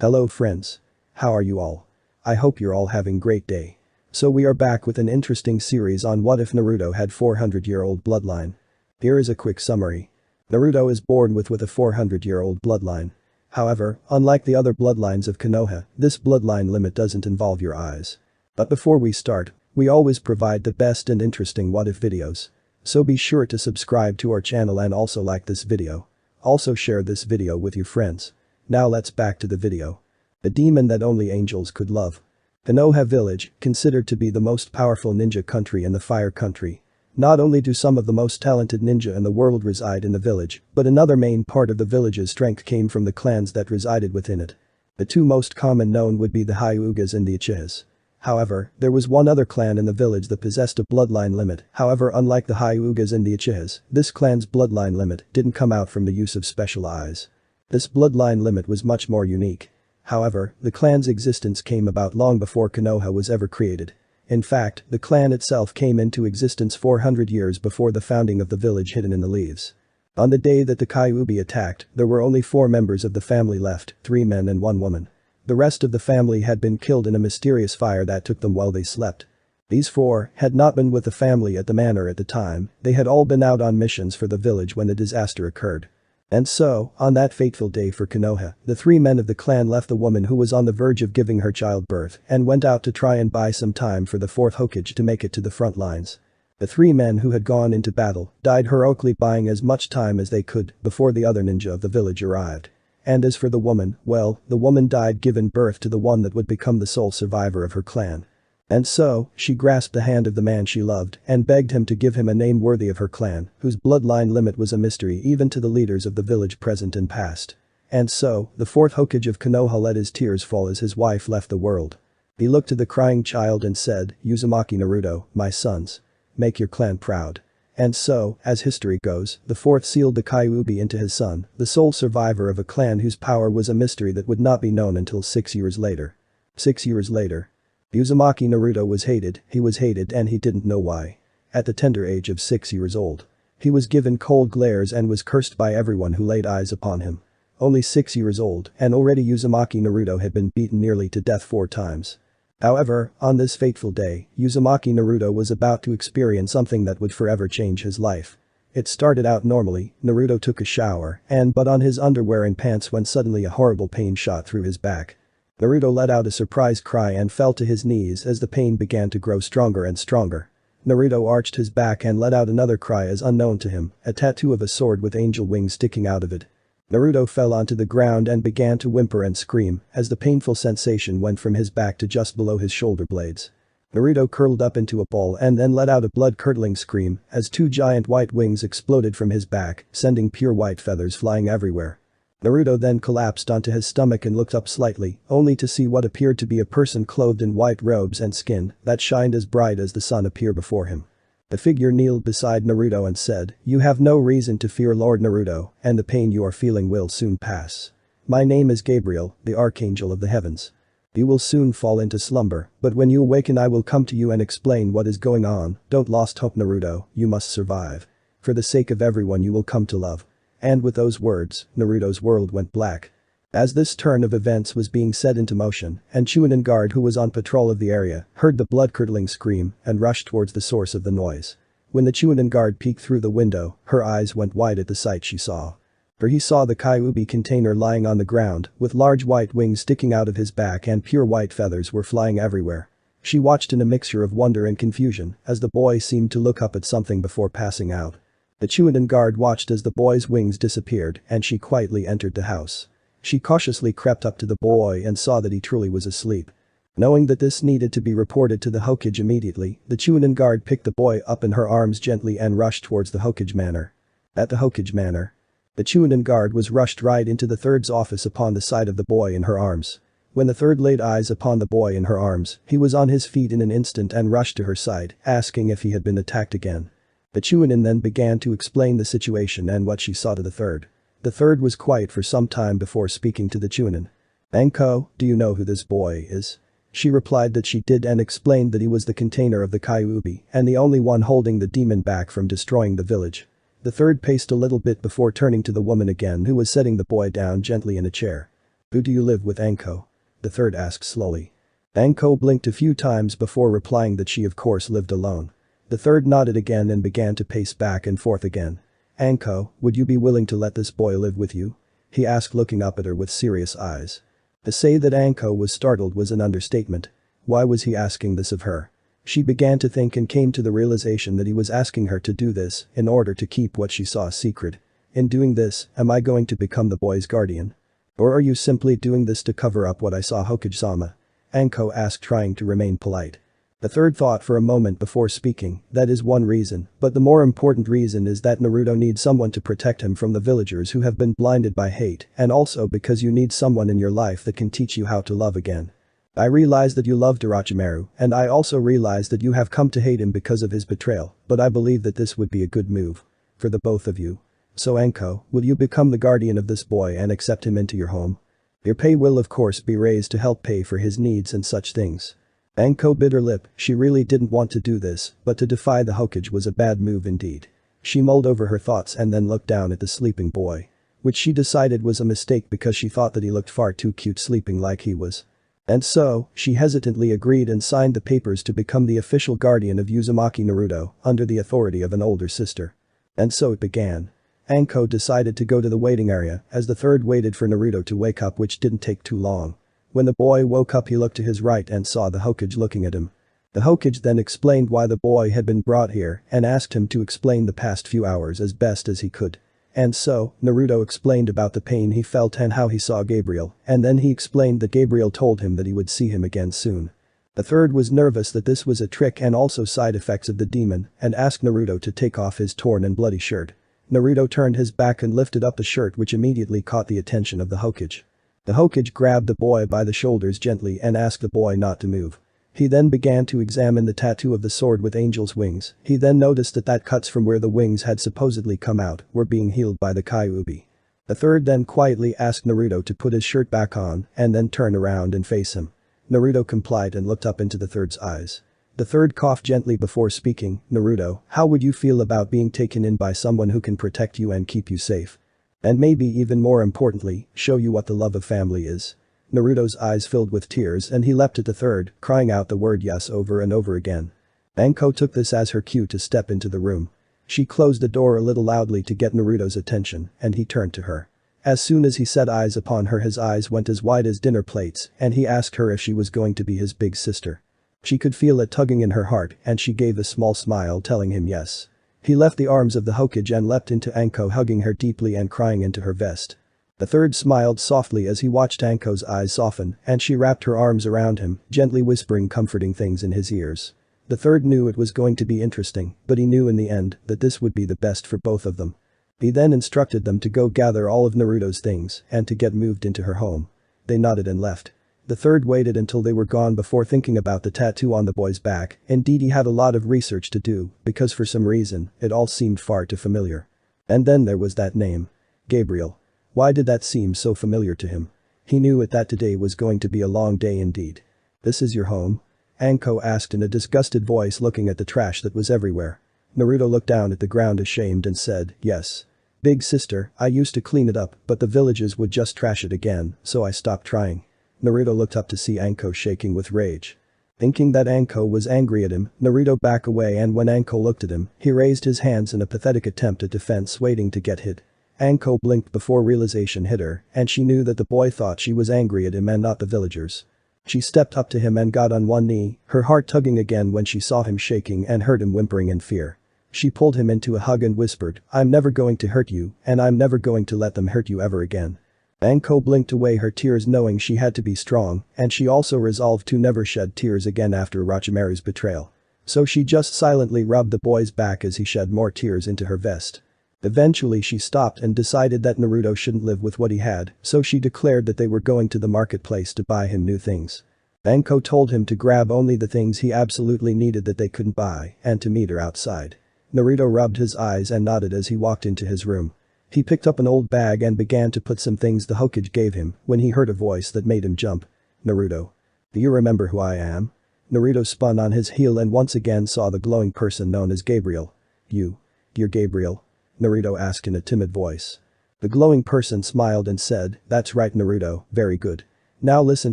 Hello friends. How are you all? I hope you're all having great day. So we are back with an interesting series on what if Naruto had 400-year-old bloodline. Here is a quick summary. Naruto is born with a 400-year-old bloodline. However, unlike the other bloodlines of Konoha, this bloodline limit doesn't involve your eyes. But before we start, we always provide the best and interesting what if videos. So be sure to subscribe to our channel and also like this video. Also share this video with your friends. Now let's back to the video. The demon that only angels could love. Konoha village, considered to be the most powerful ninja country in the fire country. Not only do some of the most talented ninja in the world reside in the village, but another main part of the village's strength came from the clans that resided within it. The two most common known would be the Hyugas and the Uchihas. However, there was one other clan in the village that possessed a bloodline limit. However, unlike the Hyugas and the Uchihas, this clan's bloodline limit didn't come out from the use of special eyes. This bloodline limit was much more unique. However, the clan's existence came about long before Konoha was ever created. In fact, the clan itself came into existence 400 years before the founding of the village hidden in the leaves. On the day that the Kyuubi attacked, there were only 4 members of the family left, 3 men and 1 woman. The rest of the family had been killed in a mysterious fire that took them while they slept. These 4 had not been with the family at the manor at the time, they had all been out on missions for the village when the disaster occurred. And so, on that fateful day for Konoha, the 3 men of the clan left the woman who was on the verge of giving her child birth and went out to try and buy some time for the 4th Hokage to make it to the front lines. The 3 men who had gone into battle died heroically buying as much time as they could before the other ninja of the village arrived. And as for the woman, well, the woman died giving birth to the one that would become the sole survivor of her clan. And so, she grasped the hand of the man she loved and begged him to give him a name worthy of her clan, whose bloodline limit was a mystery even to the leaders of the village present and past. And so, the 4th Hokage of Konoha let his tears fall as his wife left the world. He looked to the crying child and said, "Uzumaki Naruto, my sons. Make your clan proud." And so, as history goes, the 4th sealed the Kyuubi into his son, the sole survivor of a clan whose power was a mystery that would not be known until 6 years later. 6 years later. Uzumaki Naruto was hated and he didn't know why. At the tender age of 6 years old. He was given cold glares and was cursed by everyone who laid eyes upon him. Only 6 years old and already Uzumaki Naruto had been beaten nearly to death 4 times. However, on this fateful day, Uzumaki Naruto was about to experience something that would forever change his life. It started out normally, Naruto took a shower and put on his underwear and pants when suddenly a horrible pain shot through his back. Naruto let out a surprised cry and fell to his knees as the pain began to grow stronger and stronger. Naruto arched his back and let out another cry as unknown to him, a tattoo of a sword with angel wings sticking out of it. Naruto fell onto the ground and began to whimper and scream as the painful sensation went from his back to just below his shoulder blades. Naruto curled up into a ball and then let out a blood-curdling scream as 2 giant white wings exploded from his back, sending pure white feathers flying everywhere. Naruto then collapsed onto his stomach and looked up slightly, only to see what appeared to be a person clothed in white robes and skin that shined as bright as the sun appear before him. The figure kneeled beside Naruto and said, "You have no reason to fear Lord Naruto, and the pain you are feeling will soon pass. My name is Gabriel, the Archangel of the Heavens. You will soon fall into slumber, but when you awaken I will come to you and explain what is going on. Don't lose hope Naruto, you must survive. For the sake of everyone you will come to love." And with those words, Naruto's world went black. As this turn of events was being set into motion, and Chunin guard who was on patrol of the area heard the blood-curdling scream and rushed towards the source of the noise. When the Chunin guard peeked through the window, her eyes went wide at the sight she saw. For he saw the Kyuubi container lying on the ground, with large white wings sticking out of his back and pure white feathers were flying everywhere. She watched in a mixture of wonder and confusion as the boy seemed to look up at something before passing out. The Chunin guard watched as the boy's wings disappeared and she quietly entered the house. She cautiously crept up to the boy and saw that he truly was asleep. Knowing that this needed to be reported to the Hokage immediately, the Chunin guard picked the boy up in her arms gently and rushed towards the Hokage manor. At the Hokage manor, the Chunin guard was rushed right into the 3rd's office upon the sight of the boy in her arms. When the 3rd laid eyes upon the boy in her arms, he was on his feet in an instant and rushed to her side, asking if he had been attacked again. The Chunin then began to explain the situation and what she saw to the 3rd. The 3rd was quiet for some time before speaking to the Chunin. "Anko, do you know who this boy is?" She replied that she did and explained that he was the container of the Kyuubi and the only one holding the demon back from destroying the village. The 3rd paced a little bit before turning to the woman again who was setting the boy down gently in a chair. Who do you live with, Anko? The third asked slowly. Anko blinked a few times before replying that she of course lived alone. The third nodded again and began to pace back and forth again. Anko, would you be willing to let this boy live with you? He asked, looking up at her with serious eyes. To say that Anko was startled was an understatement. Why was he asking this of her? She began to think and came to the realization that he was asking her to do this in order to keep what she saw a secret. In doing this, am I going to become the boy's guardian? Or are you simply doing this to cover up what I saw, Hokage-sama? Anko asked, trying to remain polite. The third thought for a moment before speaking. That is one reason, but the more important reason is that Naruto needs someone to protect him from the villagers who have been blinded by hate, and also because you need someone in your life that can teach you how to love again. I realize that you loved Orochimaru, and I also realize that you have come to hate him because of his betrayal, but I believe that this would be a good move. For the both of you. So Anko, will you become the guardian of this boy and accept him into your home? Your pay will of course be raised to help pay for his needs and such things. Anko bit her lip. She really didn't want to do this, but to defy the Hokage was a bad move indeed. She mulled over her thoughts and then looked down at the sleeping boy. Which she decided was a mistake because she thought that he looked far too cute sleeping like he was. And so, she hesitantly agreed and signed the papers to become the official guardian of Uzumaki Naruto, under the authority of an older sister. And so it began. Anko decided to go to the waiting area as the third waited for Naruto to wake up, which didn't take too long. When the boy woke up, he looked to his right and saw the Hokage looking at him. The Hokage then explained why the boy had been brought here and asked him to explain the past few hours as best as he could. And so, Naruto explained about the pain he felt and how he saw Gabriel, and then he explained that Gabriel told him that he would see him again soon. The third was nervous that this was a trick and also side effects of the demon and asked Naruto to take off his torn and bloody shirt. Naruto turned his back and lifted up the shirt, which immediately caught the attention of the Hokage. The Hokage grabbed the boy by the shoulders gently and asked the boy not to move. He then began to examine the tattoo of the sword with angel's wings. He then noticed that cuts from where the wings had supposedly come out were being healed by the Kyuubi. The third then quietly asked Naruto to put his shirt back on and then turn around and face him. Naruto complied and looked up into the third's eyes. The third coughed gently before speaking. Naruto, how would you feel about being taken in by someone who can protect you and keep you safe? And maybe even more importantly, show you what the love of family is. Naruto's eyes filled with tears and he leapt at the third, crying out the word yes over and over again. Anko took this as her cue to step into the room. She closed the door a little loudly to get Naruto's attention, and he turned to her. As soon as he set eyes upon her, his eyes went as wide as dinner plates, and he asked her if she was going to be his big sister. She could feel it tugging in her heart, and she gave a small smile telling him yes. He left the arms of the Hokage and leapt into Anko, hugging her deeply and crying into her vest. The third smiled softly as he watched Anko's eyes soften, and she wrapped her arms around him, gently whispering comforting things in his ears. The third knew it was going to be interesting, but he knew in the end that this would be the best for both of them. He then instructed them to go gather all of Naruto's things and to get moved into her home. They nodded and left. The third waited until they were gone before thinking about the tattoo on the boy's back. Indeed, he had a lot of research to do, because for some reason, it all seemed far too familiar. And then there was that name. Gabriel. Why did that seem so familiar to him? He knew that today was going to be a long day indeed. This is your home? Anko asked in a disgusted voice, looking at the trash that was everywhere. Naruto looked down at the ground ashamed and said, yes. Big sister, I used to clean it up, but the villagers would just trash it again, so I stopped trying. Naruto looked up to see Anko shaking with rage. Thinking that Anko was angry at him, Naruto backed away, and when Anko looked at him, he raised his hands in a pathetic attempt at defense, waiting to get hit. Anko blinked before realization hit her, and she knew that the boy thought she was angry at him and not the villagers. She stepped up to him and got on one knee, her heart tugging again when she saw him shaking and heard him whimpering in fear. She pulled him into a hug and whispered, I'm never going to hurt you, and I'm never going to let them hurt you ever again. Anko blinked away her tears, knowing she had to be strong, and she also resolved to never shed tears again after Orochimaru's betrayal. So she just silently rubbed the boy's back as he shed more tears into her vest. Eventually she stopped and decided that Naruto shouldn't live with what he had, so she declared that they were going to the marketplace to buy him new things. Anko told him to grab only the things he absolutely needed that they couldn't buy, and to meet her outside. Naruto rubbed his eyes and nodded as he walked into his room. He picked up an old bag and began to put some things the Hokage gave him when he heard a voice that made him jump. Naruto. Do you remember who I am? Naruto spun on his heel and once again saw the glowing person known as Gabriel. You're Gabriel? Naruto asked in a timid voice. The glowing person smiled and said, "That's right Naruto, very good. Now listen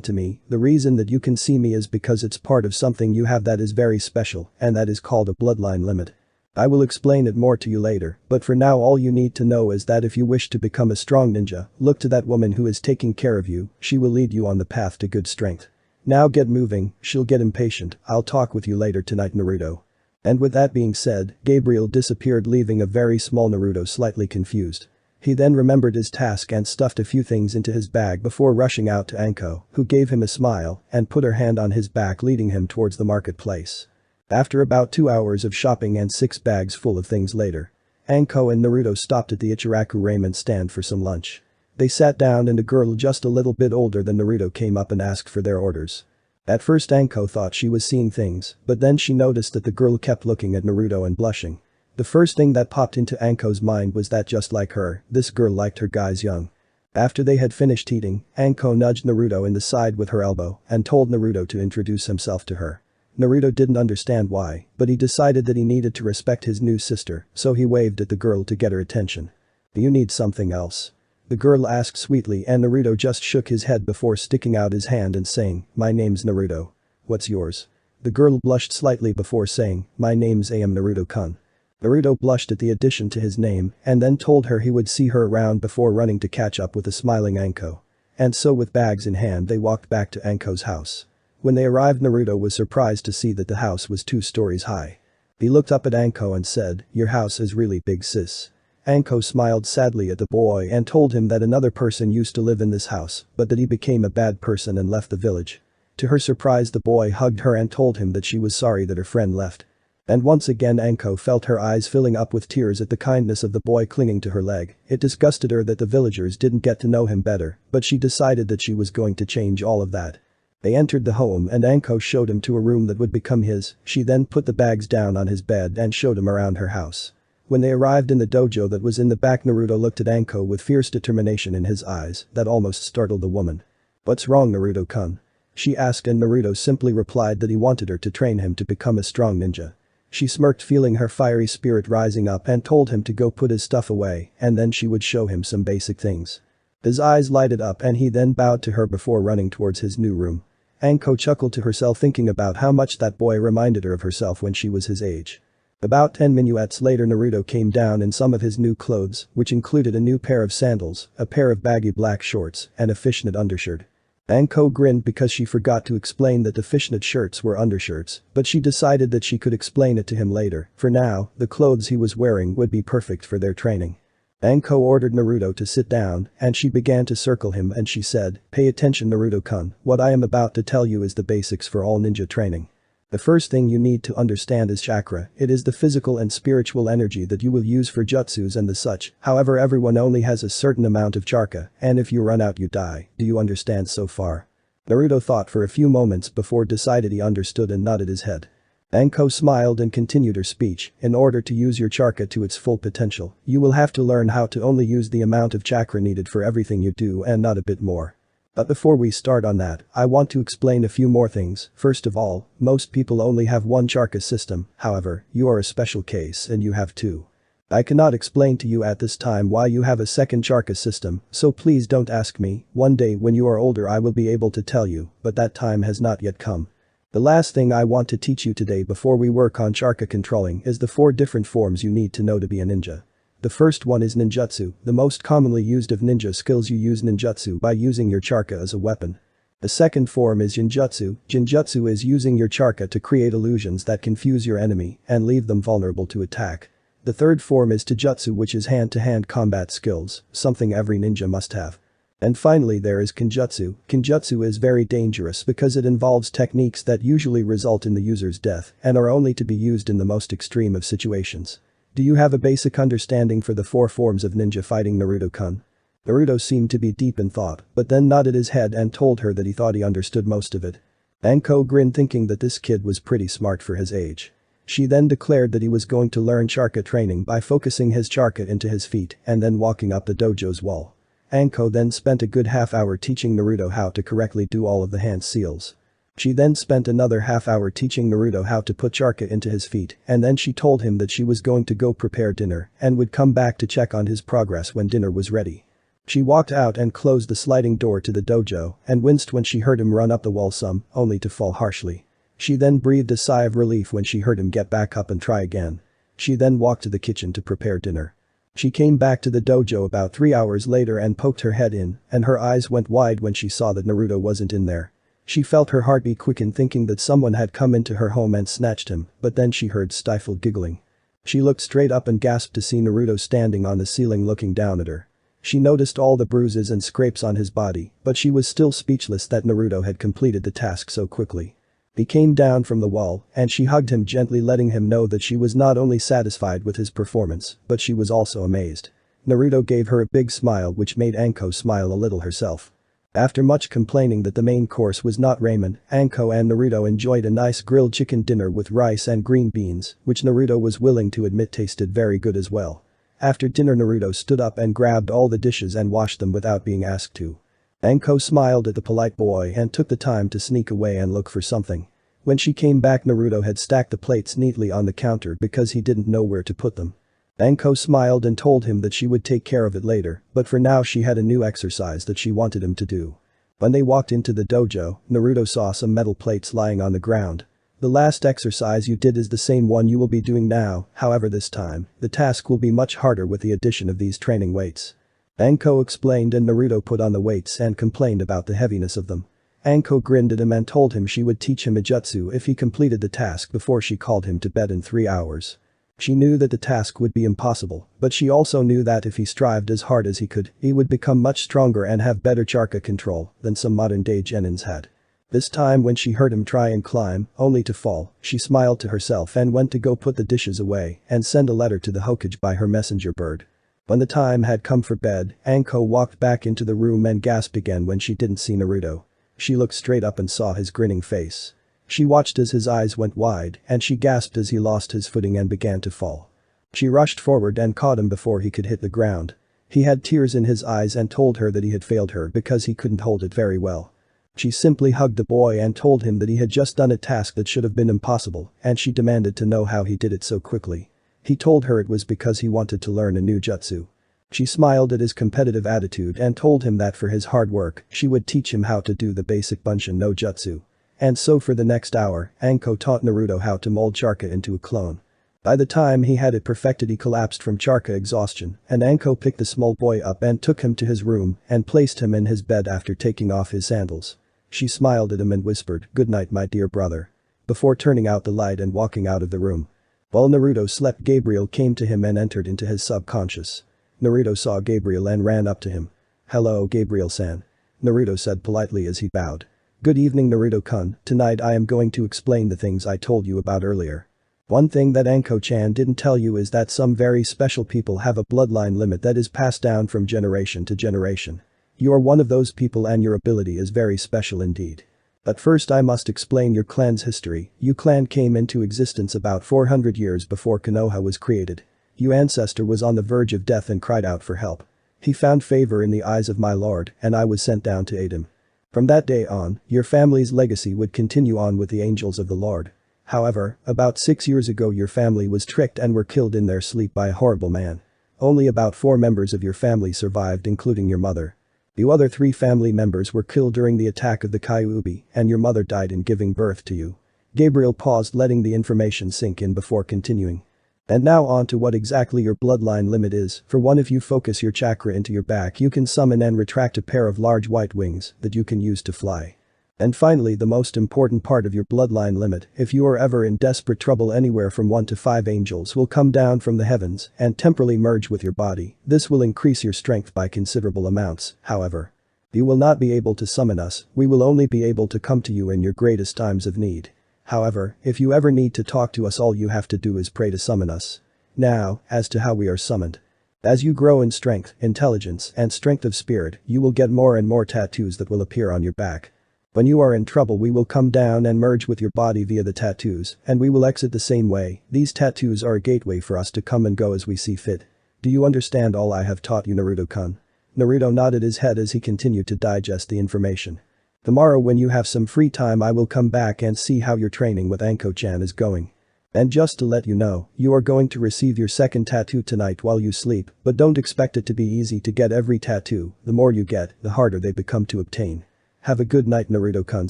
to me, the reason that you can see me is because it's part of something you have that is very special, and that is called a bloodline limit. I will explain it more to you later, but for now all you need to know is that if you wish to become a strong ninja, look to that woman who is taking care of you, she will lead you on the path to good strength. Now get moving, she'll get impatient, I'll talk with you later tonight Naruto." And with that being said, Gabriel disappeared leaving a very small Naruto slightly confused. He then remembered his task and stuffed a few things into his bag before rushing out to Anko, who gave him a smile and put her hand on his back leading him towards the marketplace. After about 2 hours of shopping and 6 bags full of things later, Anko and Naruto stopped at the Ichiraku ramen stand for some lunch. They sat down and a girl just a little bit older than Naruto came up and asked for their orders. At first Anko thought she was seeing things, but then she noticed that the girl kept looking at Naruto and blushing. The first thing that popped into Anko's mind was that just like her, this girl liked her guys young. After they had finished eating, Anko nudged Naruto in the side with her elbow and told Naruto to introduce himself to her. Naruto didn't understand why, but he decided that he needed to respect his new sister, so he waved at the girl to get her attention. "Do you need something else?" the girl asked sweetly and Naruto just shook his head before sticking out his hand and saying, "My name's Naruto. What's yours?" The girl blushed slightly before saying, "My name's Naruto-kun." Naruto blushed at the addition to his name and then told her he would see her around before running to catch up with a smiling Anko. And so with bags in hand they walked back to Anko's house. When they arrived Naruto was surprised to see that the house was 2 stories high. He looked up at Anko and said, "Your house is really big sis." Anko smiled sadly at the boy and told him that another person used to live in this house, but that he became a bad person and left the village. To her surprise the boy hugged her and told him that she was sorry that her friend left. And once again Anko felt her eyes filling up with tears at the kindness of the boy clinging to her leg. It disgusted her that the villagers didn't get to know him better, but she decided that she was going to change all of that. They entered the home and Anko showed him to a room that would become his, she then put the bags down on his bed and showed him around her house. When they arrived in the dojo that was in the back Naruto looked at Anko with fierce determination in his eyes that almost startled the woman. "What's wrong Naruto-kun?" she asked and Naruto simply replied that he wanted her to train him to become a strong ninja. She smirked feeling her fiery spirit rising up and told him to go put his stuff away and then she would show him some basic things. His eyes lighted up and he then bowed to her before running towards his new room. Anko chuckled to herself thinking about how much that boy reminded her of herself when she was his age. About 10 minutes later Naruto came down in some of his new clothes, which included a new pair of sandals, a pair of baggy black shorts, and a fishnet undershirt. Anko grinned because she forgot to explain that the fishnet shirts were undershirts, but she decided that she could explain it to him later. For now, the clothes he was wearing would be perfect for their training. Anko ordered Naruto to sit down, and she began to circle him and she said, "Pay attention Naruto-kun, what I am about to tell you is the basics for all ninja training. The first thing you need to understand is chakra, it is the physical and spiritual energy that you will use for jutsus and the such, however everyone only has a certain amount of chakra, and if you run out you die, do you understand so far?" Naruto thought for a few moments before decided he understood and nodded his head. Anko smiled and continued her speech, "In order to use your chakra to its full potential, you will have to learn how to only use the amount of chakra needed for everything you do and not a bit more. But before we start on that, I want to explain a few more things. First of all, most people only have one chakra system, however, you are a special case and you have 2. I cannot explain to you at this time why you have a second chakra system, so please don't ask me, one day when you are older I will be able to tell you, but that time has not yet come. The last thing I want to teach you today before we work on chakra controlling is the 4 different forms you need to know to be a ninja. The first one is ninjutsu, the most commonly used of ninja skills. You use ninjutsu by using your chakra as a weapon. The second form is jinjutsu. Jinjutsu is using your chakra to create illusions that confuse your enemy and leave them vulnerable to attack. The third form is taijutsu, which is hand-to-hand combat skills, something every ninja must have. And finally there is kenjutsu. Kenjutsu is very dangerous because it involves techniques that usually result in the user's death and are only to be used in the most extreme of situations. Do you have a basic understanding for the 4 forms of ninja fighting Naruto-kun? Naruto seemed to be deep in thought, but then nodded his head and told her that he thought he understood most of it. Anko grinned thinking that this kid was pretty smart for his age. She then declared that he was going to learn chakra training by focusing his chakra into his feet and then walking up the dojo's wall. Anko then spent a good half hour teaching Naruto how to correctly do all of the hand seals. She then spent another half hour teaching Naruto how to put charca into his feet, and then she told him that she was going to go prepare dinner and would come back to check on his progress when dinner was ready. She walked out and closed the sliding door to the dojo and winced when she heard him run up the wall some, only to fall harshly. She then breathed a sigh of relief when she heard him get back up and try again. She then walked to the kitchen to prepare dinner. She came back to the dojo about 3 hours later and poked her head in, and her eyes went wide when she saw that Naruto wasn't in there. She felt her heartbeat quicken, thinking that someone had come into her home and snatched him, but then she heard stifled giggling. She looked straight up and gasped to see Naruto standing on the ceiling looking down at her. She noticed all the bruises and scrapes on his body, but she was still speechless that Naruto had completed the task so quickly. He came down from the wall, and she hugged him gently, letting him know that she was not only satisfied with his performance, but she was also amazed. Naruto gave her a big smile, which made Anko smile a little herself. After much complaining that the main course was not ramen, Anko and Naruto enjoyed a nice grilled chicken dinner with rice and green beans, which Naruto was willing to admit tasted very good as well. After dinner, Naruto stood up and grabbed all the dishes and washed them without being asked to. Anko smiled at the polite boy and took the time to sneak away and look for something. When she came back, Naruto had stacked the plates neatly on the counter because he didn't know where to put them. Anko smiled and told him that she would take care of it later, but for now she had a new exercise that she wanted him to do. When they walked into the dojo, Naruto saw some metal plates lying on the ground. The last exercise you did is the same one you will be doing now, however this time, the task will be much harder with the addition of these training weights. Anko explained, and Naruto put on the weights and complained about the heaviness of them. Anko grinned at him and told him she would teach him a jutsu if he completed the task before she called him to bed in 3 hours. She knew that the task would be impossible, but she also knew that if he strived as hard as he could, he would become much stronger and have better charca control than some modern-day genins had. This time when she heard him try and climb, only to fall, she smiled to herself and went to go put the dishes away and send a letter to the Hokage by her messenger bird. When the time had come for bed, Anko walked back into the room and gasped again when she didn't see Naruto. She looked straight up and saw his grinning face. She watched as his eyes went wide, and she gasped as he lost his footing and began to fall. She rushed forward and caught him before he could hit the ground. He had tears in his eyes and told her that he had failed her because he couldn't hold it very well. She simply hugged the boy and told him that he had just done a task that should have been impossible, and she demanded to know how he did it so quickly. He told her it was because he wanted to learn a new jutsu. She smiled at his competitive attitude and told him that for his hard work, she would teach him how to do the basic Bunshin no jutsu. And so for the next hour, Anko taught Naruto how to mold charca into a clone. By the time he had it perfected, he collapsed from charca exhaustion, and Anko picked the small boy up and took him to his room and placed him in his bed after taking off his sandals. She smiled at him and whispered, "Good night, my dear brother," before turning out the light and walking out of the room. While Naruto slept, Gabriel came to him and entered into his subconscious. Naruto saw Gabriel and ran up to him. "Hello, Gabriel-san," Naruto said politely as he bowed. "Good evening, Naruto-kun. Tonight I am going to explain the things I told you about earlier. One thing that Anko-chan didn't tell you is that some very special people have a bloodline limit that is passed down from generation to generation. You are one of those people and your ability is very special indeed. But first I must explain your clan's history. Your clan came into existence about 400 years before Konoha was created. Your ancestor was on the verge of death and cried out for help. He found favor in the eyes of my lord, and I was sent down to aid him. From that day on, your family's legacy would continue on with the angels of the Lord. However, about 6 years ago your family was tricked and were killed in their sleep by a horrible man. Only about 4 members of your family survived, including your mother. The other 3 family members were killed during the attack of the Kyuubi, and your mother died in giving birth to you." Gabriel paused, letting the information sink in before continuing. "And now on to what exactly your bloodline limit is. For one, if you focus your chakra into your back, you can summon and retract a pair of large white wings that you can use to fly. And finally, the most important part of your bloodline limit, if you are ever in desperate trouble, anywhere from 1 to 5 angels will come down from the heavens and temporarily merge with your body. This will increase your strength by considerable amounts, however. You will not be able to summon us, we will only be able to come to you in your greatest times of need. However, if you ever need to talk to us, all you have to do is pray to summon us. Now, as to how we are summoned. As you grow in strength, intelligence, and strength of spirit, you will get more and more tattoos that will appear on your back. When you are in trouble, we will come down and merge with your body via the tattoos, and we will exit the same way. These tattoos are a gateway for us to come and go as we see fit. Do you understand all I have taught you, Naruto-kun?" Naruto nodded his head as he continued to digest the information. Tomorrow when you have some free time I will come back and see how your training with Anko-chan is going. And just to let you know, you are going to receive your second tattoo tonight while you sleep, but don't expect it to be easy to get every tattoo, the more you get, the harder they become to obtain. Have a good night Naruto-kun,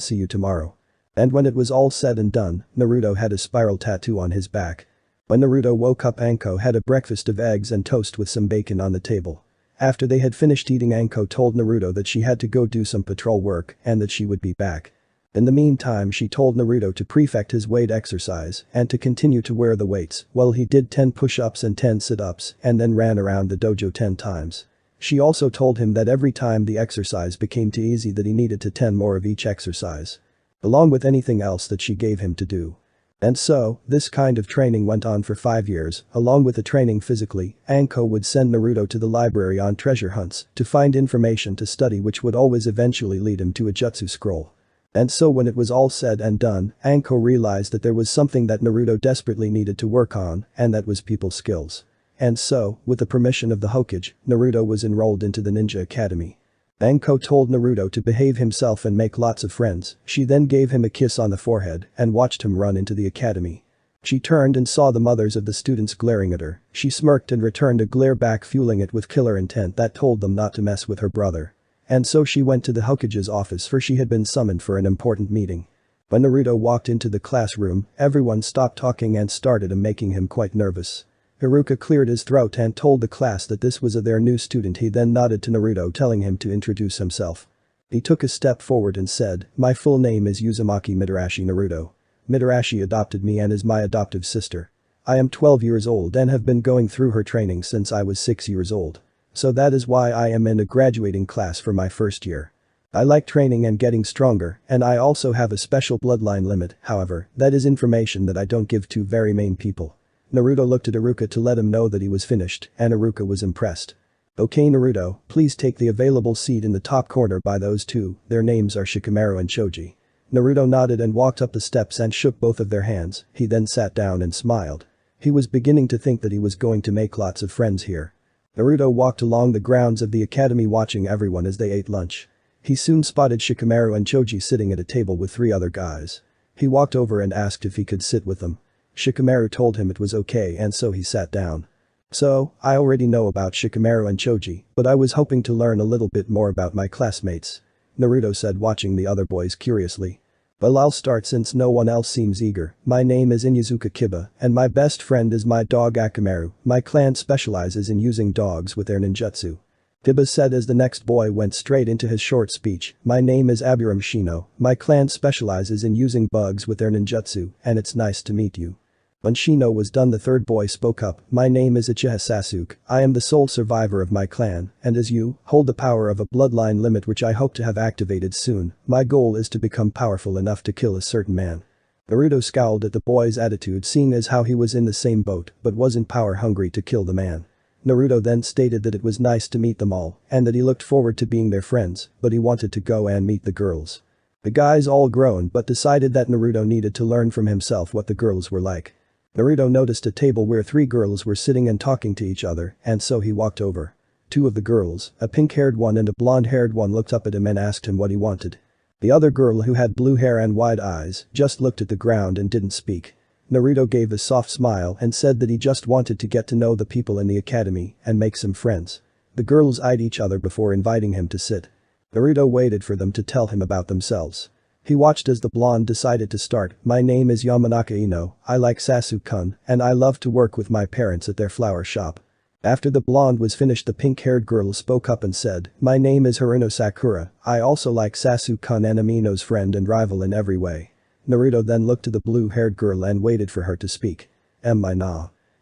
see you tomorrow. And when it was all said and done, Naruto had a spiral tattoo on his back. When Naruto woke up Anko had a breakfast of eggs and toast with some bacon on the table. After they had finished eating Anko told Naruto that she had to go do some patrol work and that she would be back. In the meantime she told Naruto to prefect his weight exercise and to continue to wear the weights while he did 10 push-ups and 10 sit-ups and then ran around the dojo 10 times. She also told him that every time the exercise became too easy that he needed to 10 more of each exercise. Along with anything else that she gave him to do. And so, this kind of training went on for 5 years, along with the training physically, Anko would send Naruto to the library on treasure hunts to find information to study which would always eventually lead him to a jutsu scroll. And so when it was all said and done, Anko realized that there was something that Naruto desperately needed to work on, and that was people skills. And so, with the permission of the Hokage, Naruto was enrolled into the Ninja Academy. Anko told Naruto to behave himself and make lots of friends, she then gave him a kiss on the forehead and watched him run into the academy. She turned and saw the mothers of the students glaring at her, she smirked and returned a glare back fueling it with killer intent that told them not to mess with her brother. And so she went to the Hokage's office for she had been summoned for an important meeting. When Naruto walked into the classroom, everyone stopped talking and started making him quite nervous. Haruka cleared his throat and told the class that this was their new student. He then nodded to Naruto telling him to introduce himself. He took a step forward and said, "My full name is Uzumaki Midarashi Naruto. Midarashi adopted me and is my adoptive sister. I am 12 years old and have been going through her training since I was 6 years old. So that is why I am in a graduating class for my first year. I like training and getting stronger, and I also have a special bloodline limit, however, that is information that I don't give to very main people." Naruto looked at Haruka to let him know that he was finished, and Haruka was impressed. "Okay Naruto, please take the available seat in the top corner by those two, their names are Shikamaru and Choji." Naruto nodded and walked up the steps and shook both of their hands, he then sat down and smiled. He was beginning to think that he was going to make lots of friends here. Naruto walked along the grounds of the academy watching everyone as they ate lunch. He soon spotted Shikamaru and Choji sitting at a table with 3 other guys. He walked over and asked if he could sit with them. Shikamaru told him it was okay and so he sat down. "So, I already know about Shikamaru and Choji, but I was hoping to learn a little bit more about my classmates," Naruto said watching the other boys curiously. "Well I'll start since no one else seems eager. My name is Inyazuka Kiba and my best friend is my dog Akamaru. My clan specializes in using dogs with their ninjutsu." Kiba said as the next boy went straight into his short speech, "My name is Aburam Shino, my clan specializes in using bugs with their ninjutsu, and it's nice to meet you." When Shino was done the third boy spoke up, "My name is Uchiha Sasuke, I am the sole survivor of my clan, and as you, hold the power of a bloodline limit which I hope to have activated soon, my goal is to become powerful enough to kill a certain man." Naruto scowled at the boy's attitude seeing as how he was in the same boat but wasn't power hungry to kill the man. Naruto then stated that it was nice to meet them all and that he looked forward to being their friends, but he wanted to go and meet the girls. The guys all groaned but decided that Naruto needed to learn from himself what the girls were like. Naruto noticed a table where 3 girls were sitting and talking to each other and so he walked over. 2 of the girls, a pink-haired one and a blonde-haired one looked up at him and asked him what he wanted. The other girl who had blue hair and wide eyes just looked at the ground and didn't speak. Naruto gave a soft smile and said that he just wanted to get to know the people in the academy and make some friends. The girls eyed each other before inviting him to sit. Naruto waited for them to tell him about themselves. He watched as the blonde decided to start, "My name is Yamanaka Ino, I like Sasuke-kun, and I love to work with my parents at their flower shop." After the blonde was finished the pink-haired girl spoke up and said, "My name is Haruno Sakura, I also like Sasuke-kun and am Ino's friend and rival in every way." Naruto then looked to the blue-haired girl and waited for her to speak. My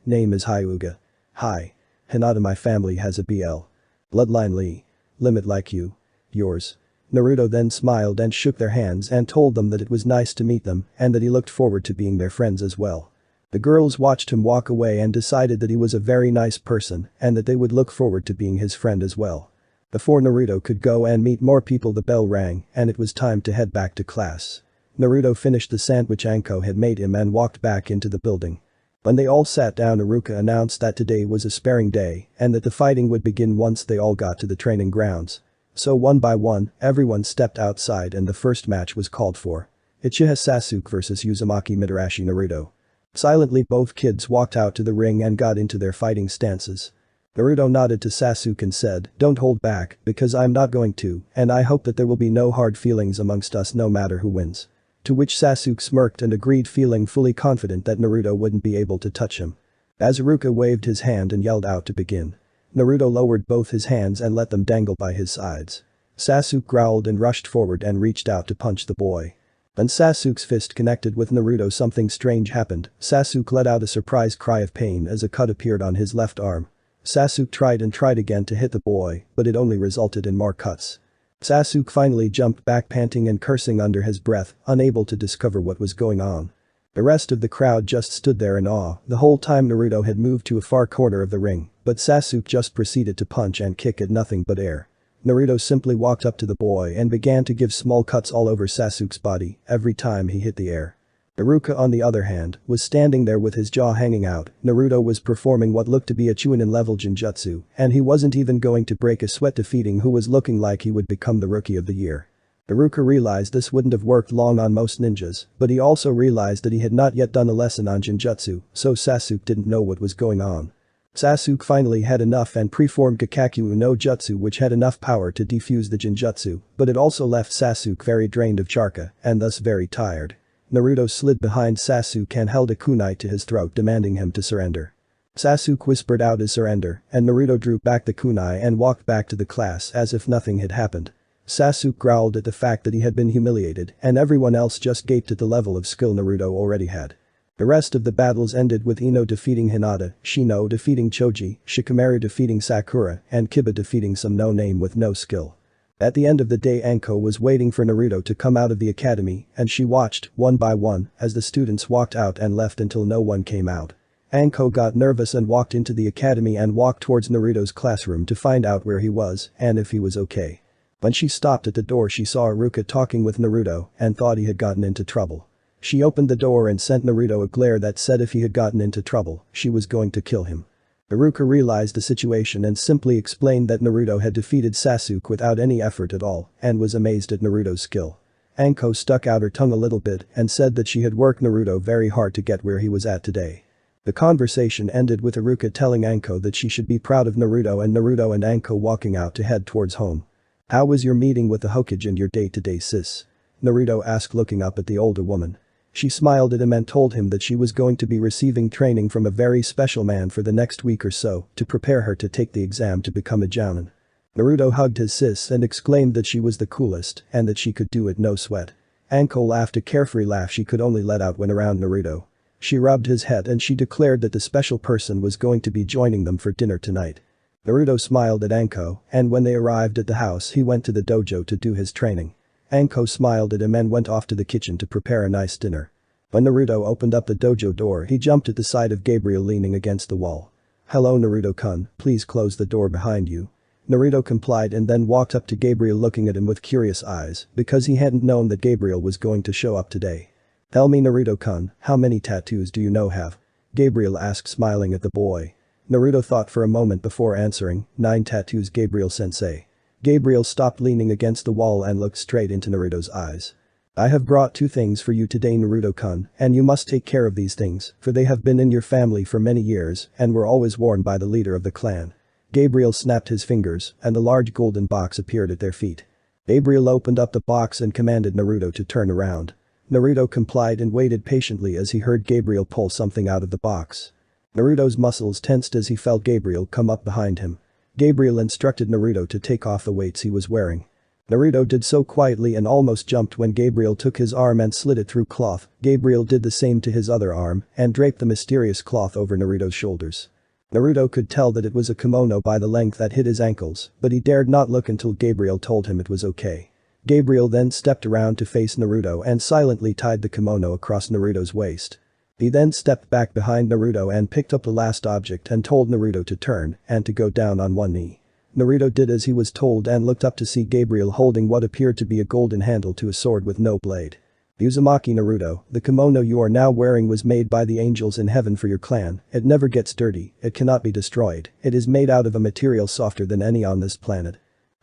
name is Hyuga. Hi. Hinata my family has a BL. Bloodline Lee. Limit like you. Yours. Naruto then smiled and shook their hands and told them that it was nice to meet them and that he looked forward to being their friends as well. The girls watched him walk away and decided that he was a very nice person and that they would look forward to being his friend as well. Before Naruto could go and meet more people the bell rang and it was time to head back to class. Naruto finished the sandwich Anko had made him and walked back into the building. When they all sat down Haruka announced that today was a sparring day and that the fighting would begin once they all got to the training grounds. So one by one, everyone stepped outside and the first match was called for. Uchiha Sasuke vs Uzumaki Mitarashi Naruto. Silently both kids walked out to the ring and got into their fighting stances. Naruto nodded to Sasuke and said, "Don't hold back, because I'm not going to, and I hope that there will be no hard feelings amongst us no matter who wins." To which Sasuke smirked and agreed, feeling fully confident that Naruto wouldn't be able to touch him. As Iruka waved his hand and yelled out to begin. Naruto lowered both his hands and let them dangle by his sides. Sasuke growled and rushed forward and reached out to punch the boy. When Sasuke's fist connected with Naruto, something strange happened. Sasuke let out a surprised cry of pain as a cut appeared on his left arm. Sasuke tried and tried again to hit the boy, but it only resulted in more cuts. Sasuke finally jumped back, panting and cursing under his breath, unable to discover what was going on. The rest of the crowd just stood there in awe. The whole time Naruto had moved to a far corner of the ring, but Sasuke just proceeded to punch and kick at nothing but air. Naruto simply walked up to the boy and began to give small cuts all over Sasuke's body every time he hit the air. Iruka, on the other hand, was standing there with his jaw hanging out. Naruto was performing what looked to be a Chunin-level Genjutsu, and he wasn't even going to break a sweat, defeating who was looking like he would become the Rookie of the Year. Iruka realized this wouldn't have worked long on most ninjas, but he also realized that he had not yet done a lesson on Genjutsu, so Sasuke didn't know what was going on. Sasuke finally had enough and preformed Kakakyu no Jutsu, which had enough power to defuse the Genjutsu, but it also left Sasuke very drained of chakra and thus very tired. Naruto slid behind Sasuke and held a kunai to his throat, demanding him to surrender. Sasuke whispered out his surrender, and Naruto drew back the kunai and walked back to the class as if nothing had happened. Sasuke growled at the fact that he had been humiliated, and everyone else just gaped at the level of skill Naruto already had. The rest of the battles ended with Ino defeating Hinata, Shino defeating Choji, Shikamaru defeating Sakura, and Kiba defeating some no-name with no skill. At the end of the day, Anko was waiting for Naruto to come out of the academy, and she watched, one by one, as the students walked out and left until no one came out. Anko got nervous and walked into the academy and walked towards Naruto's classroom to find out where he was and if he was okay. When she stopped at the door, she saw Iruka talking with Naruto and thought he had gotten into trouble. She opened the door and sent Naruto a glare that said if he had gotten into trouble, she was going to kill him. Iruka realized the situation and simply explained that Naruto had defeated Sasuke without any effort at all and was amazed at Naruto's skill. Anko stuck out her tongue a little bit and said that she had worked Naruto very hard to get where he was at today. The conversation ended with Iruka telling Anko that she should be proud of Naruto and Anko walking out to head towards home. "How was your meeting with the Hokage and your day-to-day, sis?" Naruto asked, looking up at the older woman. She smiled at him and told him that she was going to be receiving training from a very special man for the next week or so to prepare her to take the exam to become a jounin. Naruto hugged his sis and exclaimed that she was the coolest and that she could do it no sweat. Anko laughed, a carefree laugh she could only let out when around Naruto. She rubbed his head and she declared that the special person was going to be joining them for dinner tonight. Naruto smiled at Anko, and when they arrived at the house he went to the dojo to do his training. Anko smiled at him and went off to the kitchen to prepare a nice dinner. When Naruto opened up the dojo door, he jumped at the sight of Gabriel leaning against the wall. "Hello Naruto-kun, please close the door behind you." Naruto complied and then walked up to Gabriel, looking at him with curious eyes because he hadn't known that Gabriel was going to show up today. "Tell me Naruto-kun, how many tattoos do you have?" Gabriel asked, smiling at the boy. Naruto thought for a moment before answering, 9 tattoos, Gabriel-sensei." Gabriel stopped leaning against the wall and looked straight into Naruto's eyes. "I have brought 2 things for you today Naruto-kun, and you must take care of these things, for they have been in your family for many years and were always worn by the leader of the clan." Gabriel snapped his fingers and a large golden box appeared at their feet. Gabriel opened up the box and commanded Naruto to turn around. Naruto complied and waited patiently as he heard Gabriel pull something out of the box. Naruto's muscles tensed as he felt Gabriel come up behind him. Gabriel instructed Naruto to take off the weights he was wearing. Naruto did so quietly and almost jumped when Gabriel took his arm and slid it through cloth. Gabriel did the same to his other arm and draped the mysterious cloth over Naruto's shoulders. Naruto could tell that it was a kimono by the length that hid his ankles, but he dared not look until Gabriel told him it was okay. Gabriel then stepped around to face Naruto and silently tied the kimono across Naruto's waist. He then stepped back behind Naruto and picked up the last object and told Naruto to turn and to go down on one knee. Naruto did as he was told and looked up to see Gabriel holding what appeared to be a golden handle to a sword with no blade. "Uzumaki Naruto, the kimono you are now wearing was made by the angels in heaven for your clan. It never gets dirty, it cannot be destroyed, it is made out of a material softer than any on this planet."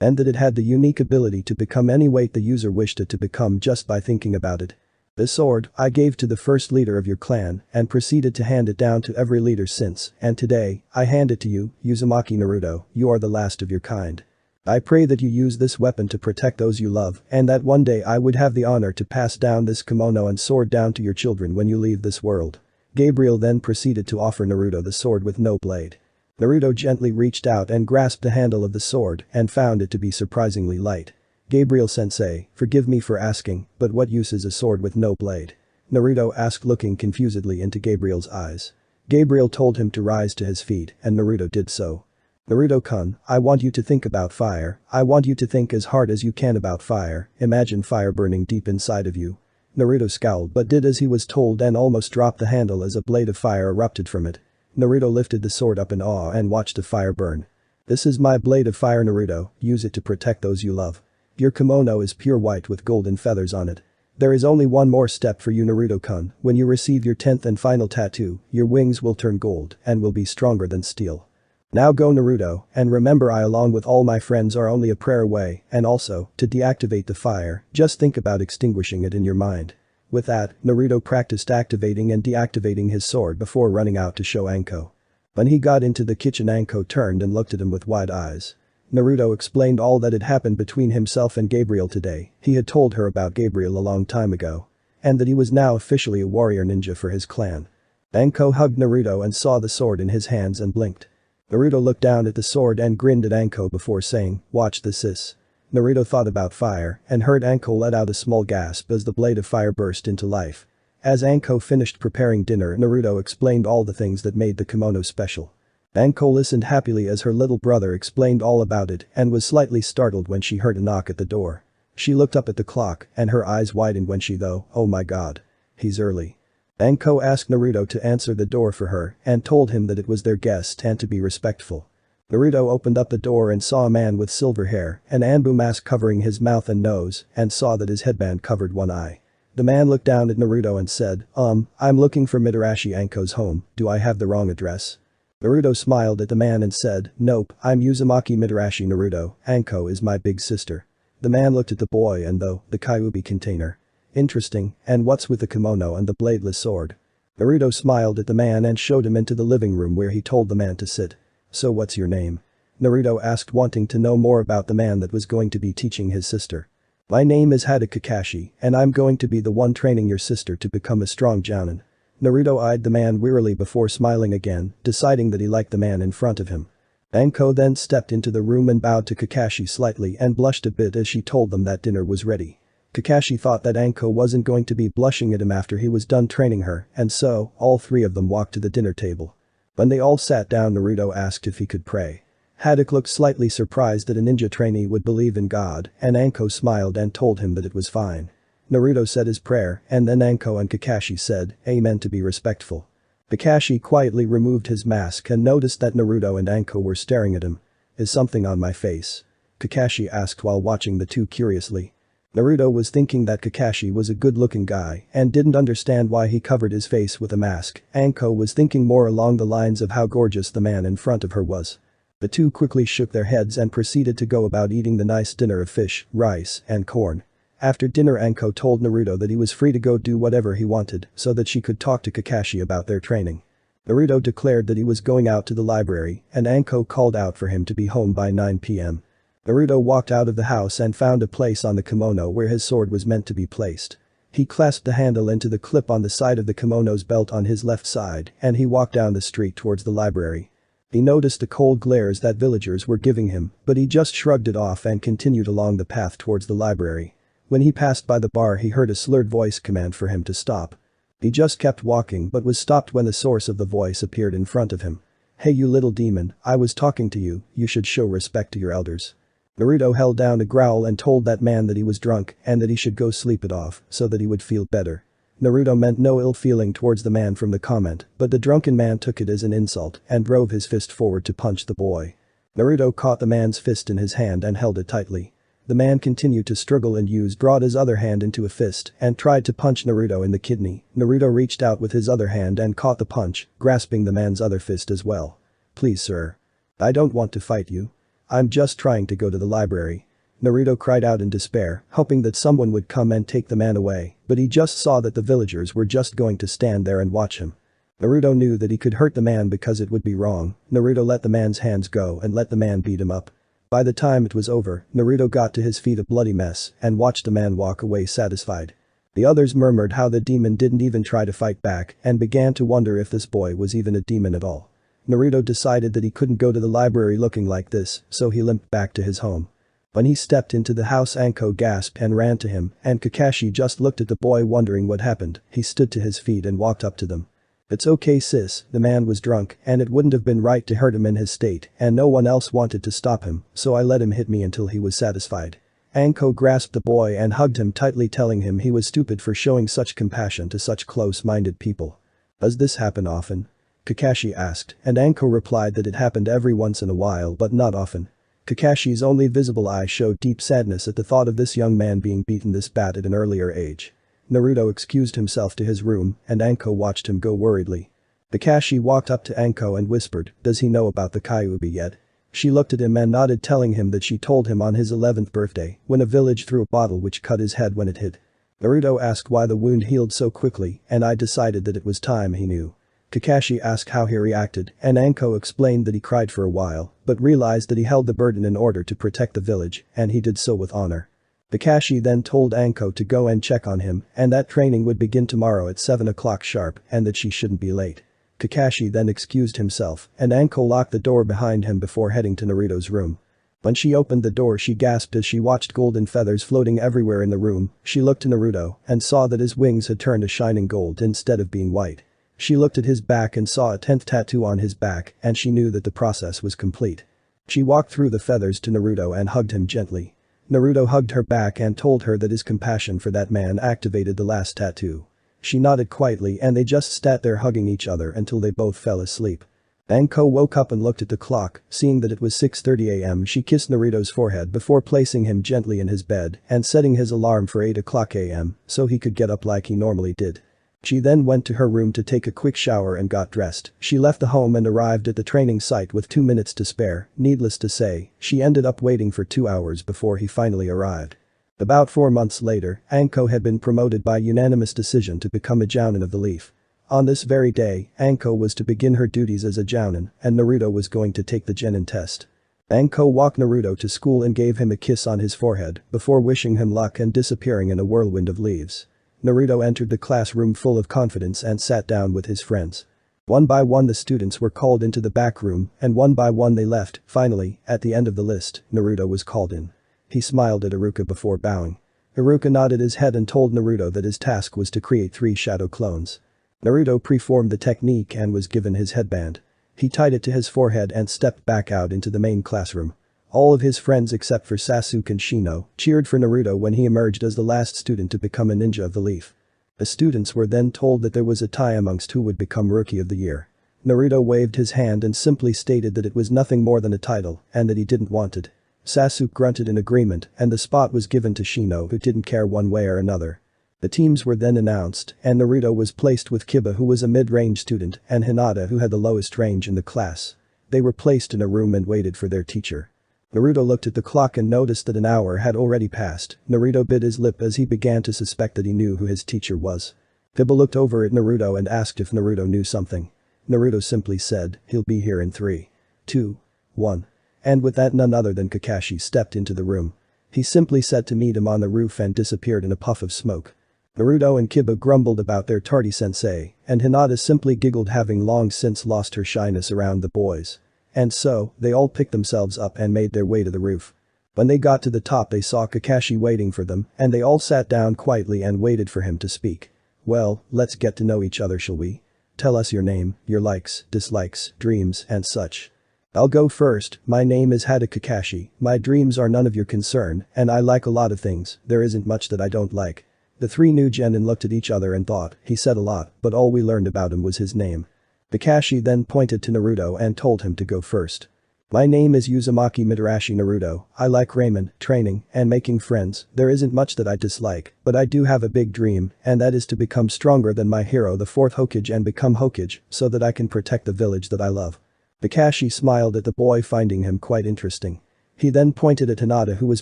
and that it had the unique ability to become any weight the user wished it to become just by thinking about it. "This sword, I gave to the first leader of your clan and proceeded to hand it down to every leader since, and today, I hand it to you, Uzumaki Naruto, you are the last of your kind. I pray that you use this weapon to protect those you love and that one day I would have the honor to pass down this kimono and sword down to your children when you leave this world." Gabriel then proceeded to offer Naruto the sword with no blade. Naruto gently reached out and grasped the handle of the sword and found it to be surprisingly light. "Gabriel-sensei, forgive me for asking, but what use is a sword with no blade?" Naruto asked, looking confusedly into Gabriel's eyes. Gabriel told him to rise to his feet and Naruto did so. "Naruto-kun, I want you to think about fire, I want you to think as hard as you can about fire, imagine fire burning deep inside of you." Naruto scowled but did as he was told and almost dropped the handle as a blade of fire erupted from it. Naruto lifted the sword up in awe and watched the fire burn. "This is my blade of fire, Naruto, use it to protect those you love. Your kimono is pure white with golden feathers on it. There is only one more step for you, Naruto-kun, when you receive your 10th and final tattoo, your wings will turn gold and will be stronger than steel. Now go, Naruto, and remember I along with all my friends are only a prayer away, and also, to deactivate the fire, just think about extinguishing it in your mind." With that, Naruto practiced activating and deactivating his sword before running out to show Anko. When he got into the kitchen, Anko turned and looked at him with wide eyes. Naruto explained all that had happened between himself and Gabriel today. He had told her about Gabriel a long time ago. And that he was now officially a warrior ninja for his clan. Anko hugged Naruto and saw the sword in his hands and blinked. Naruto looked down at the sword and grinned at Anko before saying, "Watch this sis." Naruto thought about fire and heard Anko let out a small gasp as the blade of fire burst into life. As Anko finished preparing dinner, Naruto explained all the things that made the kimono special. Anko listened happily as her little brother explained all about it and was slightly startled when she heard a knock at the door. She looked up at the clock and her eyes widened when she thought, "Oh my god. He's early." Anko asked Naruto to answer the door for her and told him that it was their guest and to be respectful. Naruto opened up the door and saw a man with silver hair, an Anbu mask covering his mouth and nose, and saw that his headband covered one eye. The man looked down at Naruto and said, I'm looking for Mitarashi Anko's home, do I have the wrong address?" Naruto smiled at the man and said, "Nope, I'm Uzumaki Mitarashi Naruto, Anko is my big sister." The man looked at the boy and the Kyuubi container. "Interesting, and what's with the kimono and the bladeless sword?" Naruto smiled at the man and showed him into the living room where he told the man to sit. "So what's your name?" Naruto asked, wanting to know more about the man that was going to be teaching his sister. "My name is Hada Kakashi and I'm going to be the one training your sister to become a strong jounin." Naruto eyed the man wearily before smiling again, deciding that he liked the man in front of him. Anko then stepped into the room and bowed to Kakashi slightly and blushed a bit as she told them that dinner was ready. Kakashi thought that Anko wasn't going to be blushing at him after he was done training her, and so, all three of them walked to the dinner table. When they all sat down, Naruto asked if he could pray. Haddock looked slightly surprised that a ninja trainee would believe in God, and Anko smiled and told him that it was fine. Naruto said his prayer, and then Anko and Kakashi said, "Amen," to be respectful. Kakashi quietly removed his mask and noticed that Naruto and Anko were staring at him. "Is something on my face?" Kakashi asked while watching the two curiously. Naruto was thinking that Kakashi was a good-looking guy and didn't understand why he covered his face with a mask. Anko was thinking more along the lines of how gorgeous the man in front of her was. The two quickly shook their heads and proceeded to go about eating the nice dinner of fish, rice, and corn. After dinner, Anko told Naruto that he was free to go do whatever he wanted so that she could talk to Kakashi about their training. Naruto declared that he was going out to the library and Anko called out for him to be home by 9 p.m. Naruto walked out of the house and found a place on the kimono where his sword was meant to be placed. He clasped the handle into the clip on the side of the kimono's belt on his left side and he walked down the street towards the library. He noticed the cold glares that villagers were giving him, but he just shrugged it off and continued along the path towards the library. When he passed by the bar, he heard a slurred voice command for him to stop. He just kept walking but was stopped when the source of the voice appeared in front of him. "Hey you little demon, I was talking to you, you should show respect to your elders." Naruto held down a growl and told that man that he was drunk and that he should go sleep it off so that he would feel better. Naruto meant no ill feeling towards the man from the comment, but the drunken man took it as an insult and drove his fist forward to punch the boy. Naruto caught the man's fist in his hand and held it tightly. The man continued to struggle and brought his other hand into a fist and tried to punch Naruto in the kidney. Naruto reached out with his other hand and caught the punch, grasping the man's other fist as well. "Please sir. I don't want to fight you. I'm just trying to go to the library. Naruto cried out in despair, hoping that someone would come and take the man away, but he just saw that the villagers were just going to stand there and watch him. Naruto knew that he could hurt the man because it would be wrong. Naruto let the man's hands go and let the man beat him up. By the time it was over, Naruto got to his feet a bloody mess and watched the man walk away satisfied. The others murmured how the demon didn't even try to fight back and began to wonder if this boy was even a demon at all. Naruto decided that he couldn't go to the library looking like this, so he limped back to his home. When he stepped into the house, Anko gasped and ran to him, and Kakashi just looked at the boy wondering what happened. He stood to his feet and walked up to them. It's okay sis, the man was drunk and it wouldn't have been right to hurt him in his state and no one else wanted to stop him, so I let him hit me until he was satisfied. Anko grasped the boy and hugged him tightly, telling him he was stupid for showing such compassion to such close-minded people. Does this happen often? Kakashi asked, and Anko replied that it happened every once in a while but not often. Kakashi's only visible eye showed deep sadness at the thought of this young man being beaten this bad at an earlier age. Naruto excused himself to his room and Anko watched him go worriedly. Kakashi walked up to Anko and whispered, does he know about the Kyuubi yet? She looked at him and nodded, telling him that she told him on his 11th birthday when a village threw a bottle which cut his head when it hit. Naruto asked why the wound healed so quickly and I decided that it was time he knew. Kakashi asked how he reacted and Anko explained that he cried for a while but realized that he held the burden in order to protect the village and he did so with honor. Kakashi then told Anko to go and check on him and that training would begin tomorrow at 7 o'clock sharp and that she shouldn't be late. Kakashi then excused himself and Anko locked the door behind him before heading to Naruto's room. When she opened the door, she gasped as she watched golden feathers floating everywhere in the room. She looked to Naruto and saw that his wings had turned a shining gold instead of being white. She looked at his back and saw a 10th tattoo on his back and she knew that the process was complete. She walked through the feathers to Naruto and hugged him gently. Naruto hugged her back and told her that his compassion for that man activated the last tattoo. She nodded quietly and they just sat there hugging each other until they both fell asleep. Anko woke up and looked at the clock, seeing that it was 6:30 a.m. She kissed Naruto's forehead before placing him gently in his bed and setting his alarm for 8 o'clock a.m. so he could get up like he normally did. She then went to her room to take a quick shower and got dressed. She left the home and arrived at the training site with 2 minutes to spare. Needless to say, she ended up waiting for 2 hours before he finally arrived. About 4 months later, Anko had been promoted by unanimous decision to become a Jounin of the Leaf. On this very day, Anko was to begin her duties as a Jounin and Naruto was going to take the Genin test. Anko walked Naruto to school and gave him a kiss on his forehead before wishing him luck and disappearing in a whirlwind of leaves. Naruto entered the classroom full of confidence and sat down with his friends. One by one the students were called into the back room and one by one they left. Finally, at the end of the list, Naruto was called in. He smiled at Iruka before bowing. Iruka nodded his head and told Naruto that his task was to create 3 shadow clones. Naruto preformed the technique and was given his headband. He tied it to his forehead and stepped back out into the main classroom. All of his friends except for Sasuke and Shino cheered for Naruto when he emerged as the last student to become a ninja of the leaf. The students were then told that there was a tie amongst who would become Rookie of the Year. Naruto waved his hand and simply stated that it was nothing more than a title and that he didn't want it. Sasuke grunted in agreement and the spot was given to Shino, who didn't care one way or another. The teams were then announced and Naruto was placed with Kiba, who was a mid-range student, and Hinata, who had the lowest range in the class. They were placed in a room and waited for their teacher. Naruto looked at the clock and noticed that an hour had already passed. Naruto bit his lip as he began to suspect that he knew who his teacher was. Kiba looked over at Naruto and asked if Naruto knew something. Naruto simply said, he'll be here in 3, 2, 1. And with that, none other than Kakashi stepped into the room. He simply said to meet him on the roof and disappeared in a puff of smoke. Naruto and Kiba grumbled about their tardy sensei, and Hinata simply giggled, having long since lost her shyness around the boys. And so, they all picked themselves up and made their way to the roof. When they got to the top, they saw Kakashi waiting for them and they all sat down quietly and waited for him to speak. Well, let's get to know each other, shall we? Tell us your name, your likes, dislikes, dreams and such. I'll go first. My name is Hada Kakashi. My dreams are none of your concern and I like a lot of things. There isn't much that I don't like. The 3 new genin looked at each other and thought, he said a lot, but all we learned about him was his name. Kakashi then pointed to Naruto and told him to go first. My name is Uzumaki Mitarashi Naruto. I like ramen, training, and making friends. There isn't much that I dislike, but I do have a big dream, and that is to become stronger than my hero, the 4th Hokage, and become Hokage so that I can protect the village that I love. Kakashi smiled at the boy, finding him quite interesting. He then pointed at Hinata, who was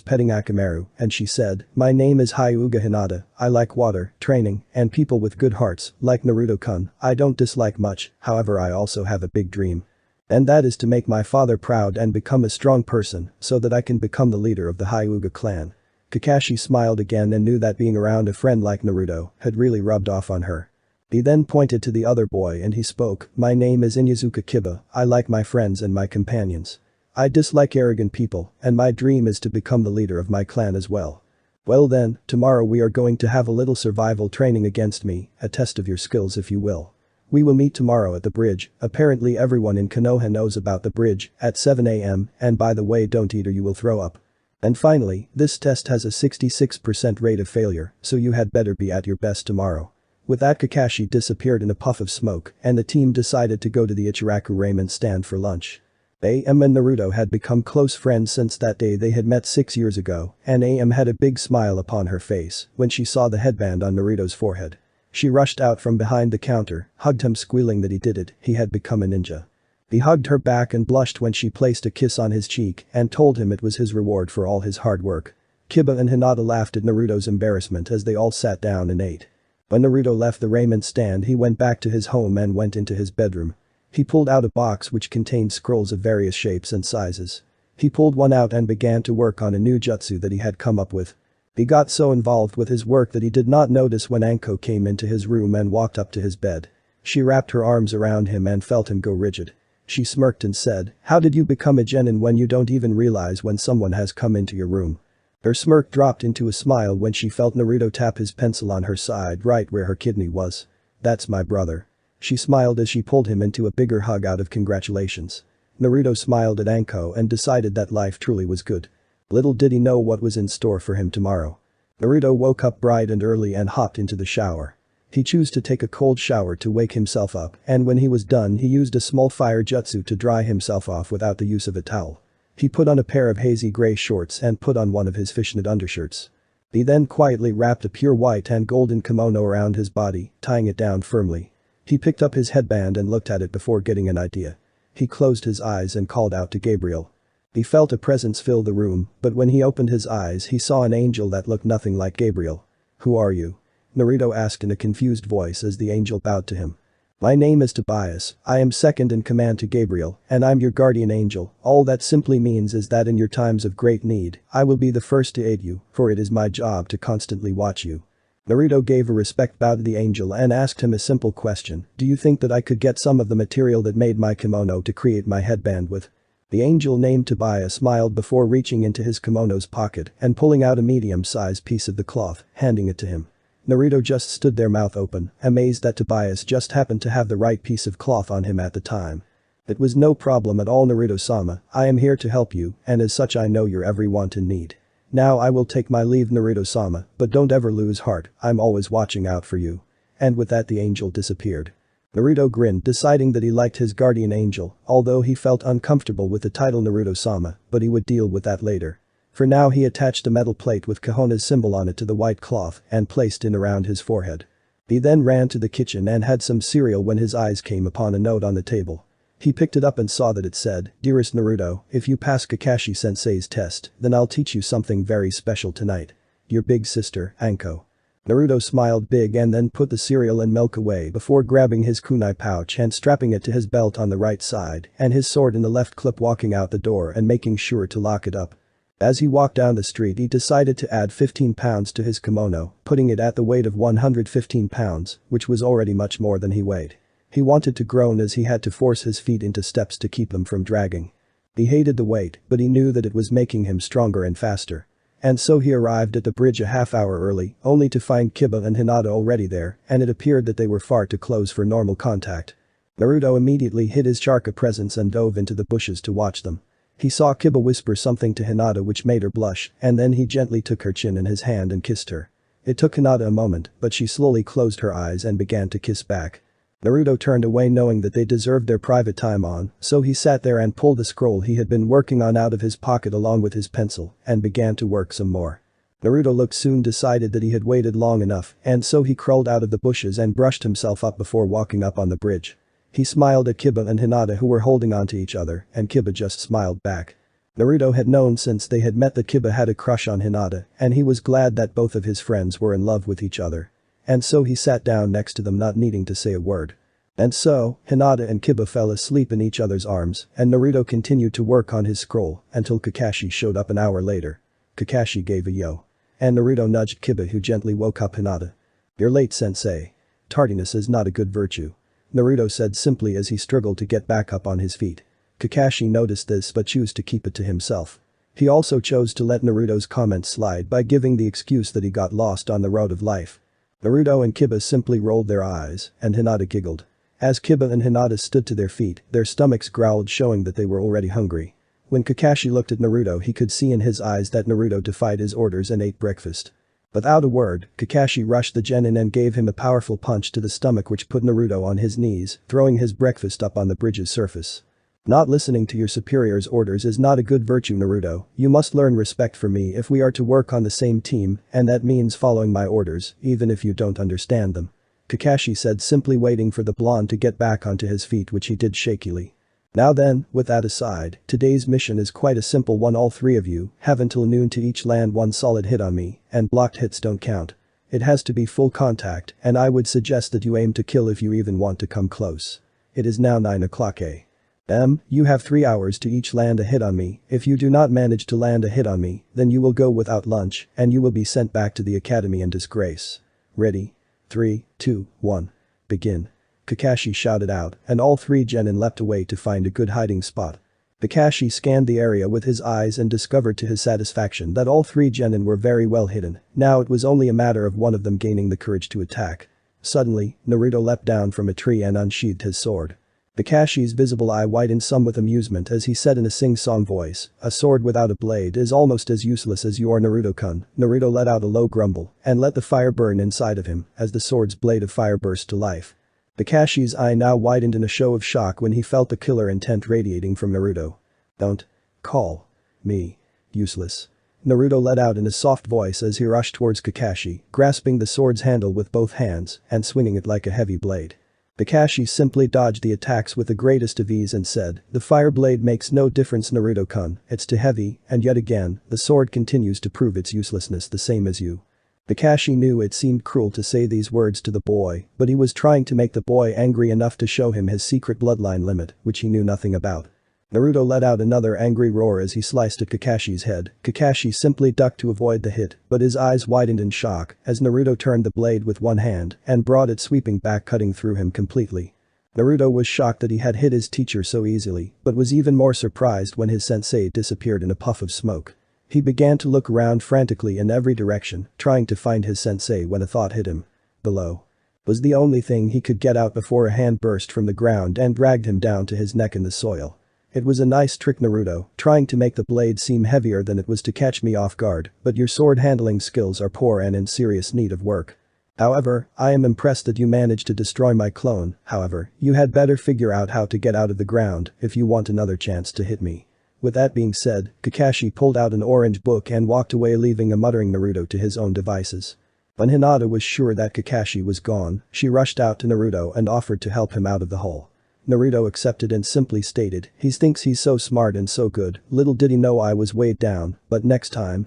petting Akamaru, and she said, "My name is Hyuga Hinata, I like water, training, and people with good hearts, like Naruto-kun. I don't dislike much, however I also have a big dream. And that is to make my father proud and become a strong person so that I can become the leader of the Hyuga clan." Kakashi smiled again and knew that being around a friend like Naruto had really rubbed off on her. He then pointed to the other boy and he spoke, "My name is Inyazuka Kiba, I like my friends and my companions. I dislike arrogant people, and my dream is to become the leader of my clan as well. Well then, tomorrow we are going to have a little survival training against me, a test of your skills if you will. We will meet tomorrow at the bridge, apparently everyone in Konoha knows about the bridge, at 7 AM, and by the way don't eat or you will throw up. And finally, this test has a 66% rate of failure, so you had better be at your best tomorrow." With that, Kakashi disappeared in a puff of smoke, and the team decided to go to the Ichiraku ramen stand for lunch. AM and Naruto had become close friends since that day they had met 6 years ago, and AM had a big smile upon her face when she saw the headband on Naruto's forehead. She rushed out from behind the counter, hugged him squealing that he did it, he had become a ninja. He hugged her back and blushed when she placed a kiss on his cheek and told him it was his reward for all his hard work. Kiba and Hinata laughed at Naruto's embarrassment as they all sat down and ate. When Naruto left the ramen stand he went back to his home and went into his bedroom. He pulled out a box which contained scrolls of various shapes and sizes. He pulled one out and began to work on a new jutsu that he had come up with. He got so involved with his work that he did not notice when Anko came into his room and walked up to his bed. She wrapped her arms around him and felt him go rigid. She smirked and said, "How did you become a genin when you don't even realize when someone has come into your room?" Her smirk dropped into a smile when she felt Naruto tap his pencil on her side right where her kidney was. "That's my brother." She smiled as she pulled him into a bigger hug out of congratulations. Naruto smiled at Anko and decided that life truly was good. Little did he know what was in store for him tomorrow. Naruto woke up bright and early and hopped into the shower. He chose to take a cold shower to wake himself up, and when he was done he used a small fire jutsu to dry himself off without the use of a towel. He put on a pair of hazy gray shorts and put on one of his fishnet undershirts. He then quietly wrapped a pure white and golden kimono around his body, tying it down firmly. He picked up his headband and looked at it before getting an idea. He closed his eyes and called out to Gabriel. He felt a presence fill the room, but when he opened his eyes he saw an angel that looked nothing like Gabriel. "Who are you?" Naruto asked in a confused voice as the angel bowed to him. "My name is Tobias, I am second in command to Gabriel, and I'm your guardian angel. All that simply means is that in your times of great need, I will be the first to aid you, for it is my job to constantly watch you." Naruto gave a respect bow to the angel and asked him a simple question, "Do you think that I could get some of the material that made my kimono to create my headband with?" The angel named Tobias smiled before reaching into his kimono's pocket and pulling out a medium-sized piece of the cloth, handing it to him. Naruto just stood there mouth open, amazed that Tobias just happened to have the right piece of cloth on him at the time. "It was no problem at all, Naruto-sama, I am here to help you, and as such I know your every want and need. Now I will take my leave, Naruto-sama, but don't ever lose heart, I'm always watching out for you." And with that the angel disappeared. Naruto grinned, deciding that he liked his guardian angel, although he felt uncomfortable with the title Naruto-sama, but he would deal with that later. For now he attached a metal plate with Konoha's symbol on it to the white cloth and placed it around his forehead. He then ran to the kitchen and had some cereal when his eyes came upon a note on the table. He picked it up and saw that it said, "Dearest Naruto, if you pass Kakashi-sensei's test, then I'll teach you something very special tonight. Your big sister, Anko." Naruto smiled big and then put the cereal and milk away before grabbing his kunai pouch and strapping it to his belt on the right side and his sword in the left clip, walking out the door and making sure to lock it up. As he walked down the street he decided to add 15 pounds to his kimono, putting it at the weight of 115 pounds, which was already much more than he weighed. He wanted to groan as he had to force his feet into steps to keep them from dragging. He hated the weight, but he knew that it was making him stronger and faster. And so he arrived at the bridge a half hour early, only to find Kiba and Hinata already there, and it appeared that they were far too close for normal contact. Naruto immediately hid his chakra presence and dove into the bushes to watch them. He saw Kiba whisper something to Hinata which made her blush, and then he gently took her chin in his hand and kissed her. It took Hinata a moment, but she slowly closed her eyes and began to kiss back. Naruto turned away knowing that they deserved their private time on, so he sat there and pulled the scroll he had been working on out of his pocket along with his pencil and began to work some more. Naruto looked soon decided that he had waited long enough, and so he crawled out of the bushes and brushed himself up before walking up on the bridge. He smiled at Kiba and Hinata who were holding on to each other, and Kiba just smiled back. Naruto had known since they had met that Kiba had a crush on Hinata, and he was glad that both of his friends were in love with each other. And so he sat down next to them not needing to say a word. And so, Hinata and Kiba fell asleep in each other's arms, and Naruto continued to work on his scroll until Kakashi showed up an hour later. Kakashi gave a yo. And Naruto nudged Kiba, who gently woke up Hinata. "You're late, sensei. Tardiness is not a good virtue," Naruto said simply as he struggled to get back up on his feet. Kakashi noticed this but chose to keep it to himself. He also chose to let Naruto's comments slide by giving the excuse that he got lost on the road of life. Naruto and Kiba simply rolled their eyes, and Hinata giggled. As Kiba and Hinata stood to their feet, their stomachs growled, showing that they were already hungry. When Kakashi looked at Naruto, he could see in his eyes that Naruto defied his orders and ate breakfast. Without a word, Kakashi rushed the genin and gave him a powerful punch to the stomach, which put Naruto on his knees, throwing his breakfast up on the bridge's surface. "Not listening to your superior's orders is not a good virtue, Naruto. You must learn respect for me if we are to work on the same team, and that means following my orders, even if you don't understand them," Kakashi said, simply waiting for the blonde to get back onto his feet, which he did shakily. "Now then, with that aside, today's mission is quite a simple one. All three of you have until noon to each land one solid hit on me, and blocked hits don't count. It has to be full contact, and I would suggest that you aim to kill if you even want to come close. It is now 9 o'clock a.m. You have 3 hours to each land a hit on me. If you do not manage to land a hit on me, then you will go without lunch, and you will be sent back to the academy in disgrace. Ready? 3, 2, 1. Begin," Kakashi shouted out, and all three genin leapt away to find a good hiding spot. Kakashi scanned the area with his eyes and discovered to his satisfaction that all three genin were very well hidden. Now it was only a matter of one of them gaining the courage to attack. Suddenly, Naruto leapt down from a tree and unsheathed his sword. Kakashi's visible eye widened some with amusement as he said in a sing-song voice, "A sword without a blade is almost as useless as your Naruto-kun." Naruto let out a low grumble and let the fire burn inside of him as the sword's blade of fire burst to life. Kakashi's eye now widened in a show of shock when he felt the killer intent radiating from Naruto. "Don't call me useless," Naruto let out in a soft voice as he rushed towards Kakashi, grasping the sword's handle with both hands and swinging it like a heavy blade. Kakashi simply dodged the attacks with the greatest of ease and said, "The fire blade makes no difference, Naruto-kun, it's too heavy," and yet again, the sword continues to prove its uselessness, the same as you. Kakashi knew it seemed cruel to say these words to the boy, but he was trying to make the boy angry enough to show him his secret bloodline limit, which he knew nothing about. Naruto let out another angry roar as he sliced at Kakashi's head. Kakashi simply ducked to avoid the hit, but his eyes widened in shock as Naruto turned the blade with one hand and brought it sweeping back, cutting through him completely. Naruto was shocked that he had hit his teacher so easily, but was even more surprised when his sensei disappeared in a puff of smoke. He began to look around frantically in every direction, trying to find his sensei when a thought hit him. Below was the only thing he could get out before a hand burst from the ground and dragged him down to his neck in the soil. "It was a nice trick, Naruto, trying to make the blade seem heavier than it was to catch me off guard, but your sword handling skills are poor and in serious need of work. However, I am impressed that you managed to destroy my clone. However, you had better figure out how to get out of the ground if you want another chance to hit me." With that being said, Kakashi pulled out an orange book and walked away, leaving a muttering Naruto to his own devices. When Hinata was sure that Kakashi was gone, she rushed out to Naruto and offered to help him out of the hole. Naruto accepted and simply stated, "He thinks he's so smart and so good, little did he know I was weighed down, but next time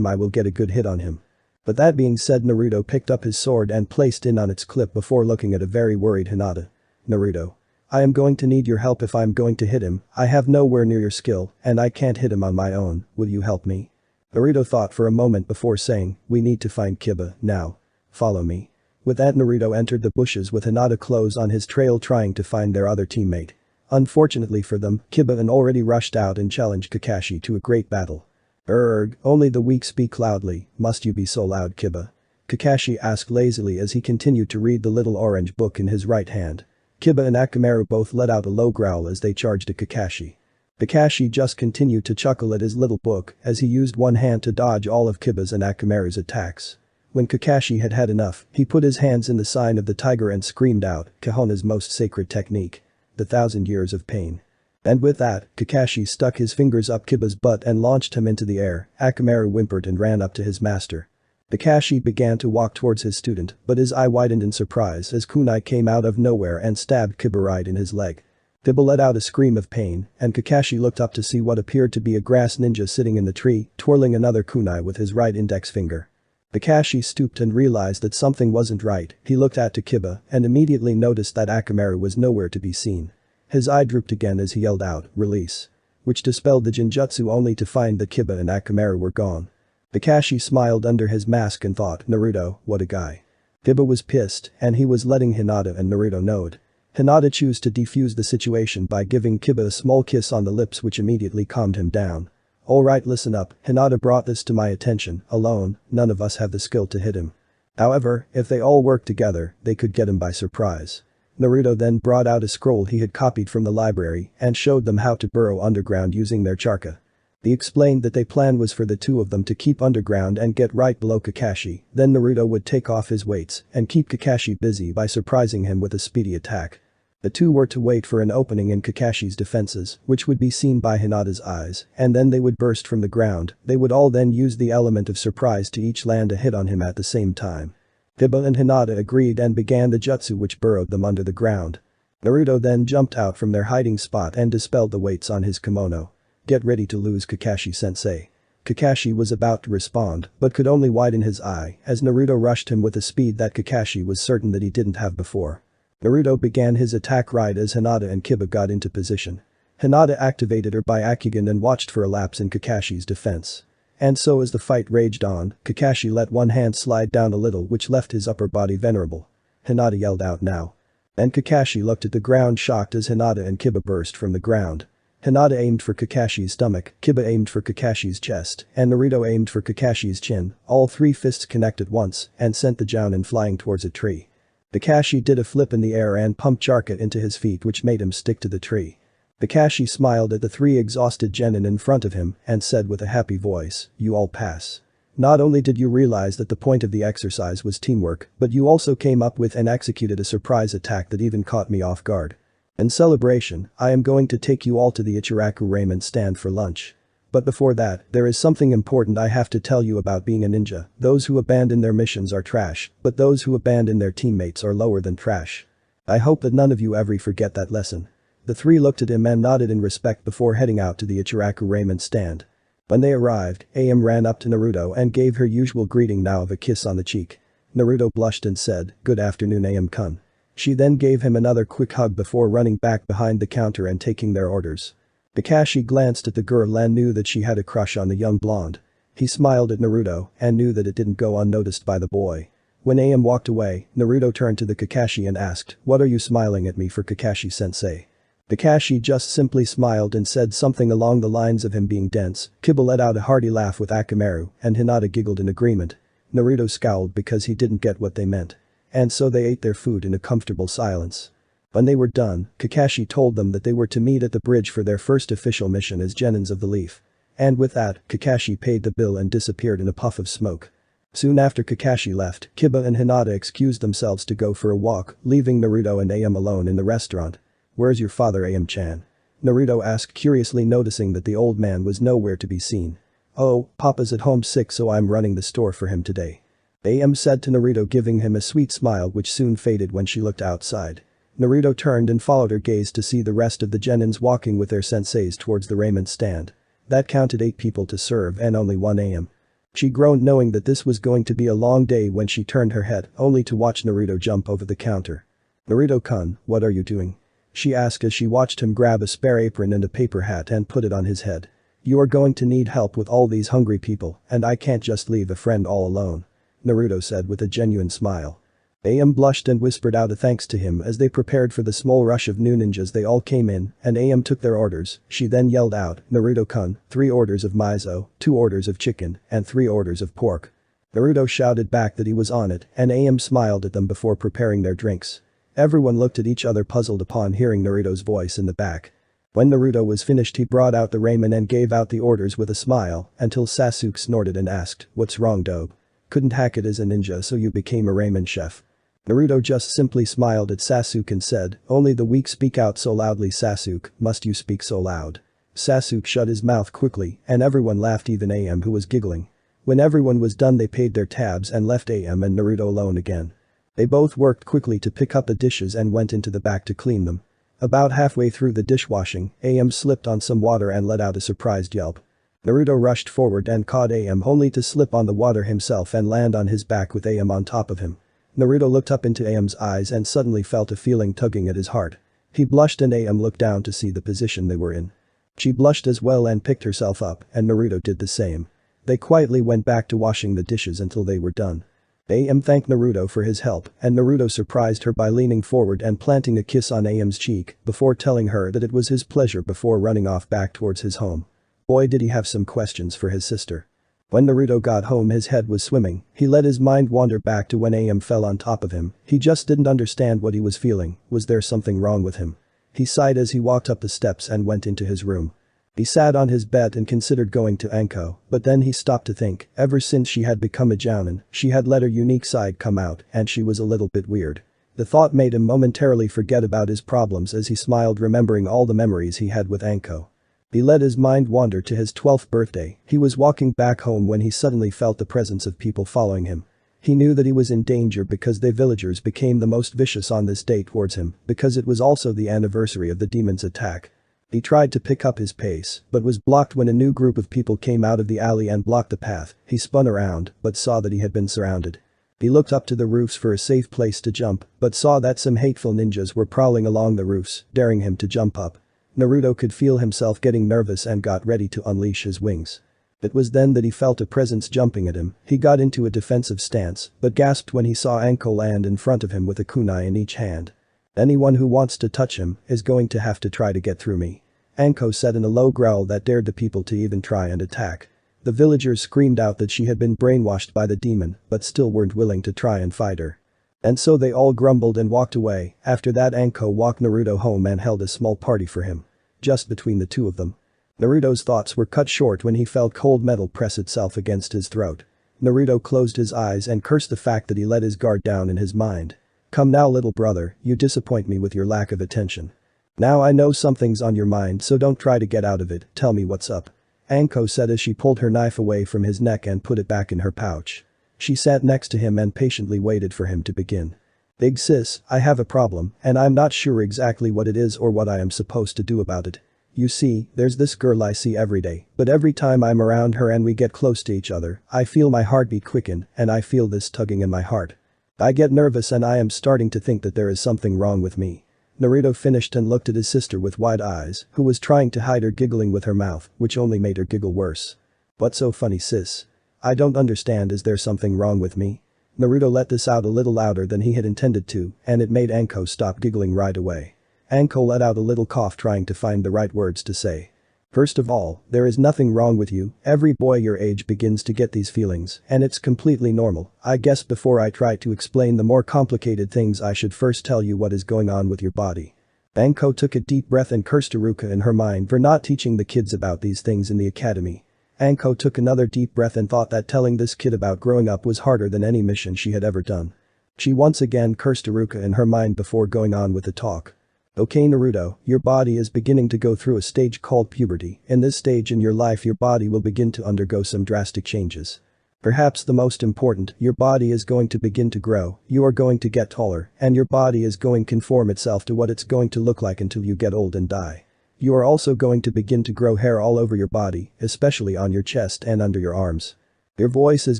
I will get a good hit on him." But that being said, Naruto picked up his sword and placed it on its clip before looking at a very worried Hinata. "Naruto, I am going to need your help if I'm going to hit him. I have nowhere near your skill, and I can't hit him on my own. Will you help me?" Naruto thought for a moment before saying, "We need to find Kiba now. Follow me." With that, Naruto entered the bushes with Hinata close on his trail, trying to find their other teammate. Unfortunately for them, Kiba had already rushed out and challenged Kakashi to a great battle. Only the weak speak loudly, must you be so loud, Kiba?" Kakashi asked lazily as he continued to read the little orange book in his right hand. Kiba and Akamaru both let out a low growl as they charged at Kakashi. Kakashi just continued to chuckle at his little book as he used one hand to dodge all of Kiba's and Akamaru's attacks. When Kakashi had had enough, he put his hands in the sign of the tiger and screamed out, Kahona's most sacred technique. The 1,000 years of pain. And with that, Kakashi stuck his fingers up Kiba's butt and launched him into the air. Akamaru whimpered and ran up to his master. Kakashi began to walk towards his student, but his eye widened in surprise as kunai came out of nowhere and stabbed Kiba right in his leg. Kiba let out a scream of pain, and Kakashi looked up to see what appeared to be a grass ninja sitting in the tree, twirling another kunai with his right index finger. Kakashi stooped and realized that something wasn't right. He looked at Kiba and immediately noticed that Akamaru was nowhere to be seen. His eye drooped again as he yelled out, "Release," which dispelled the Jinjutsu only to find that Kiba and Akamaru were gone. Kakashi smiled under his mask and thought, Naruto, what a guy. Kiba was pissed, and he was letting Hinata and Naruto know it. Hinata chose to defuse the situation by giving Kiba a small kiss on the lips which immediately calmed him down. Alright, listen up, Hinata brought this to my attention. Alone, none of us have the skill to hit him. However, if they all work together, they could get him by surprise. Naruto then brought out a scroll he had copied from the library and showed them how to burrow underground using their charka. He explained that their plan was for the two of them to keep underground and get right below Kakashi, then Naruto would take off his weights and keep Kakashi busy by surprising him with a speedy attack. The two were to wait for an opening in Kakashi's defenses, which would be seen by Hinata's eyes, and then they would burst from the ground. They would all then use the element of surprise to each land a hit on him at the same time. Kiba and Hinata agreed and began the jutsu which burrowed them under the ground. Naruto then jumped out from their hiding spot and dispelled the weights on his kimono. Get ready to lose, Kakashi-sensei. Kakashi was about to respond, but could only widen his eye as Naruto rushed him with a speed that Kakashi was certain that he didn't have before. Naruto began his attack right as Hinata and Kiba got into position. Hinata activated her Byakugan and watched for a lapse in Kakashi's defense. And so as the fight raged on, Kakashi let one hand slide down a little which left his upper body vulnerable. Hinata yelled out now. And Kakashi looked at the ground shocked as Hinata and Kiba burst from the ground. Hinata aimed for Kakashi's stomach, Kiba aimed for Kakashi's chest, and Naruto aimed for Kakashi's chin. All three fists connected once and sent the Jounin flying towards a tree. Kakashi did a flip in the air and pumped charka into his feet which made him stick to the tree. Kakashi smiled at the three exhausted genin in front of him and said with a happy voice, "You all pass. Not only did you realize that the point of the exercise was teamwork, but you also came up with and executed a surprise attack that even caught me off guard. In celebration, I am going to take you all to the Ichiraku ramen stand for lunch. But before that, there is something important I have to tell you about being a ninja. Those who abandon their missions are trash, but those who abandon their teammates are lower than trash. I hope that none of you ever forget that lesson." The three looked at him and nodded in respect before heading out to the Ichiraku ramen stand. When they arrived, Am ran up to Naruto and gave her usual greeting now of a kiss on the cheek. Naruto blushed and said, "Good afternoon, Am-kun." She then gave him another quick hug before running back behind the counter and taking their orders. Kakashi glanced at the girl and knew that she had a crush on the young blonde. He smiled at Naruto and knew that it didn't go unnoticed by the boy. When Am walked away, Naruto turned to the Kakashi and asked, "What are you smiling at me for, Kakashi-sensei?" Kakashi just simply smiled and said something along the lines of him being dense. Kiba let out a hearty laugh with Akamaru and Hinata giggled in agreement. Naruto scowled because he didn't get what they meant. And so they ate their food in a comfortable silence. When they were done, Kakashi told them that they were to meet at the bridge for their first official mission as Genins of the Leaf. And with that, Kakashi paid the bill and disappeared in a puff of smoke. Soon after Kakashi left, Kiba and Hinata excused themselves to go for a walk, leaving Naruto and Am alone in the restaurant. "Where's your father, Am-chan?" Naruto asked curiously, noticing that the old man was nowhere to be seen. "Oh, Papa's at home sick so I'm running the store for him today," Am said to Naruto, giving him a sweet smile which soon faded when she looked outside. Naruto turned and followed her gaze to see the rest of the genins walking with their senseis towards the ramen stand. That counted 8 people to serve and only one Am. She groaned knowing that this was going to be a long day when she turned her head only to watch Naruto jump over the counter. "Naruto-kun, what are you doing?" she asked as she watched him grab a spare apron and a paper hat and put it on his head. "You are going to need help with all these hungry people and I can't just leave a friend all alone," Naruto said with a genuine smile. Am blushed and whispered out a thanks to him as they prepared for the small rush of new ninjas. They all came in and Am took their orders. She then yelled out, "Naruto-kun, 3 orders of miso, 2 orders of chicken, and 3 orders of pork." Naruto shouted back that he was on it and Am smiled at them before preparing their drinks. Everyone looked at each other puzzled upon hearing Naruto's voice in the back. When Naruto was finished he brought out the ramen and gave out the orders with a smile until Sasuke snorted and asked, "What's wrong, dope? Couldn't hack it as a ninja so you became a ramen chef?" Naruto just simply smiled at Sasuke and said, "Only the weak speak out so loudly, Sasuke, must you speak so loud?" Sasuke shut his mouth quickly and everyone laughed, even Am, who was giggling. When everyone was done they paid their tabs and left Am and Naruto alone again. They both worked quickly to pick up the dishes and went into the back to clean them. About halfway through the dishwashing, AM slipped on some water and let out a surprised yelp. Naruto rushed forward and caught AM only to slip on the water himself and land on his back with AM on top of him. Naruto looked up into AM's eyes and suddenly felt a feeling tugging at his heart. He blushed and AM looked down to see the position they were in. She blushed as well and picked herself up, and Naruto did the same. They quietly went back to washing the dishes until they were done. AM thanked Naruto for his help, and Naruto surprised her by leaning forward and planting a kiss on AM's cheek before telling her that it was his pleasure before running off back towards his home. Boy, did he have some questions for his sister. When Naruto got home, his head was swimming. He let his mind wander back to when AM fell on top of him. He just didn't understand what he was feeling. Was there something wrong with him? He sighed as he walked up the steps and went into his room. He sat on his bed and considered going to Anko, but then he stopped to think. Ever since she had become a jounin, she had let her unique side come out, and she was a little bit weird. The thought made him momentarily forget about his problems as he smiled, remembering all the memories he had with Anko. He let his mind wander to his 12th birthday. He was walking back home when he suddenly felt the presence of people following him. He knew that he was in danger because they villagers became the most vicious on this day towards him, because it was also the anniversary of the demon's attack. He tried to pick up his pace, but was blocked when a new group of people came out of the alley and blocked the path. He spun around, but saw that he had been surrounded. He looked up to the roofs for a safe place to jump, but saw that some hateful ninjas were prowling along the roofs, daring him to jump up. Naruto could feel himself getting nervous and got ready to unleash his wings. It was then that he felt a presence jumping at him. He got into a defensive stance, but gasped when he saw Anko land in front of him with a kunai in each hand. Anyone who wants to touch him is going to have to try to get through me. Anko said in a low growl that dared the people to even try and attack. The villagers screamed out that she had been brainwashed by the demon, but still weren't willing to try and fight her. And so they all grumbled and walked away. After that, Anko walked Naruto home and held a small party for him. Just between the two of them. Naruto's thoughts were cut short when he felt cold metal press itself against his throat. Naruto closed his eyes and cursed the fact that he let his guard down in his mind. Come now, little brother, you disappoint me with your lack of attention. Now I know something's on your mind, so don't try to get out of it. Tell me what's up. Anko said as she pulled her knife away from his neck and put it back in her pouch. She sat next to him and patiently waited for him to begin. Big sis, I have a problem, and I'm not sure exactly what it is or what I am supposed to do about it. You see, there's this girl I see every day, but every time I'm around her and we get close to each other, I feel my heartbeat quicken, and I feel this tugging in my heart. I get nervous and I am starting to think that there is something wrong with me. Naruto finished and looked at his sister with wide eyes, who was trying to hide her giggling with her mouth, which only made her giggle worse. What's so funny, sis? I don't understand. Is there something wrong with me? Naruto let this out a little louder than he had intended to, and it made Anko stop giggling right away. Anko let out a little cough trying to find the right words to say. First of all, there is nothing wrong with you. Every boy your age begins to get these feelings, and it's completely normal. I guess before I try to explain the more complicated things, I should first tell you what is going on with your body. Anko took a deep breath and cursed Iruka in her mind for not teaching the kids about these things in the academy. Anko took another deep breath and thought that telling this kid about growing up was harder than any mission she had ever done. She once again cursed Iruka in her mind before going on with the talk. Okay, Naruto, your body is beginning to go through a stage called puberty. In this stage in your life, your body will begin to undergo some drastic changes. Perhaps the most important, your body is going to begin to grow, you are going to get taller, and your body is going to conform itself to what it's going to look like until you get old and die. You are also going to begin to grow hair all over your body, especially on your chest and under your arms. Your voice is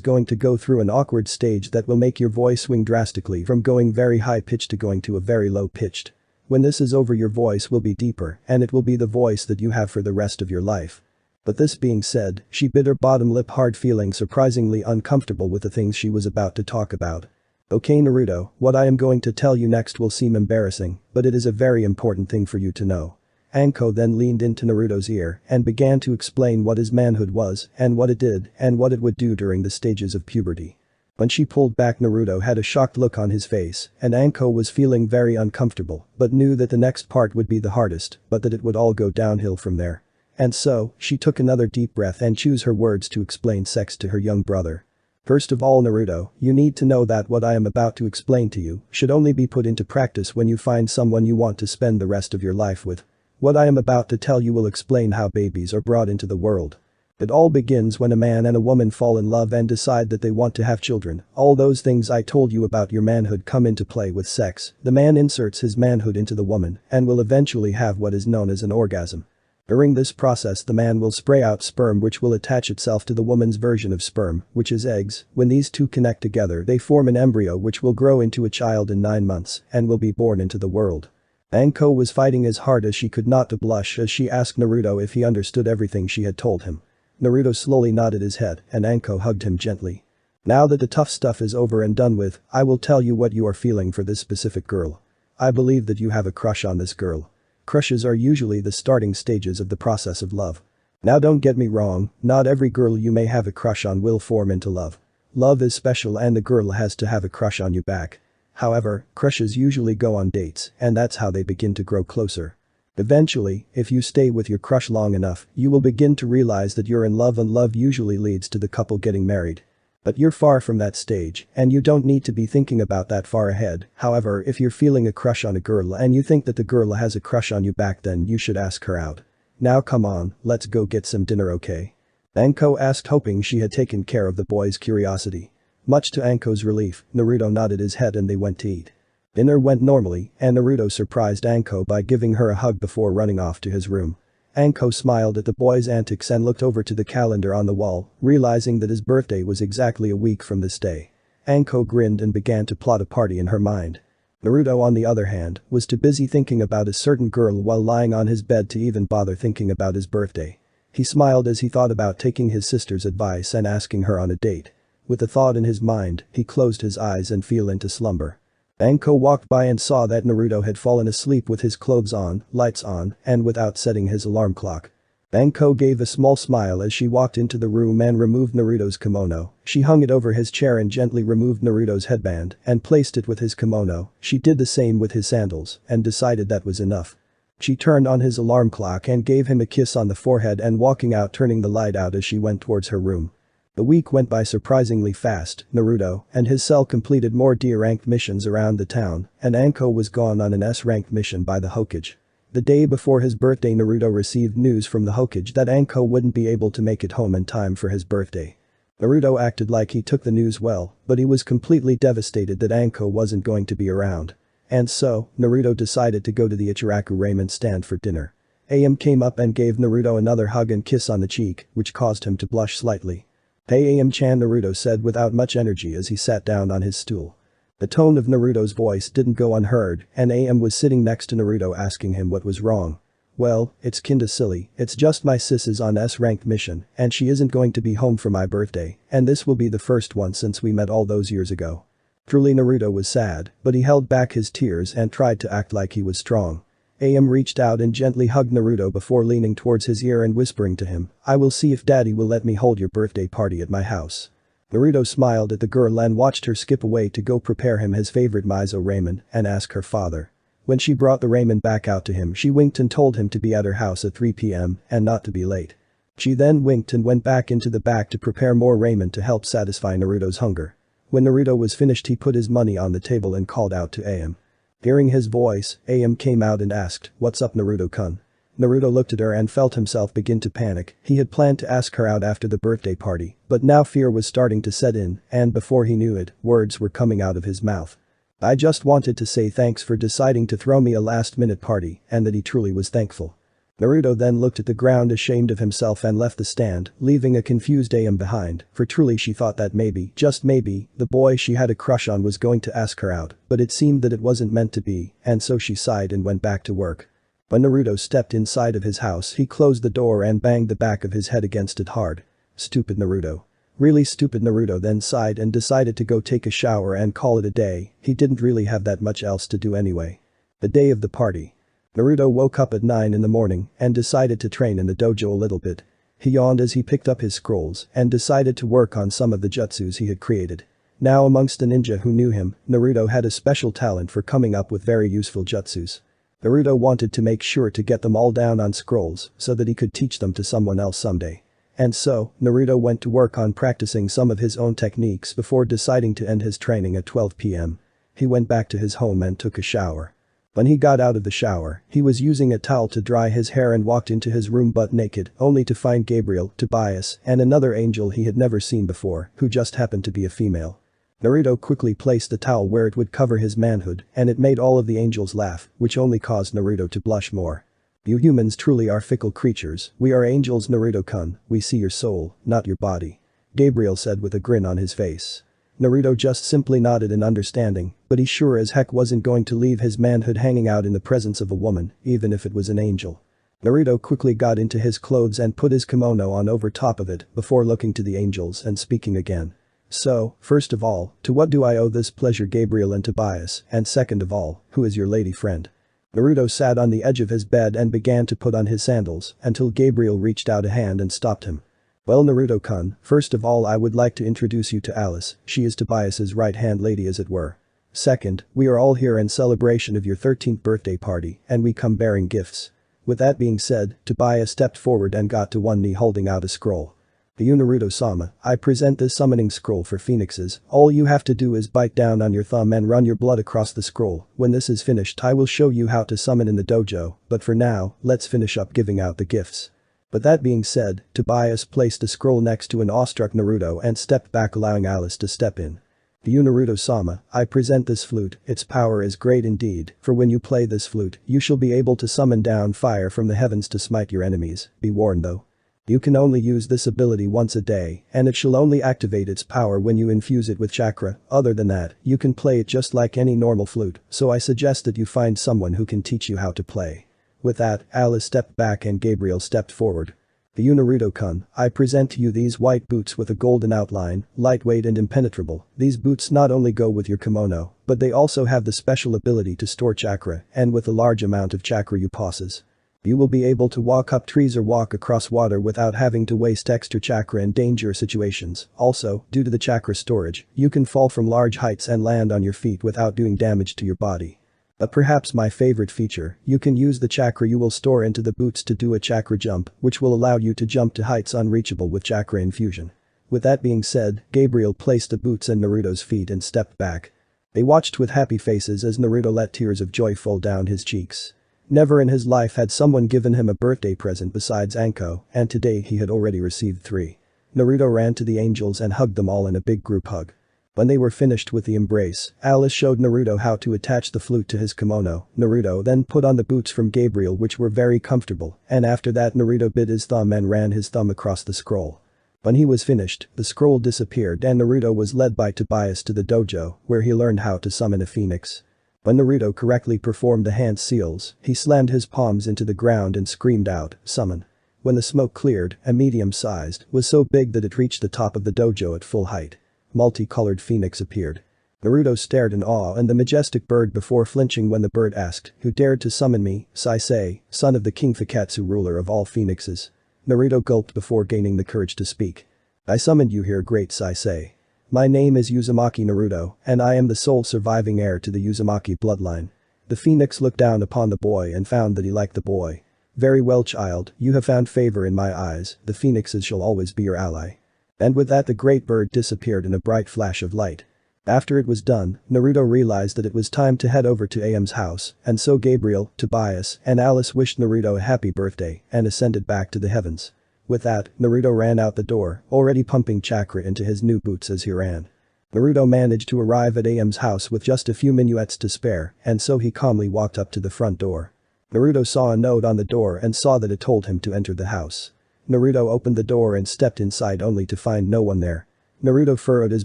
going to go through an awkward stage that will make your voice swing drastically from going very high-pitched to going to a very low-pitched. When this is over, your voice will be deeper, and it will be the voice that you have for the rest of your life. But this being said, she bit her bottom lip hard, feeling surprisingly uncomfortable with the things she was about to talk about. Okay, Naruto, what I am going to tell you next will seem embarrassing, but it is a very important thing for you to know. Anko then leaned into Naruto's ear and began to explain what his manhood was and what it did and what it would do during the stages of puberty. When she pulled back, Naruto had a shocked look on his face, and Anko was feeling very uncomfortable but knew that the next part would be the hardest, but that it would all go downhill from there. And so, she took another deep breath and chose her words to explain sex to her young brother. First of all, Naruto, you need to know that what I am about to explain to you should only be put into practice when you find someone you want to spend the rest of your life with. What I am about to tell you will explain how babies are brought into the world. It all begins when a man and a woman fall in love and decide that they want to have children. All those things I told you about your manhood come into play with sex. The man inserts his manhood into the woman and will eventually have what is known as an orgasm. During this process the man will spray out sperm which will attach itself to the woman's version of sperm, which is eggs. When these two connect together they form an embryo which will grow into a child in 9 months and will be born into the world. Anko was fighting as hard as she could not to blush as she asked Naruto if he understood everything she had told him. Naruto slowly nodded his head and Anko hugged him gently. Now that the tough stuff is over and done with, I will tell you what you are feeling for this specific girl. I believe that you have a crush on this girl. Crushes are usually the starting stages of the process of love. Now don't get me wrong, not every girl you may have a crush on will form into love. Love is special and the girl has to have a crush on you back. However, crushes usually go on dates and that's how they begin to grow closer. Eventually, if you stay with your crush long enough, you will begin to realize that you're in love and love usually leads to the couple getting married. But you're far from that stage, and you don't need to be thinking about that far ahead. However, if you're feeling a crush on a girl and you think that the girl has a crush on you back, then you should ask her out. Now come on, let's go get some dinner, okay? Anko asked, hoping she had taken care of the boy's curiosity. Much to Anko's relief, Naruto nodded his head and they went to eat. Dinner went normally and Naruto surprised Anko by giving her a hug before running off to his room. Anko smiled at the boy's antics and looked over to the calendar on the wall, realizing that his birthday was exactly a week from this day. Anko grinned and began to plot a party in her mind. Naruto, on the other hand, was too busy thinking about a certain girl while lying on his bed to even bother thinking about his birthday. He smiled as he thought about taking his sister's advice and asking her on a date. With the thought in his mind, he closed his eyes and fell into slumber. Anko walked by and saw that Naruto had fallen asleep with his clothes on, lights on, and without setting his alarm clock. Anko gave a small smile as she walked into the room and removed Naruto's kimono. She hung it over his chair and gently removed Naruto's headband and placed it with his kimono. She did the same with his sandals and decided that was enough. She turned on his alarm clock and gave him a kiss on the forehead and walking out, turning the light out as she went towards her room. The week went by surprisingly fast. Naruto and his cell completed more D-ranked missions around the town, and Anko was gone on an S-ranked mission by the Hokage. The day before his birthday, Naruto received news from the Hokage that Anko wouldn't be able to make it home in time for his birthday. Naruto acted like he took the news well, but he was completely devastated that Anko wasn't going to be around. And so, Naruto decided to go to the Ichiraku ramen stand for dinner. AM came up and gave Naruto another hug and kiss on the cheek, which caused him to blush slightly. "Hey AM-chan," Naruto said without much energy as he sat down on his stool. The tone of Naruto's voice didn't go unheard, and AM was sitting next to Naruto asking him what was wrong. "Well, it's kinda silly, it's just my sis is on S-ranked mission, and she isn't going to be home for my birthday, and this will be the first one since we met all those years ago." Truly, Naruto was sad, but he held back his tears and tried to act like he was strong. AM reached out and gently hugged Naruto before leaning towards his ear and whispering to him, "I will see if daddy will let me hold your birthday party at my house." Naruto smiled at the girl and watched her skip away to go prepare him his favorite miso ramen and ask her father. When she brought the ramen back out to him, she winked and told him to be at her house at 3 p.m. and not to be late. She then winked and went back into the back to prepare more ramen to help satisfy Naruto's hunger. When Naruto was finished, he put his money on the table and called out to AM. Hearing his voice, AM came out and asked, "What's up, Naruto-kun?" Naruto looked at her and felt himself begin to panic. He had planned to ask her out after the birthday party, but now fear was starting to set in, and before he knew it, words were coming out of his mouth. "I just wanted to say thanks for deciding to throw me a last-minute party," and that he truly was thankful. Naruto then looked at the ground ashamed of himself and left the stand, leaving a confused AM behind, for truly she thought that maybe, just maybe, the boy she had a crush on was going to ask her out, but it seemed that it wasn't meant to be, and so she sighed and went back to work. When Naruto stepped inside of his house, he closed the door and banged the back of his head against it hard. Stupid Naruto. Really stupid. Naruto then sighed and decided to go take a shower and call it a day. He didn't really have that much else to do anyway. The day of the party. Naruto woke up at 9 in the morning and decided to train in the dojo a little bit. He yawned as he picked up his scrolls and decided to work on some of the jutsus he had created. Now, amongst the ninja who knew him, Naruto had a special talent for coming up with very useful jutsus. Naruto wanted to make sure to get them all down on scrolls so that he could teach them to someone else someday. And so, Naruto went to work on practicing some of his own techniques before deciding to end his training at 12 p.m. He went back to his home and took a shower. When he got out of the shower, he was using a towel to dry his hair and walked into his room butt naked, only to find Gabriel, Tobias, and another angel he had never seen before, who just happened to be a female. Naruto quickly placed the towel where it would cover his manhood, and it made all of the angels laugh, which only caused Naruto to blush more. You humans truly are fickle creatures, we are angels Naruto-kun, we see your soul, not your body. Gabriel said with a grin on his face. Naruto just simply nodded in understanding, but he sure as heck wasn't going to leave his manhood hanging out in the presence of a woman, even if it was an angel. Naruto quickly got into his clothes and put his kimono on over top of it before looking to the angels and speaking again. So, first of all, to what do I owe this pleasure Gabriel and Tobias, and second of all, who is your lady friend? Naruto sat on the edge of his bed and began to put on his sandals until Gabriel reached out a hand and stopped him. Well Naruto-kun, first of all I would like to introduce you to Alice, she is Tobias's right-hand lady as it were. Second, we are all here in celebration of your 13th birthday party and we come bearing gifts. With that being said, Tobias stepped forward and got to one knee holding out a scroll. To you Naruto-sama, I present this summoning scroll for phoenixes, all you have to do is bite down on your thumb and run your blood across the scroll, when this is finished I will show you how to summon in the dojo, but for now, let's finish up giving out the gifts. But that being said, Tobias placed a scroll next to an awestruck Naruto and stepped back allowing Alice to step in. To you Naruto-sama, I present this flute, its power is great indeed, for when you play this flute, you shall be able to summon down fire from the heavens to smite your enemies, be warned though. You can only use this ability once a day, and it shall only activate its power when you infuse it with chakra, other than that, you can play it just like any normal flute, so I suggest that you find someone who can teach you how to play. With that, Alice stepped back and Gabriel stepped forward. To you Naruto-kun, I present to you these white boots with a golden outline, lightweight and impenetrable, these boots not only go with your kimono, but they also have the special ability to store chakra, and with a large amount of chakra you possess. You will be able to walk up trees or walk across water without having to waste extra chakra in danger situations. Also, due to the chakra storage, you can fall from large heights and land on your feet without doing damage to your body. But perhaps my favorite feature, you can use the chakra you will store into the boots to do a chakra jump, which will allow you to jump to heights unreachable with chakra infusion. With that being said, Gabriel placed the boots in Naruto's feet and stepped back. They watched with happy faces as Naruto let tears of joy fall down his cheeks. Never in his life had someone given him a birthday present besides Anko, and today he had already received 3. Naruto ran to the angels and hugged them all in a big group hug. When they were finished with the embrace, Alice showed Naruto how to attach the flute to his kimono. Naruto then put on the boots from Gabriel which were very comfortable, and after that Naruto bit his thumb and ran his thumb across the scroll. When he was finished, the scroll disappeared and Naruto was led by Tobias to the dojo, where he learned how to summon a phoenix. When Naruto correctly performed the hand seals, he slammed his palms into the ground and screamed out, "Summon." When the smoke cleared, a medium-sized was so big that it reached the top of the dojo at full height. Multicolored phoenix appeared. Naruto stared in awe and the majestic bird before flinching when the bird asked, "Who dared to summon me, Saisei, son of the King Fikatsu ruler of all phoenixes?" Naruto gulped before gaining the courage to speak. "I summoned you here great Saisei. My name is Uzumaki Naruto, and I am the sole surviving heir to the Uzumaki bloodline." The phoenix looked down upon the boy and found that he liked the boy. "Very well child, you have found favor in my eyes, the phoenixes shall always be your ally." And with that the great bird disappeared in a bright flash of light. After it was done, Naruto realized that it was time to head over to Aem's house, and so Gabriel, Tobias, and Alice wished Naruto a happy birthday and ascended back to the heavens. With that, Naruto ran out the door, already pumping chakra into his new boots as he ran. Naruto managed to arrive at Aem's house with just a few minuets to spare, and so he calmly walked up to the front door. Naruto saw a note on the door and saw that it told him to enter the house. Naruto opened the door and stepped inside only to find no one there. Naruto furrowed his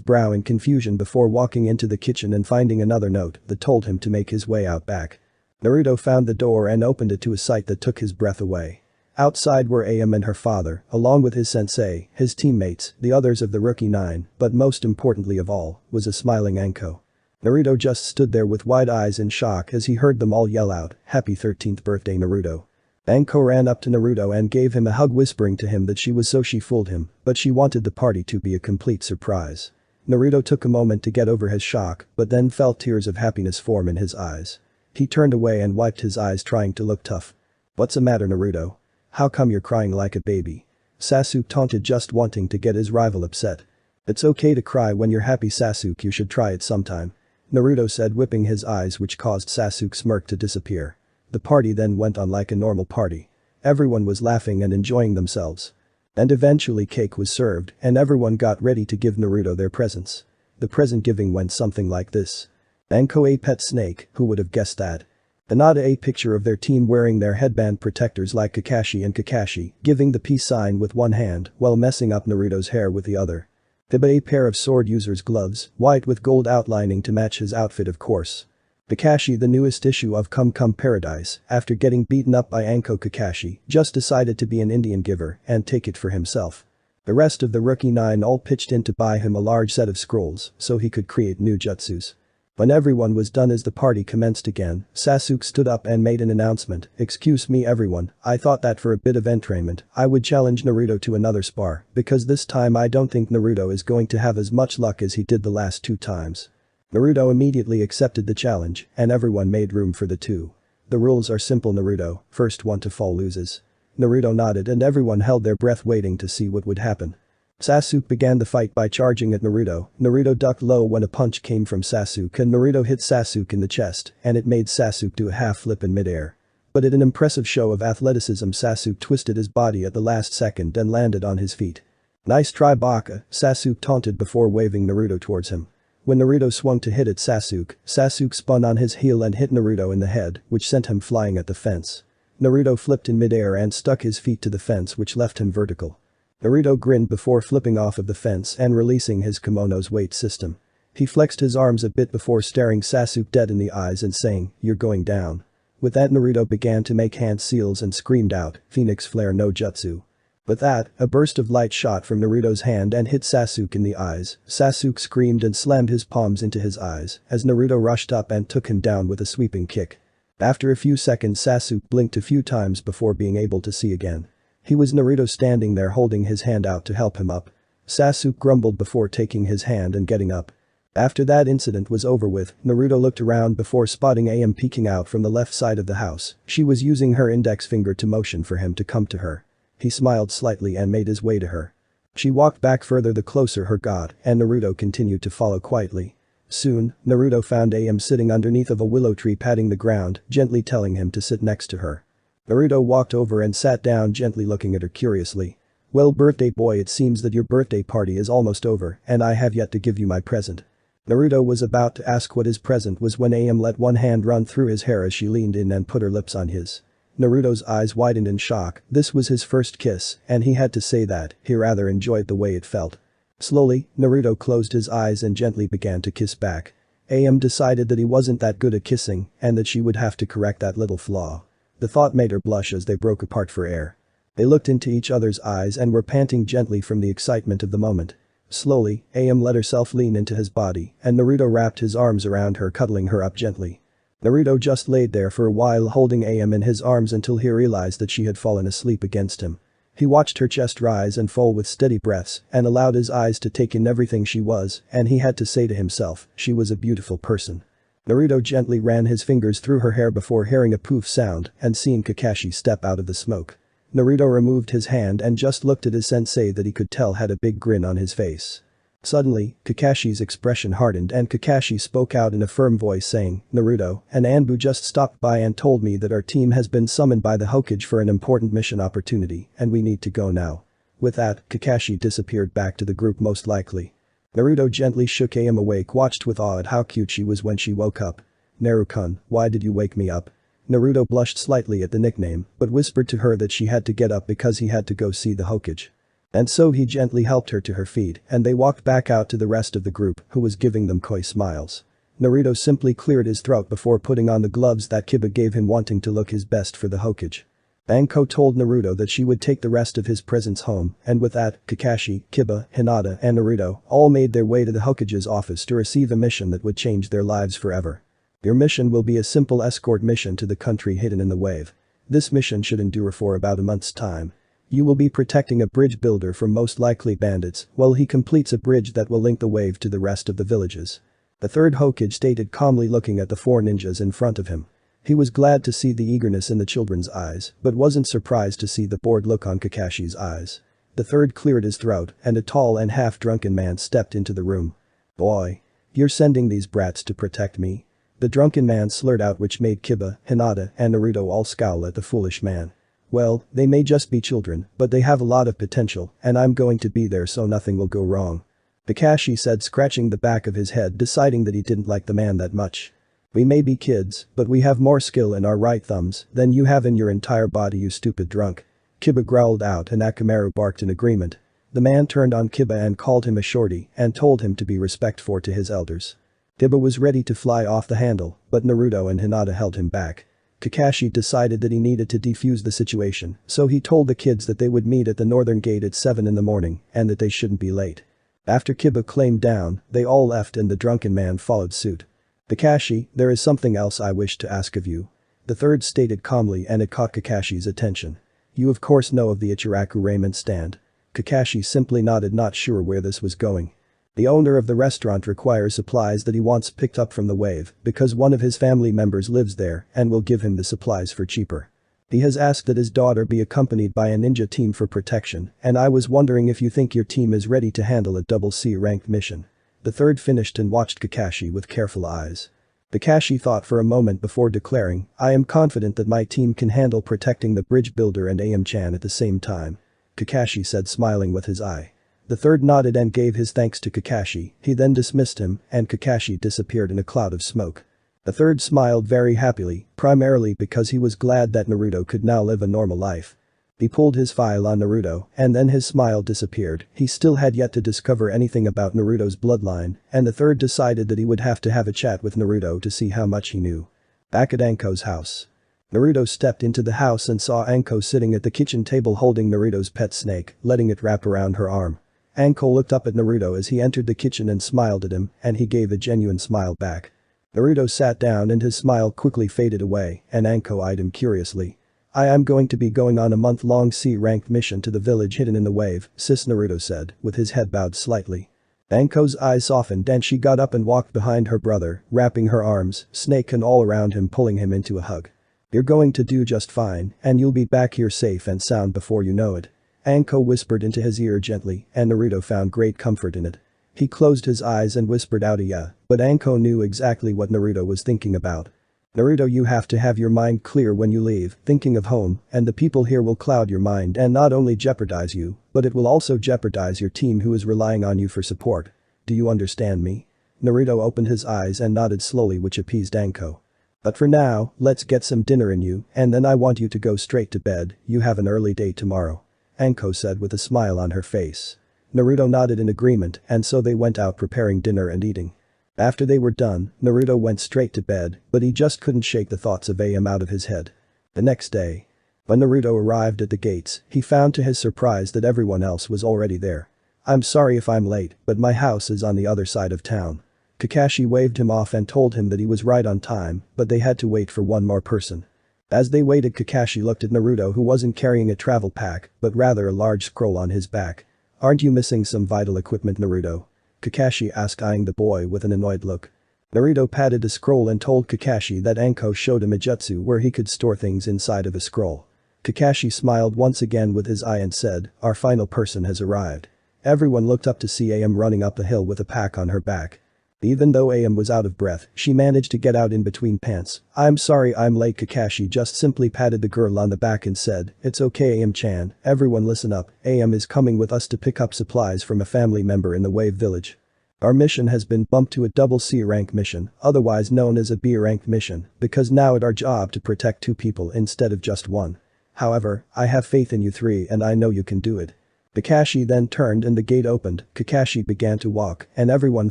brow in confusion before walking into the kitchen and finding another note that told him to make his way out back. Naruto found the door and opened it to a sight that took his breath away. Outside were Aem and her father, along with his sensei, his teammates, the others of the Rookie 9, but most importantly of all, was a smiling Anko. Naruto just stood there with wide eyes in shock as he heard them all yell out, "Happy 13th birthday Naruto." Anko ran up to Naruto and gave him a hug whispering to him that she fooled him, but she wanted the party to be a complete surprise. Naruto took a moment to get over his shock, but then felt tears of happiness form in his eyes. He turned away and wiped his eyes trying to look tough. "What's the matter Naruto? How come you're crying like a baby?" Sasuke taunted just wanting to get his rival upset. "It's okay to cry when you're happy Sasuke, you should try it sometime." Naruto said, whipping his eyes, which caused Sasuke's smirk to disappear. The party then went on like a normal party. Everyone was laughing and enjoying themselves. And eventually cake was served and everyone got ready to give Naruto their presents. The present giving went something like this. Anko a pet snake, who would have guessed that? Hinata a picture of their team wearing their headband protectors like Kakashi and Kakashi, giving the peace sign with one hand while messing up Naruto's hair with the other. Hiba a pair of sword user's gloves, white with gold outlining to match his outfit of course. Kakashi, the newest issue of Come Come Paradise, after getting beaten up by Anko Kakashi, just decided to be an Indian giver and take it for himself. The rest of the rookie 9 all pitched in to buy him a large set of scrolls so he could create new jutsus. When everyone was done, as the party commenced again, Sasuke stood up and made an announcement. "Excuse me everyone, I thought that for a bit of entertainment I would challenge Naruto to another spar, because this time I don't think Naruto is going to have as much luck as he did the last 2 times. Naruto immediately accepted the challenge and everyone made room for the two. The rules are simple. Naruto, first one to fall loses. Naruto nodded and everyone held their breath waiting to see what would happen. Sasuke began the fight by charging at Naruto. Naruto ducked low when a punch came from Sasuke and Naruto hit Sasuke in the chest and it made Sasuke do a half flip in midair. But in an impressive show of athleticism, Sasuke twisted his body at the last second and landed on his feet. "Nice try, Baka," Sasuke taunted before waving Naruto towards him. When Naruto swung to hit at Sasuke, Sasuke spun on his heel and hit Naruto in the head, which sent him flying at the fence. Naruto flipped in midair and stuck his feet to the fence, which left him vertical. Naruto grinned before flipping off of the fence and releasing his kimono's weight system. He flexed his arms a bit before staring Sasuke dead in the eyes and saying, "You're going down." With that, Naruto began to make hand seals and screamed out, "Phoenix Flare no Jutsu." With that, a burst of light shot from Naruto's hand and hit Sasuke in the eyes. Sasuke screamed and slammed his palms into his eyes as Naruto rushed up and took him down with a sweeping kick. After a few seconds, Sasuke blinked a few times before being able to see again. He was Naruto standing there holding his hand out to help him up. Sasuke grumbled before taking his hand and getting up. After that incident was over with, Naruto looked around before spotting Am peeking out from the left side of the house. She was using her index finger to motion for him to come to her. He smiled slightly and made his way to her. She walked back further the closer her got, and Naruto continued to follow quietly. Soon, Naruto found Am sitting underneath of a willow tree patting the ground, gently telling him to sit next to her. Naruto walked over and sat down, gently looking at her curiously. "Well, birthday boy, it seems that your birthday party is almost over and I have yet to give you my present." Naruto was about to ask what his present was when Am let one hand run through his hair as she leaned in and put her lips on his. Naruto's eyes widened in shock. This was his first kiss, and he had to say that he rather enjoyed the way it felt. Slowly, Naruto closed his eyes and gently began to kiss back. Am decided that he wasn't that good at kissing and that she would have to correct that little flaw. The thought made her blush as they broke apart for air. They looked into each other's eyes and were panting gently from the excitement of the moment. Slowly, Am let herself lean into his body and Naruto wrapped his arms around her, cuddling her up gently. Naruto just laid there for a while holding Am in his arms until he realized that she had fallen asleep against him. He watched her chest rise and fall with steady breaths and allowed his eyes to take in everything she was, and he had to say to himself, she was a beautiful person. Naruto gently ran his fingers through her hair before hearing a poof sound and seeing Kakashi step out of the smoke. Naruto removed his hand and just looked at his sensei that he could tell had a big grin on his face. Suddenly, Kakashi's expression hardened and Kakashi spoke out in a firm voice saying, "Naruto, an Anbu just stopped by and told me that our team has been summoned by the Hokage for an important mission opportunity and we need to go now." With that, Kakashi disappeared back to the group most likely. Naruto gently shook Am awake, watched with awe at how cute she was when she woke up. "Naru-kun, why did you wake me up?" Naruto blushed slightly at the nickname, but whispered to her that she had to get up because he had to go see the Hokage. And so he gently helped her to her feet and they walked back out to the rest of the group, who was giving them coy smiles. Naruto simply cleared his throat before putting on the gloves that Kiba gave him, wanting to look his best for the Hokage. Anko told Naruto that she would take the rest of his presents home, and with that, Kakashi, Kiba, Hinata, and Naruto all made their way to the Hokage's office to receive a mission that would change their lives forever. Your mission will be a simple escort mission to the country hidden in the wave. This mission should endure for about a month's time. You will be protecting a bridge builder from most likely bandits while he completes a bridge that will link the wave to the rest of the villages. The third Hokage stated, calmly looking at the 4 ninjas in front of him. He was glad to see the eagerness in the children's eyes, but wasn't surprised to see the bored look on Kakashi's eyes. The third cleared his throat and a tall and half-drunken man stepped into the room. "Boy. You're sending these brats to protect me? The drunken man slurred out, which made Kiba, Hinata, and Naruto all scowl at the foolish man. Well, they may just be children, but they have a lot of potential, and I'm going to be there so nothing will go wrong. Kakashi said, scratching the back of his head, deciding that he didn't like the man that much. We may be kids, but we have more skill in our right thumbs than you have in your entire body, you stupid drunk. Kiba growled out and Akamaru barked in agreement. The man turned on Kiba and called him a shorty and told him to be respectful to his elders. Kiba was ready to fly off the handle, but Naruto and Hinata held him back. Kakashi decided that he needed to defuse the situation, so he told the kids that they would meet at the northern gate at 7 in the morning and that they shouldn't be late. After Kiba claimed down, they all left and the drunken man followed suit. Kakashi, there is something else I wish to ask of you. The third stated calmly, and it caught Kakashi's attention. You of course know of the Ichiraku ramen stand. Kakashi simply nodded, not sure where this was going. The owner of the restaurant requires supplies that he wants picked up from the wave because one of his family members lives there and will give him the supplies for cheaper. He has asked that his daughter be accompanied by a ninja team for protection, and I was wondering if you think your team is ready to handle a double C ranked mission. The third finished and watched Kakashi with careful eyes. Kakashi thought for a moment before declaring, I am confident that my team can handle protecting the bridge builder and AM-chan at the same time. Kakashi said, smiling with his eye. The third nodded and gave his thanks to Kakashi, he then dismissed him and Kakashi disappeared in a cloud of smoke. The third smiled very happily, primarily because he was glad that Naruto could now live a normal life. He pulled his file on Naruto and then his smile disappeared. He still had yet to discover anything about Naruto's bloodline, and the third decided that he would have to have a chat with Naruto to see how much he knew. Back at Anko's house. Naruto stepped into the house and saw Anko sitting at the kitchen table holding Naruto's pet snake, letting it wrap around her arm. Anko looked up at Naruto as he entered the kitchen and smiled at him, and he gave a genuine smile back. Naruto sat down and his smile quickly faded away, and Anko eyed him curiously. I am going to be going on a month-long C-ranked mission to the village hidden in the wave, sis, Naruto said, with his head bowed slightly. Anko's eyes softened and she got up and walked behind her brother, wrapping her arms, snake and all around him, pulling him into a hug. You're going to do just fine, and you'll be back here safe and sound before you know it. Anko whispered into his ear gently, and Naruto found great comfort in it. He closed his eyes and whispered out a yeah, but Anko knew exactly what Naruto was thinking about. Naruto, you have to have your mind clear when you leave, thinking of home, and the people here will cloud your mind and not only jeopardize you, but it will also jeopardize your team who is relying on you for support. Do you understand me? Naruto opened his eyes and nodded slowly, which appeased Anko. But for now, let's get some dinner in you, and then I want you to go straight to bed, you have an early day tomorrow. Anko said with a smile on her face. Naruto nodded in agreement, and so they went out preparing dinner and eating. After they were done, Naruto went straight to bed, but he just couldn't shake the thoughts of AM out of his head. The next day. When Naruto arrived at the gates, he found to his surprise that everyone else was already there. I'm sorry if I'm late, but my house is on the other side of town. Kakashi waved him off and told him that he was right on time, but they had to wait for one more person. As they waited, Kakashi looked at Naruto, who wasn't carrying a travel pack, but rather a large scroll on his back. Aren't you missing some vital equipment, Naruto? Kakashi asked, eyeing the boy with an annoyed look. Naruto patted the scroll and told Kakashi that Anko showed him a jutsu where he could store things inside of a scroll. Kakashi smiled once again with his eye and said, our final person has arrived. Everyone looked up to see AM running up the hill with a pack on her back. Even though AM was out of breath, she managed to get out in between pants. I'm sorry I'm late. Kakashi just simply patted the girl on the back and said, it's okay AM-chan, everyone listen up, AM is coming with us to pick up supplies from a family member in the Wave Village. Our mission has been bumped to a double C rank mission, otherwise known as a B ranked mission, because now it's our job to protect 2 people instead of just 1. However, I have faith in you 3 and I know you can do it. Kakashi then turned and the gate opened, Kakashi began to walk and everyone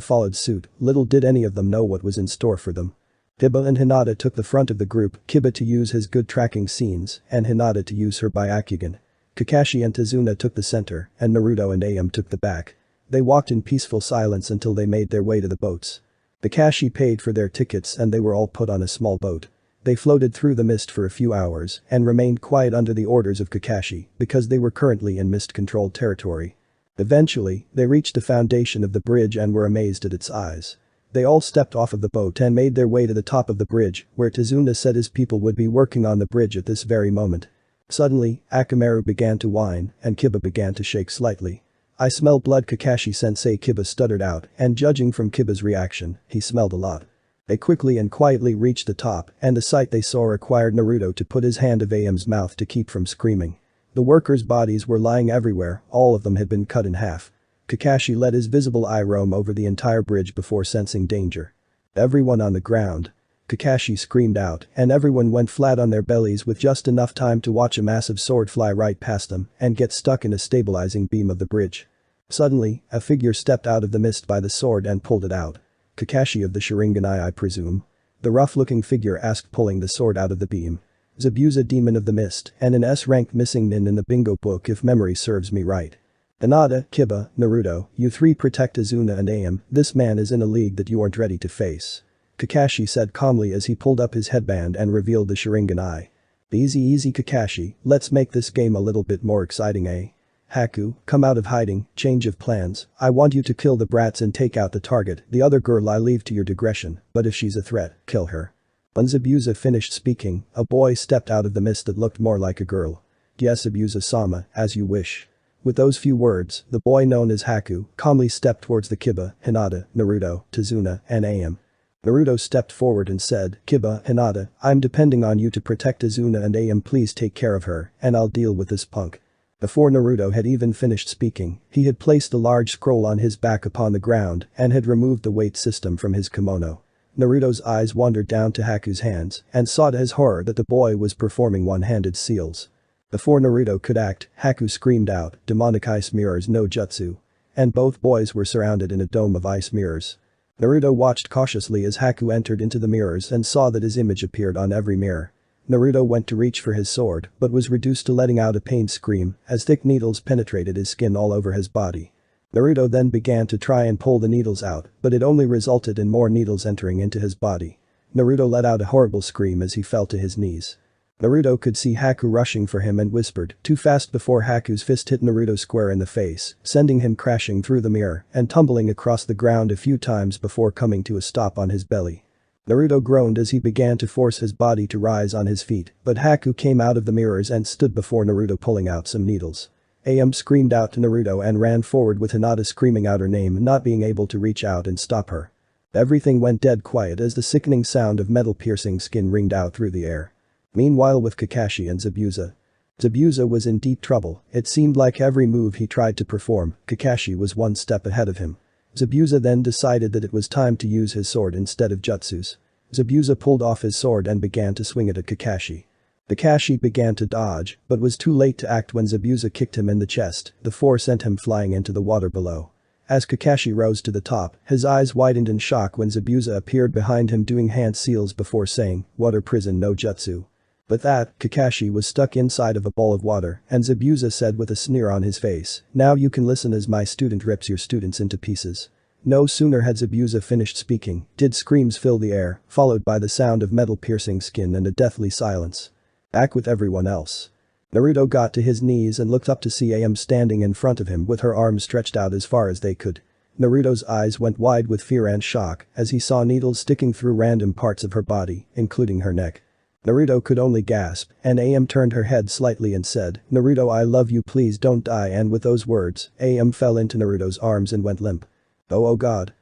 followed suit, little did any of them know what was in store for them. Kiba and Hinata took the front of the group, Kiba to use his good tracking scenes and Hinata to use her Byakugan. Kakashi and Tazuna took the center and Naruto and AM took the back. They walked in peaceful silence until they made their way to the boats. Kakashi paid for their tickets and they were all put on a small boat. They floated through the mist for a few hours and remained quiet under the orders of Kakashi because they were currently in mist-controlled territory. Eventually, they reached the foundation of the bridge and were amazed at its size. They all stepped off of the boat and made their way to the top of the bridge, where Tazuna said his people would be working on the bridge at this very moment. Suddenly, Akamaru began to whine and Kiba began to shake slightly. I smell blood, Kakashi-sensei, Kiba stuttered out, and judging from Kiba's reaction, he smelled a lot. They quickly and quietly reached the top, and the sight they saw required Naruto to put his hand of AM's mouth to keep from screaming. The workers' bodies were lying everywhere, all of them had been cut in half. Kakashi let his visible eye roam over the entire bridge before sensing danger. Everyone on the ground. Kakashi screamed out, and everyone went flat on their bellies with just enough time to watch a massive sword fly right past them and get stuck in a stabilizing beam of the bridge. Suddenly, a figure stepped out of the mist by the sword and pulled it out. Kakashi of the Sharingan I presume. The rough-looking figure asked, pulling the sword out of the beam. Zabuza, Demon of the Mist, and an S-rank missing nin in the bingo book if memory serves me right. Hinata, Kiba, Naruto, you three protect Azuna and AM, this man is in a league that you aren't ready to face. Kakashi said calmly as he pulled up his headband and revealed the Sharingan eye. Easy Kakashi, let's make this game a little bit more exciting, eh? Haku, come out of hiding, change of plans, I want you to kill the brats and take out the target, the other girl I leave to your digression, but if she's a threat, kill her. When Zabuza finished speaking, a boy stepped out of the mist that looked more like a girl. Yes, Zabuza-sama, as you wish. With those few words, the boy known as Haku calmly stepped towards the Kiba, Hinata, Naruto, Tazuna, and AM. Naruto stepped forward and said, Kiba, Hinata, I'm depending on you to protect Azuna and AM, please take care of her, and I'll deal with this punk. Before Naruto had even finished speaking, he had placed a large scroll on his back upon the ground and had removed the weight system from his kimono. Naruto's eyes wandered down to Haku's hands and saw to his horror that the boy was performing one-handed seals. Before Naruto could act, Haku screamed out, demonic ice mirrors no jutsu. And both boys were surrounded in a dome of ice mirrors. Naruto watched cautiously as Haku entered into the mirrors and saw that his image appeared on every mirror. Naruto went to reach for his sword but was reduced to letting out a pained scream as thick needles penetrated his skin all over his body. Naruto then began to try and pull the needles out, but it only resulted in more needles entering into his body. Naruto let out a horrible scream as he fell to his knees. Naruto could see Haku rushing for him and whispered, too fast, before Haku's fist hit Naruto square in the face, sending him crashing through the mirror and tumbling across the ground a few times before coming to a stop on his belly. Naruto groaned as he began to force his body to rise on his feet, but Haku came out of the mirrors and stood before Naruto pulling out some needles. AM screamed out to Naruto and ran forward with Hinata screaming out her name, not being able to reach out and stop her. Everything went dead quiet as the sickening sound of metal piercing skin ringed out through the air. Meanwhile, with Kakashi and Zabuza. Zabuza was in deep trouble, it seemed like every move he tried to perform, Kakashi was one step ahead of him. Zabuza then decided that it was time to use his sword instead of jutsus. Zabuza pulled off his sword and began to swing it at Kakashi. Kakashi began to dodge, but was too late to act when Zabuza kicked him in the chest, the force sent him flying into the water below. As Kakashi rose to the top, his eyes widened in shock when Zabuza appeared behind him doing hand seals before saying, water prison no jutsu. But that, Kakashi was stuck inside of a bowl of water, and Zabuza said with a sneer on his face, now you can listen as my student rips your students into pieces. No sooner had Zabuza finished speaking, did screams fill the air, followed by the sound of metal piercing skin and a deathly silence. Back with everyone else. Naruto got to his knees and looked up to see AM standing in front of him with her arms stretched out as far as they could. Naruto's eyes went wide with fear and shock as he saw needles sticking through random parts of her body, including her neck. Naruto could only gasp, and AM turned her head slightly and said, Naruto, I love you, please don't die, and with those words, AM fell into Naruto's arms and went limp. Oh god,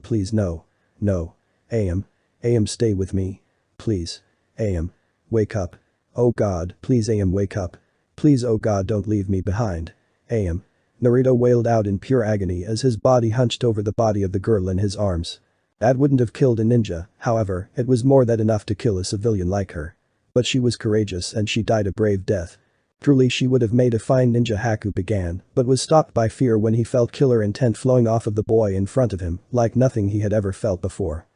please no. No. AM, stay with me. Please. AM, wake up. Oh god, please AM, wake up. Please, oh god, don't leave me behind. AM. Naruto wailed out in pure agony as his body hunched over the body of the girl in his arms. That wouldn't have killed a ninja, however, it was more than enough to kill a civilian like her. But she was courageous and she died a brave death. Truly she would have made a fine ninja, Haku began, but was stopped by fear when he felt killer intent flowing off of the boy in front of him, like nothing he had ever felt before.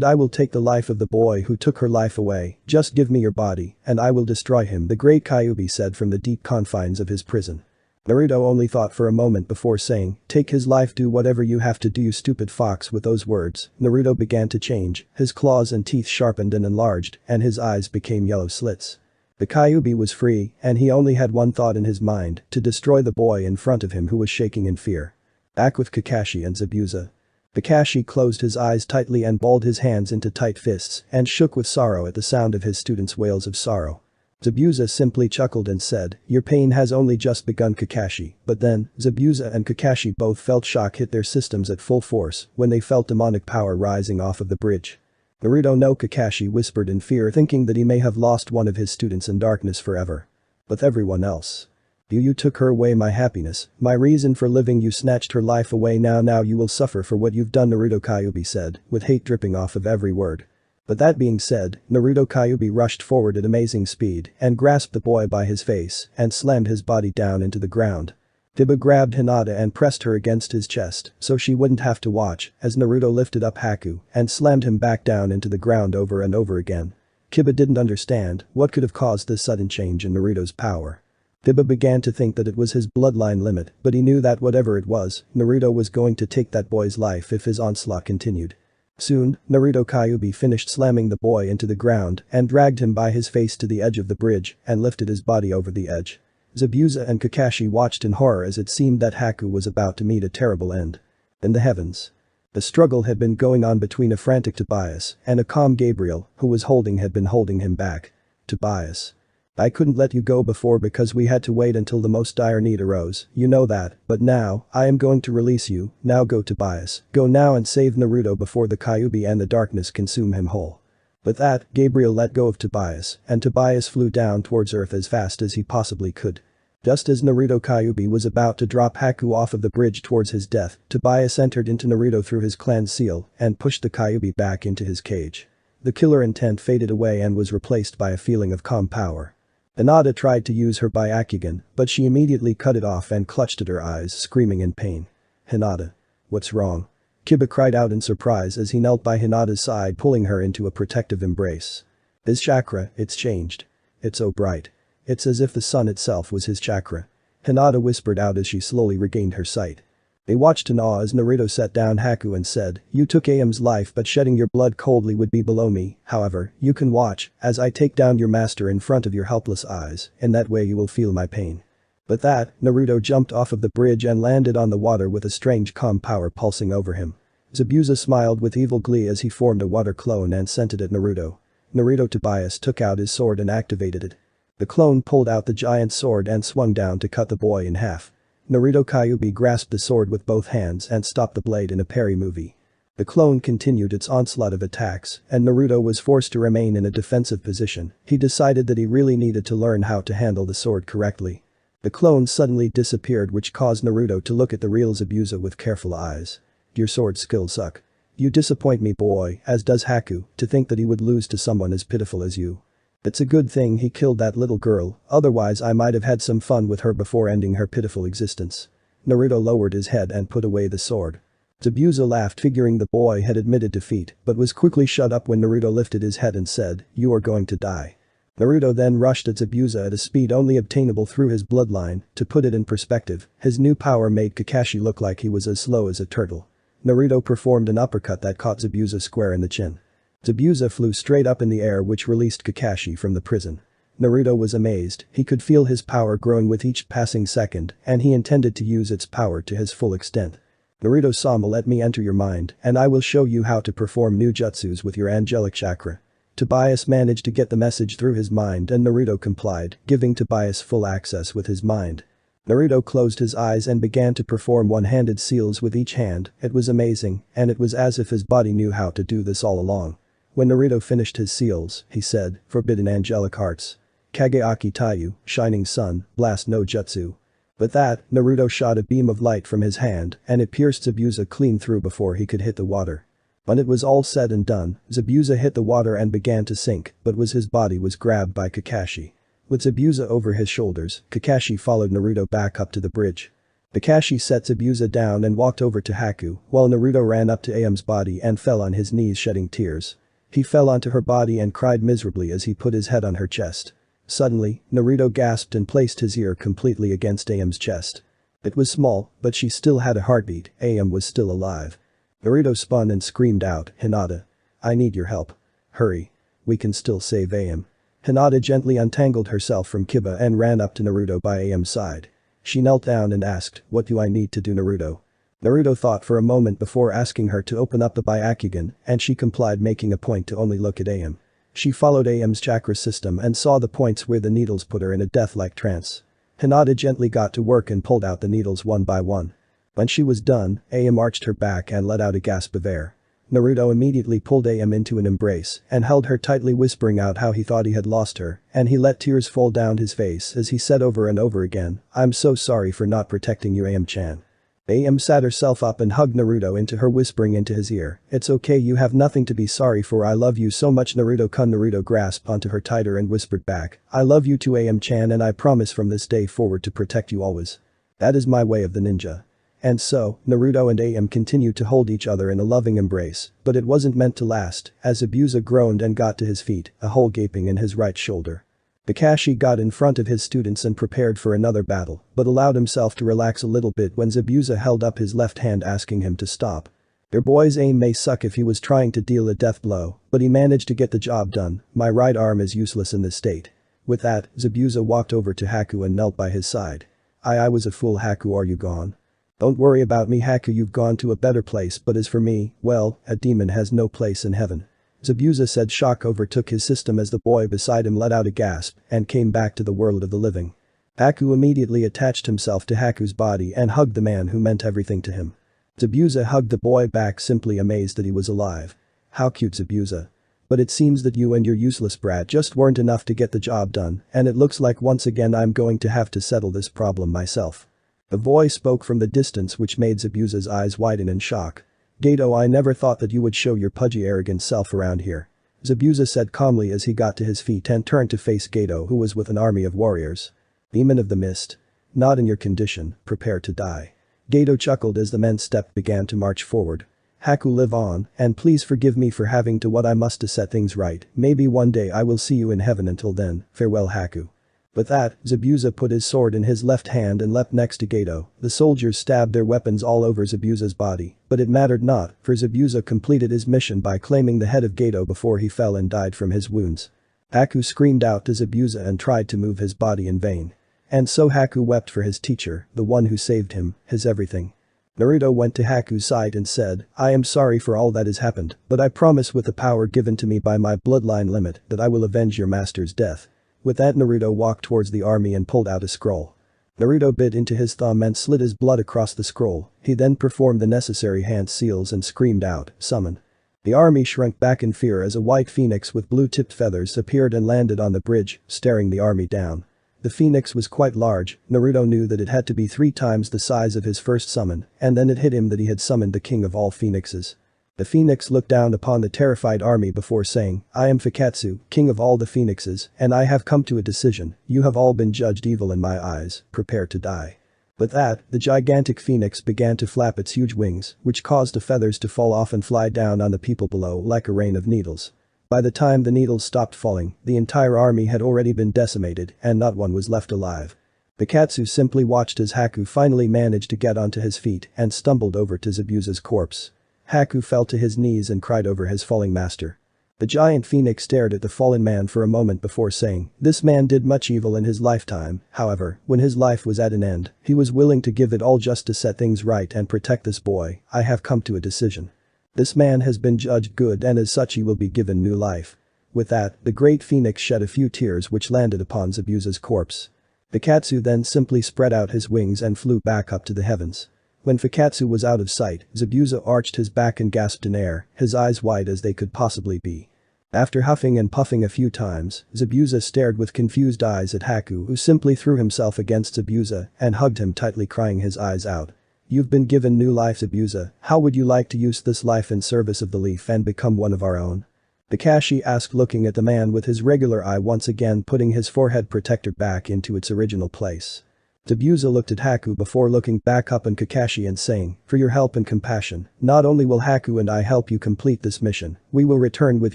I will take the life of the boy who took her life away, just give me your body, and I will destroy him, the great Kyuubi said from the deep confines of his prison. Naruto only thought for a moment before saying, take his life, do whatever you have to do, you stupid fox. With those words, Naruto began to change, his claws and teeth sharpened and enlarged, and his eyes became yellow slits. The Kyuubi was free, and he only had one thought in his mind, to destroy the boy in front of him who was shaking in fear. Back with Kakashi and Zabuza. Kakashi closed his eyes tightly and balled his hands into tight fists and shook with sorrow at the sound of his students' wails of sorrow. Zabuza simply chuckled and said, "Your pain has only just begun, Kakashi." But then, Zabuza and Kakashi both felt shock hit their systems at full force when they felt demonic power rising off of the bridge. "Naruto no," Kakashi whispered in fear, thinking that he may have lost one of his students in darkness forever. But everyone else. You took her away, my happiness, my reason for living. You snatched her life away. Now you will suffer for what you've done," Naruto Kyuubi said, with hate dripping off of every word. But that being said, Naruto Kyuubi rushed forward at amazing speed and grasped the boy by his face and slammed his body down into the ground. Kiba grabbed Hinata and pressed her against his chest so she wouldn't have to watch as Naruto lifted up Haku and slammed him back down into the ground over and over again. Kiba didn't understand what could have caused this sudden change in Naruto's power. Kiba began to think that it was his bloodline limit, but he knew that whatever it was, Naruto was going to take that boy's life if his onslaught continued. Soon, Naruto Kyuubi finished slamming the boy into the ground and dragged him by his face to the edge of the bridge and lifted his body over the edge. Zabuza and Kakashi watched in horror as it seemed that Haku was about to meet a terrible end. In the heavens. The struggle had been going on between a frantic Tobias and a calm Gabriel who had been holding him back. Tobias. "I couldn't let you go before because we had to wait until the most dire need arose, you know that, but now, I am going to release you. Now go, Tobias, go now and save Naruto before the Kyuubi and the darkness consume him whole." With that, Gabriel let go of Tobias and Tobias flew down towards earth as fast as he possibly could. Just as Naruto Kyuubi was about to drop Haku off of the bridge towards his death, Tobias entered into Naruto through his clan seal and pushed the Kyuubi back into his cage. The killer intent faded away and was replaced by a feeling of calm power. Hinata tried to use her Byakugan, but she immediately cut it off and clutched at her eyes, screaming in pain. "Hinata. What's wrong?" Kiba cried out in surprise as he knelt by Hinata's side, pulling her into a protective embrace. "His chakra, it's changed. It's so bright. It's as if the sun itself was his chakra." Hinata whispered out as she slowly regained her sight. They watched in awe as Naruto set down Haku and said, "You took Aem's life, but shedding your blood coldly would be below me. However, you can watch as I take down your master in front of your helpless eyes, in that way you will feel my pain." With that, Naruto jumped off of the bridge and landed on the water with a strange calm power pulsing over him. Zabuza smiled with evil glee as he formed a water clone and sent it at Naruto. Tobias took out his sword and activated it. The clone pulled out the giant sword and swung down to cut the boy in half. Naruto Kyuubi grasped the sword with both hands and stopped the blade in a parry movie. The clone continued its onslaught of attacks, and Naruto was forced to remain in a defensive position. He decided that he really needed to learn how to handle the sword correctly. The clone suddenly disappeared, which caused Naruto to look at the real Zabuza with careful eyes. "Your sword skills suck. You disappoint me, boy, as does Haku, to think that he would lose to someone as pitiful as you. It's a good thing he killed that little girl, otherwise I might have had some fun with her before ending her pitiful existence." Naruto lowered his head and put away the sword. Zabuza laughed, figuring the boy had admitted defeat, but was quickly shut up when Naruto lifted his head and said, "You are going to die." Naruto then rushed at Zabuza at a speed only obtainable through his bloodline. To put it in perspective, his new power made Kakashi look like he was as slow as a turtle. Naruto performed an uppercut that caught Zabuza square in the chin. Zabuza flew straight up in the air, which released Kakashi from the prison. Naruto was amazed, he could feel his power growing with each passing second and he intended to use its power to his full extent. "Naruto-sama, let me enter your mind and I will show you how to perform new jutsus with your angelic chakra." Tobias managed to get the message through his mind and Naruto complied, giving Tobias full access with his mind. Naruto closed his eyes and began to perform one-handed seals with each hand. It was amazing, and it was as if his body knew how to do this all along. When Naruto finished his seals, he said, "Forbidden angelic hearts. Kageaki Taiyu, shining sun, blast no jutsu." With that, Naruto shot a beam of light from his hand and it pierced Zabuza clean through before he could hit the water. When it was all said and done, Zabuza hit the water and began to sink, but his body was grabbed by Kakashi. With Zabuza over his shoulders, Kakashi followed Naruto back up to the bridge. Kakashi set Zabuza down and walked over to Haku, while Naruto ran up to Aem's body and fell on his knees shedding tears. He fell onto her body and cried miserably as he put his head on her chest. Suddenly, Naruto gasped and placed his ear completely against Aem's chest. It was small, but she still had a heartbeat. Aem was still alive. Naruto spun and screamed out, "Hinata. I need your help. Hurry. We can still save Aem." Hinata gently untangled herself from Kiba and ran up to Naruto by Aem's side. She knelt down and asked, "What do I need to do, Naruto?" Naruto thought for a moment before asking her to open up the Byakugan, and she complied, making a point to only look at Aem. She followed AM's chakra system and saw the points where the needles put her in a death-like trance. Hinata gently got to work and pulled out the needles one by one. When she was done, AM arched her back and let out a gasp of air. Naruto immediately pulled AM into an embrace and held her tightly, whispering out how he thought he had lost her, and he let tears fall down his face as he said over and over again, "I'm so sorry for not protecting you, AM-chan." AM sat herself up and hugged Naruto into her, whispering into his ear, "It's okay, you have nothing to be sorry for, I love you so much, Naruto-kun." Naruto grasped onto her tighter and whispered back, "I love you too, AM-chan, and I promise from this day forward to protect you always. That is my way of the ninja." And so, Naruto and AM continued to hold each other in a loving embrace, but it wasn't meant to last, as Zabuza groaned and got to his feet, a hole gaping in his right shoulder. Kakashi got in front of his students and prepared for another battle, but allowed himself to relax a little bit when Zabuza held up his left hand, asking him to stop. Your boy's aim may suck if he was trying to deal a death blow, but he managed to get the job done. My right arm is useless in this state. With that, Zabuza walked over to Haku and knelt by his side. I was a fool, Haku, are you gone? Don't worry about me, Haku, you've gone to a better place, but as for me, well, a demon has no place in heaven. Zabuza said. Shock overtook his system as the boy beside him let out a gasp and came back to the world of the living. Haku immediately attached himself to Haku's body and hugged the man who meant everything to him. Zabuza hugged the boy back, simply amazed that he was alive. How cute, Zabuza. But it seems that you and your useless brat just weren't enough to get the job done, and it looks like once again I'm going to have to settle this problem myself. The voice spoke from the distance, which made Zabuza's eyes widen in shock. Gato, I never thought that you would show your pudgy, arrogant self around here. Zabuza said calmly as he got to his feet and turned to face Gato, who was with an army of warriors. Demon of the Mist. Not in your condition, prepare to die. Gato chuckled as the men's step began to march forward. Haku, live on, and please forgive me for having to what I must to set things right. Maybe one day I will see you in heaven. Until then, farewell, Haku. With that, Zabuza put his sword in his left hand and leapt next to Gato. The soldiers stabbed their weapons all over Zabuza's body, but it mattered not, for Zabuza completed his mission by claiming the head of Gato before he fell and died from his wounds. Haku screamed out to Zabuza and tried to move his body in vain. And so Haku wept for his teacher, the one who saved him, his everything. Naruto went to Haku's side and said, I am sorry for all that has happened, but I promise with the power given to me by my bloodline limit that I will avenge your master's death. With that, Naruto walked towards the army and pulled out a scroll. Naruto bit into his thumb and slid his blood across the scroll. He then performed the necessary hand seals and screamed out, summon. The army shrunk back in fear as a white phoenix with blue-tipped feathers appeared and landed on the bridge, staring the army down. The phoenix was quite large. Naruto knew that it had to be 3 times the size of his first summon, and then it hit him that he had summoned the king of all phoenixes. The phoenix looked down upon the terrified army before saying, I am Fikatsu, king of all the phoenixes, and I have come to a decision. You have all been judged evil in my eyes, prepare to die. With that, the gigantic phoenix began to flap its huge wings, which caused the feathers to fall off and fly down on the people below like a rain of needles. By the time the needles stopped falling, the entire army had already been decimated and not one was left alive. Fikatsu simply watched as Haku finally managed to get onto his feet and stumbled over to Zabuza's corpse. Haku fell to his knees and cried over his falling master. The giant phoenix stared at the fallen man for a moment before saying, this man did much evil in his lifetime, however, when his life was at an end, he was willing to give it all just to set things right and protect this boy. I have come to a decision. This man has been judged good and as such he will be given new life. With that, the great phoenix shed a few tears which landed upon Zabuza's corpse. Fikatsu then simply spread out his wings and flew back up to the heavens. When Fikatsu was out of sight, Zabuza arched his back and gasped in air, his eyes wide as they could possibly be. After huffing and puffing a few times, Zabuza stared with confused eyes at Haku, who simply threw himself against Zabuza and hugged him tightly, crying his eyes out. You've been given new life, Zabuza. How would you like to use this life in service of the leaf and become one of our own? Kakashi asked, looking at the man with his regular eye, once again putting his forehead protector back into its original place. Zabuza looked at Haku before looking back up on Kakashi and saying, for your help and compassion, not only will Haku and I help you complete this mission, we will return with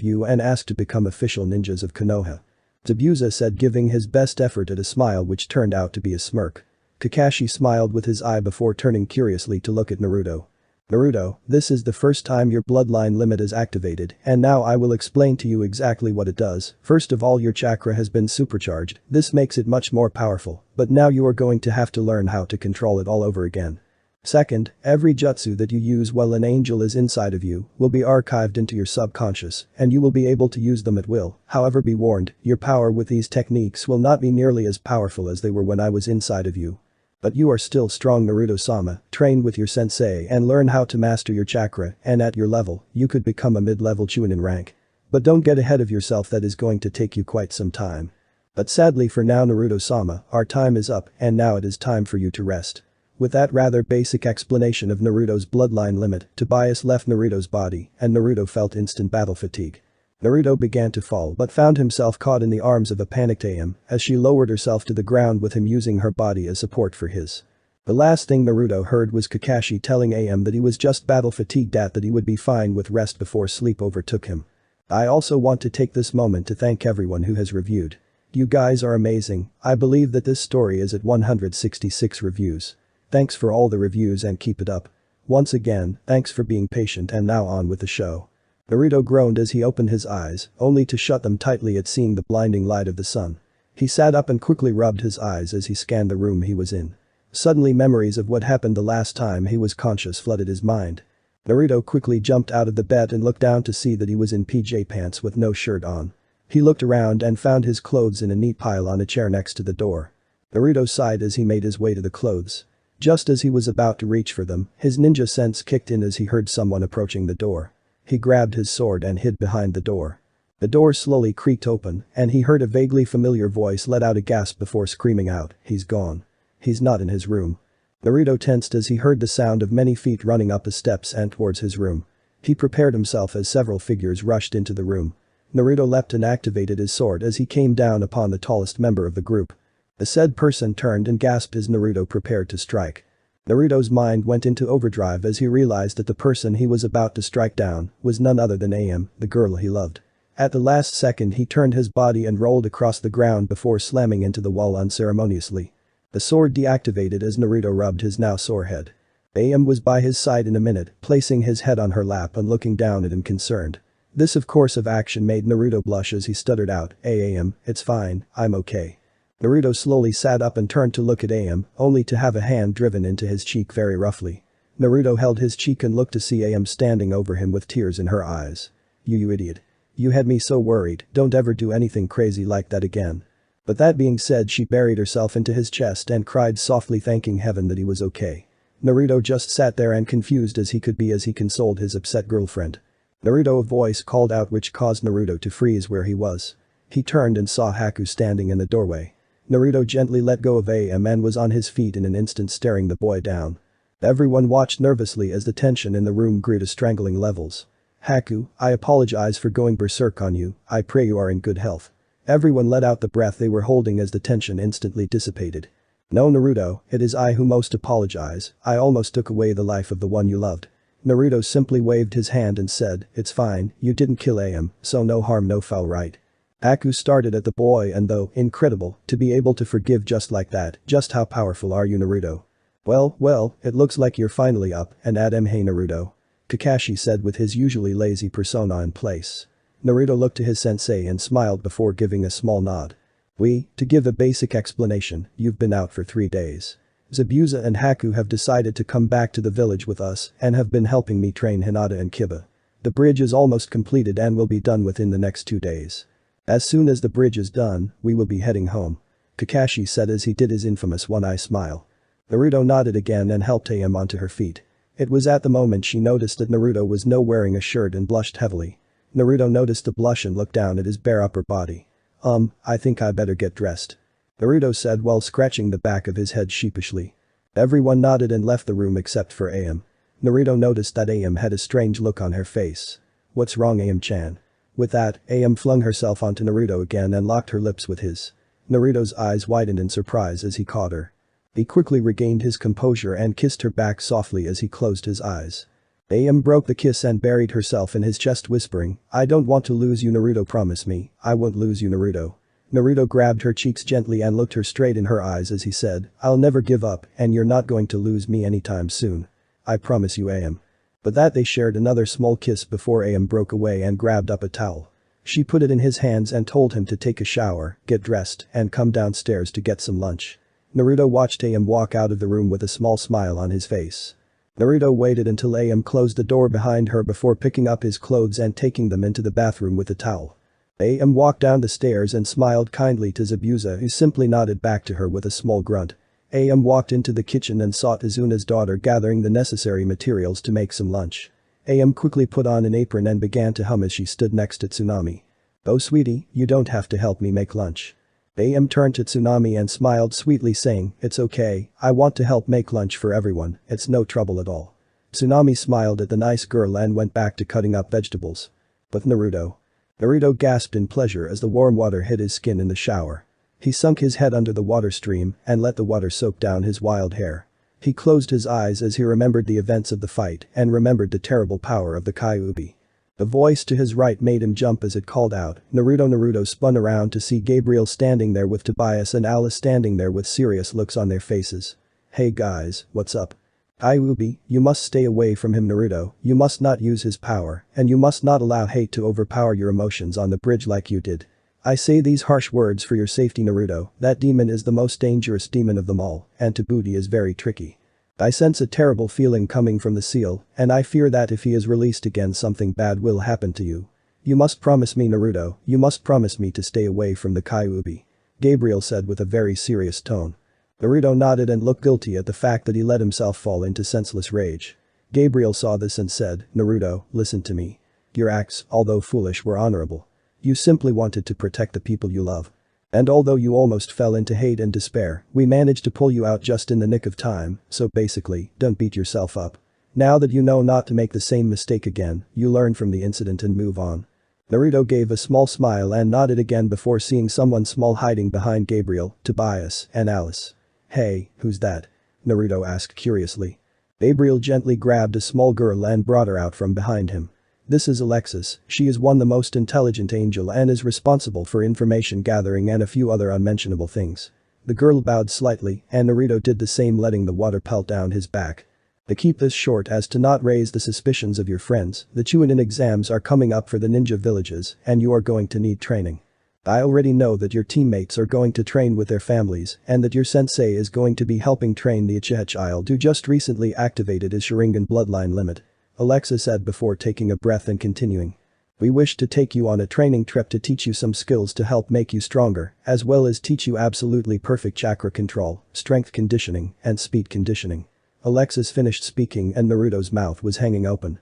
you and ask to become official ninjas of Konoha. Zabuza said, giving his best effort at a smile which turned out to be a smirk. Kakashi smiled with his eye before turning curiously to look at Naruto. Naruto, this is the first time your bloodline limit is activated, and now I will explain to you exactly what it does. First of all, your chakra has been supercharged. This makes it much more powerful, but now you are going to have to learn how to control it all over again. Second, every jutsu that you use while an angel is inside of you will be archived into your subconscious, and you will be able to use them at will. However, be warned, your power with these techniques will not be nearly as powerful as they were when I was inside of you. But you are still strong, Naruto-sama. Train with your sensei and learn how to master your chakra, and at your level, you could become a mid-level Chunin rank. But don't get ahead of yourself, that is going to take you quite some time. But sadly for now, Naruto-sama, our time is up and now it is time for you to rest. With that rather basic explanation of Naruto's bloodline limit, Tobias left Naruto's body and Naruto felt instant battle fatigue. Naruto began to fall but found himself caught in the arms of a panicked AM as she lowered herself to the ground with him using her body as support for his. The last thing Naruto heard was Kakashi telling AM that he was just battle fatigued, that he would be fine with rest before sleep overtook him. I also want to take this moment to thank everyone who has reviewed. You guys are amazing. I believe that this story is at 166 reviews. Thanks for all the reviews and keep it up. Once again, thanks for being patient, and now on with the show. Naruto groaned as he opened his eyes, only to shut them tightly at seeing the blinding light of the sun. He sat up and quickly rubbed his eyes as he scanned the room he was in. Suddenly memories of what happened the last time he was conscious flooded his mind. Naruto quickly jumped out of the bed and looked down to see that he was in PJ pants with no shirt on. He looked around and found his clothes in a neat pile on a chair next to the door. Naruto sighed as he made his way to the clothes. Just as he was about to reach for them, his ninja sense kicked in as he heard someone approaching the door. He grabbed his sword and hid behind the door. The door slowly creaked open, and he heard a vaguely familiar voice let out a gasp before screaming out, "He's gone. He's not in his room." Naruto tensed as he heard the sound of many feet running up the steps and towards his room. He prepared himself as several figures rushed into the room. Naruto leapt and activated his sword as he came down upon the tallest member of the group. The said person turned and gasped as Naruto prepared to strike. Naruto's mind went into overdrive as he realized that the person he was about to strike down was none other than AM, the girl he loved. At the last second he turned his body and rolled across the ground before slamming into the wall unceremoniously. The sword deactivated as Naruto rubbed his now sore head. AM was by his side in a minute, placing his head on her lap and looking down at him concerned. This course of action made Naruto blush as he stuttered out, "Hey AM, it's fine, I'm okay." Naruto slowly sat up and turned to look at AM, only to have a hand driven into his cheek very roughly. Naruto held his cheek and looked to see AM standing over him with tears in her eyes. You idiot. You had me so worried, don't ever do anything crazy like that again." But that being said, she buried herself into his chest and cried softly, thanking heaven that he was okay. Naruto just sat there and confused as he could be as he consoled his upset girlfriend. Naruto, a voice called out which caused Naruto to freeze where he was. He turned and saw Haku standing in the doorway. Naruto gently let go of AM and was on his feet in an instant, staring the boy down. Everyone watched nervously as the tension in the room grew to strangling levels. "Haku, I apologize for going berserk on you, I pray you are in good health." Everyone let out the breath they were holding as the tension instantly dissipated. "No Naruto, it is I who most apologize, I almost took away the life of the one you loved." Naruto simply waved his hand and said, "It's fine, you didn't kill AM, so no harm no foul, right?" Haku started at the boy, and though incredible to be able to forgive just like that, just how powerful are you Naruto? Well, it looks like you're finally up and at hey Naruto," Kakashi said with his usually lazy persona in place. Naruto looked to his sensei and smiled before giving a small nod. To give a basic explanation, you've been out for 3 days. Zabuza and Haku have decided to come back to the village with us and have been helping me train Hinata and Kiba. The bridge is almost completed and will be done within the next 2 days. As soon as the bridge is done, we will be heading home," Kakashi said as he did his infamous one-eye smile. Naruto nodded again and helped AM onto her feet. It was at the moment she noticed that Naruto was not wearing a shirt and blushed heavily. Naruto noticed the blush and looked down at his bare upper body. I think I better get dressed," Naruto said while scratching the back of his head sheepishly. Everyone nodded and left the room except for AM. Naruto noticed that AM had a strange look on her face. "What's wrong AM-chan?" With that, AM flung herself onto Naruto again and locked her lips with his. Naruto's eyes widened in surprise as he caught her. He quickly regained his composure and kissed her back softly as he closed his eyes. AM broke the kiss and buried herself in his chest whispering, "I don't want to lose you Naruto, promise me, I won't lose you Naruto." Naruto grabbed her cheeks gently and looked her straight in her eyes as he said, "I'll never give up and you're not going to lose me anytime soon. I promise you AM." But that they shared another small kiss before AM broke away and grabbed up a towel. She put it in his hands and told him to take a shower, get dressed, and come downstairs to get some lunch. Naruto watched AM walk out of the room with a small smile on his face. Naruto waited until AM closed the door behind her before picking up his clothes and taking them into the bathroom with a towel. AM walked down the stairs and smiled kindly to Zabuza, who simply nodded back to her with a small grunt. AM walked into the kitchen and saw Izuna's daughter gathering the necessary materials to make some lunch. AM quickly put on an apron and began to hum as she stood next to Tsunami. "Oh sweetie, you don't have to help me make lunch." AM turned to Tsunami and smiled sweetly saying, "It's okay, I want to help make lunch for everyone, it's no trouble at all." Tsunami smiled at the nice girl and went back to cutting up vegetables. But Naruto. Naruto gasped in pleasure as the warm water hit his skin in the shower. He sunk his head under the water stream and let the water soak down his wild hair. He closed his eyes as he remembered the events of the fight and remembered the terrible power of the Kyuubi. The voice to his right made him jump as it called out, "Naruto!" Naruto spun around to see Gabriel standing there with Tobias and Alice standing there with serious looks on their faces. "Hey guys, what's up? Kyuubi, you must stay away from him. Naruto, you must not use his power, and you must not allow hate to overpower your emotions on the bridge like you did. I say these harsh words for your safety. Naruto, that demon is the most dangerous demon of them all, and Tabuti is very tricky. I sense a terrible feeling coming from the seal, and I fear that if he is released again something bad will happen to you. You must promise me, Naruto, you must promise me to stay away from the Kyuubi," Gabriel said with a very serious tone. Naruto nodded and looked guilty at the fact that he let himself fall into senseless rage. Gabriel saw this and said, "Naruto, listen to me. Your acts, although foolish, were honorable. You simply wanted to protect the people you love. And although you almost fell into hate and despair, we managed to pull you out just in the nick of time, so basically, don't beat yourself up. Now that you know not to make the same mistake again, you learn from the incident and move on." Naruto gave a small smile and nodded again before seeing someone small hiding behind Gabriel, Tobias, and Alice. "Hey, who's that?" Naruto asked curiously. Gabriel gently grabbed a small girl and brought her out from behind him. "This is Alexis, she is the most intelligent angel and is responsible for information gathering and a few other unmentionable things." The girl bowed slightly and Naruto did the same, letting the water pelt down his back. "To keep this short as to not raise the suspicions of your friends, the Chunin exams are coming up for the ninja villages and you are going to need training. I already know that your teammates are going to train with their families and that your sensei is going to be helping train the Uchiha child who just recently activated his Sharingan bloodline limit," Alexa said before taking a breath and continuing. "We wish to take you on a training trip to teach you some skills to help make you stronger, as well as teach you absolutely perfect chakra control, strength conditioning, and speed conditioning." Alexis finished speaking and Naruto's mouth was hanging open.